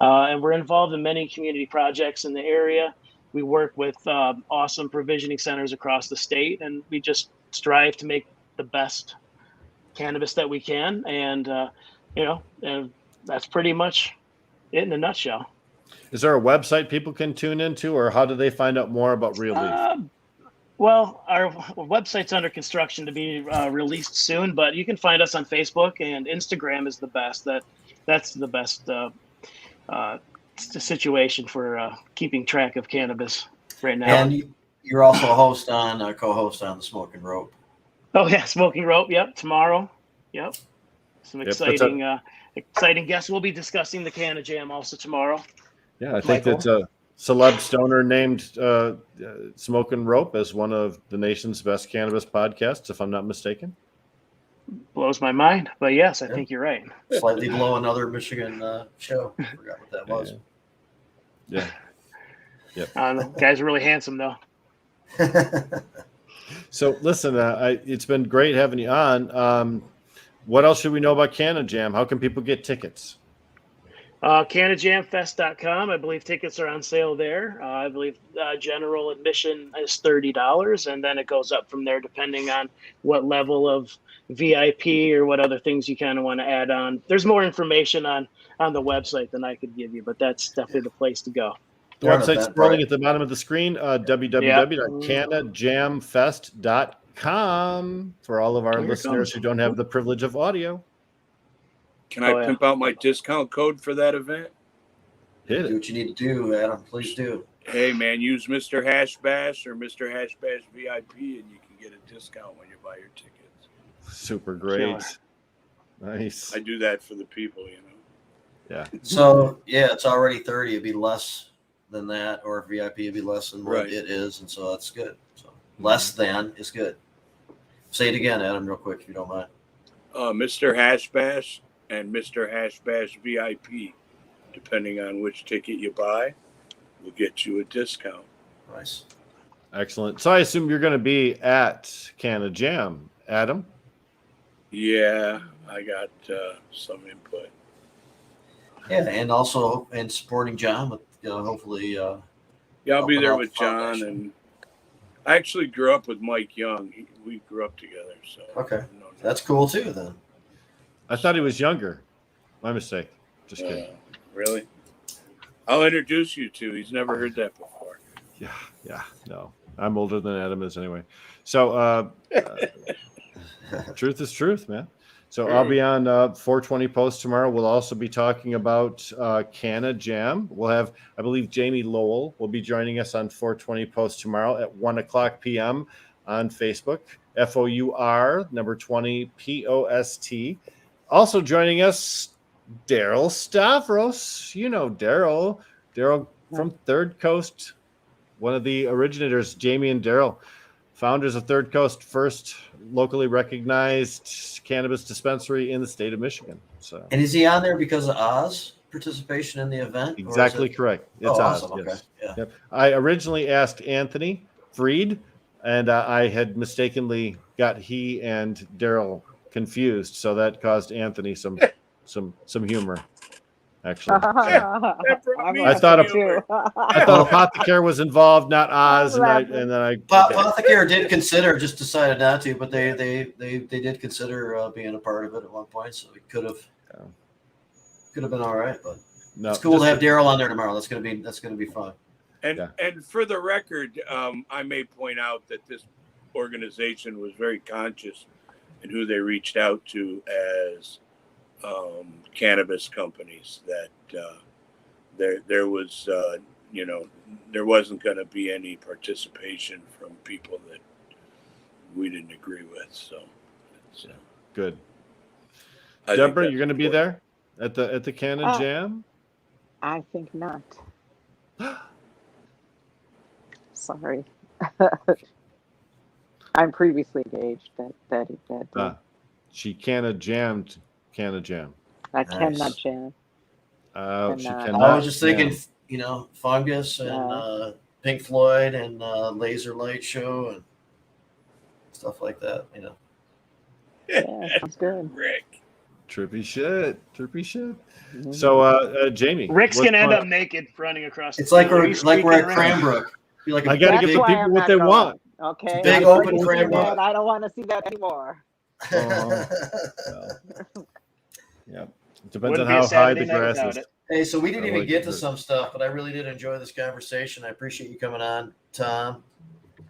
And we're involved in many community projects in the area. We work with awesome provisioning centers across the state, and we just strive to make the best cannabis that we can. And, and that's pretty much it in a nutshell.
Is there a website people can tune into, or how do they find out more about Real Leaf?
Well, our website's under construction to be released soon, but you can find us on Facebook, and Instagram is the best. That's the best situation for keeping track of cannabis right now.
And you're also a co-host on the Smoking Rope.
Oh yeah, Smoking Rope. Yep, tomorrow. Yep, some exciting guests. We'll be discussing the CannaJam also tomorrow.
Yeah, I think that's a celeb stoner named Smoking Rope as one of the nation's best cannabis podcasts, if I'm not mistaken.
Blows my mind, but yes, I think you're right.
Slightly below another Michigan show. I forgot what that was.
Yeah. Yep.
The guys are really handsome, though.
So listen, it's been great having you on. What else should we know about CannaJam? How can people get tickets?
CannaJamFest.com. I believe tickets are on sale there. I believe general admission is $30, and then it goes up from there depending on what level of VIP or what other things you kind of want to add on. There's more information on the website than I could give you, but that's definitely the place to go.
The website's scrolling at the bottom of the screen, www.cannajamfest.com for all of our listeners who don't have the privilege of audio.
Can I pimp out my discount code for that event?
Hit
Do
it.
what you need to do, Adam. Please do.
Hey, man, use Mr. Hash Bash or Mr. Hash Bash VIP, and you can get a discount when you buy your tickets.
Super great. Nice.
I do that for the people, you know.
Yeah.
So yeah, it's already 30. It'd be less than that, or VIP would be less than what
Right.
it is, and so that's good. So less than is good. Say it again, Adam, real quick, if you don't mind.
Mr. Hash Bash and Mr. Hash Bash VIP, depending on which ticket you buy, will get you a discount.
Nice.
Excellent. So I assume you're going to be at Canada Jam, Adam?
Yeah, I got some input.
Yeah, and also in supporting John with hopefully.
Yeah, I'll be
helping
there
out
with
the
John,
foundation.
and I actually grew up with Mike Young. We grew up together, so
Okay.
you know,
That's cool too. Then
I thought he was younger. My mistake. Just kidding.
Really? I'll introduce you to. He's never heard that before.
Yeah. No, I'm older than Adam is anyway. So truth is truth, man. So I'll be on 420 Post tomorrow. We'll also be talking about Canada Jam. We'll have, I believe, Jamie Lowell will be joining us on 420 Post tomorrow at 1:00 p.m. on Facebook. FOUR number 20 POST. Also joining us, Daryl Stavros. You know Daryl. Daryl from Third Coast, one of the originators, Jamie and Daryl, founders of Third Coast, first locally recognized cannabis dispensary in the state of Michigan. So,
and is he on there because of Oz participation in the event? or is
exactly
it-
correct. It's
Oh,
Oz.
awesome.
Yes.
Okay. Yeah.
Yep. I originally asked Anthony Freed, and I had mistakenly got he and Daryl confused, so that caused Anthony some humor. Actually,
I
thought of-
too.
I thought Apothecary was involved, not Oz, and then I.
Apothecary did consider, just decided not to, but they did consider being a part of it at one point, so it could have been all right. But
No,
it's cool to have
just-
Daryl on there tomorrow. That's gonna be fun.
And for the record, I may point out that this organization was very conscious in who they reached out to as cannabis companies. That there was there wasn't going to be any participation from people that we didn't agree with. So it's,
Good.
I think
Deborah,
that's
you're going to be
important.
there at the Canada Jam?
I think not. Sorry. I'm previously engaged. That
She Canada jammed Canada Jam.
I
Nice.
cannot jam.
Oh, she
And,
cannot.
I was just thinking,
jam.
Fungus and Pink Floyd and Laser Light Show and stuff like that.
Yeah, sounds good.
Rick.
Trippy shit.
Mhm.
So, Jamie,
Rick's
what's
gonna end
going-
up naked running across.
It's
the
like
field.
we're
He's
at
streaking around.
Cranbrook. Be like a
I gotta
big,
give the
That's why
people
I'm
what
not
they
going.
want.
Okay.
Big
I'm
open
already
frame
seeing
book.
that. I don't want to see that anymore.
Well, yeah. Depends
Wouldn't
on
be a
how high
Saturday
the
night
grass
without
is.
it.
Hey, so we didn't
I
even
like
get
it.
to some stuff, but I really did enjoy this conversation. I appreciate you coming on, Tom,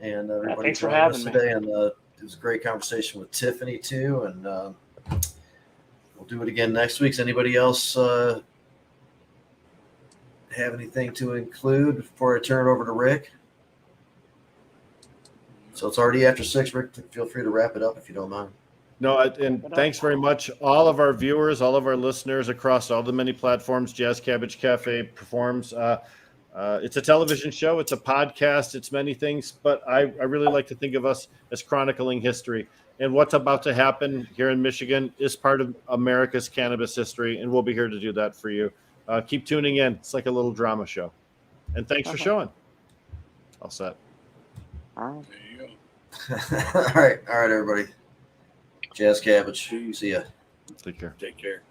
and everybody
thanks for
joining
having
us
me.
today. And it was a great conversation with Tiffany too. And we'll do it again next week. Does anybody else have anything to include before I turn it over to Rick? So it's already after 6. Rick, feel free to wrap it up if you don't mind.
No, and thanks very much, all of our viewers, all of our listeners across all the many platforms Jazz Cabbage Cafe performs. It's a television show, it's a podcast, it's many things, but I really like to think of us as chronicling history. And what's about to happen here in Michigan is part of America's cannabis history, and we'll be here to do that for you. Keep tuning in. It's like a little drama show. And thanks for showing. All set.
All right.
There you go.
All right, everybody. Jazz Cabbage. See ya.
Take care.
Take care.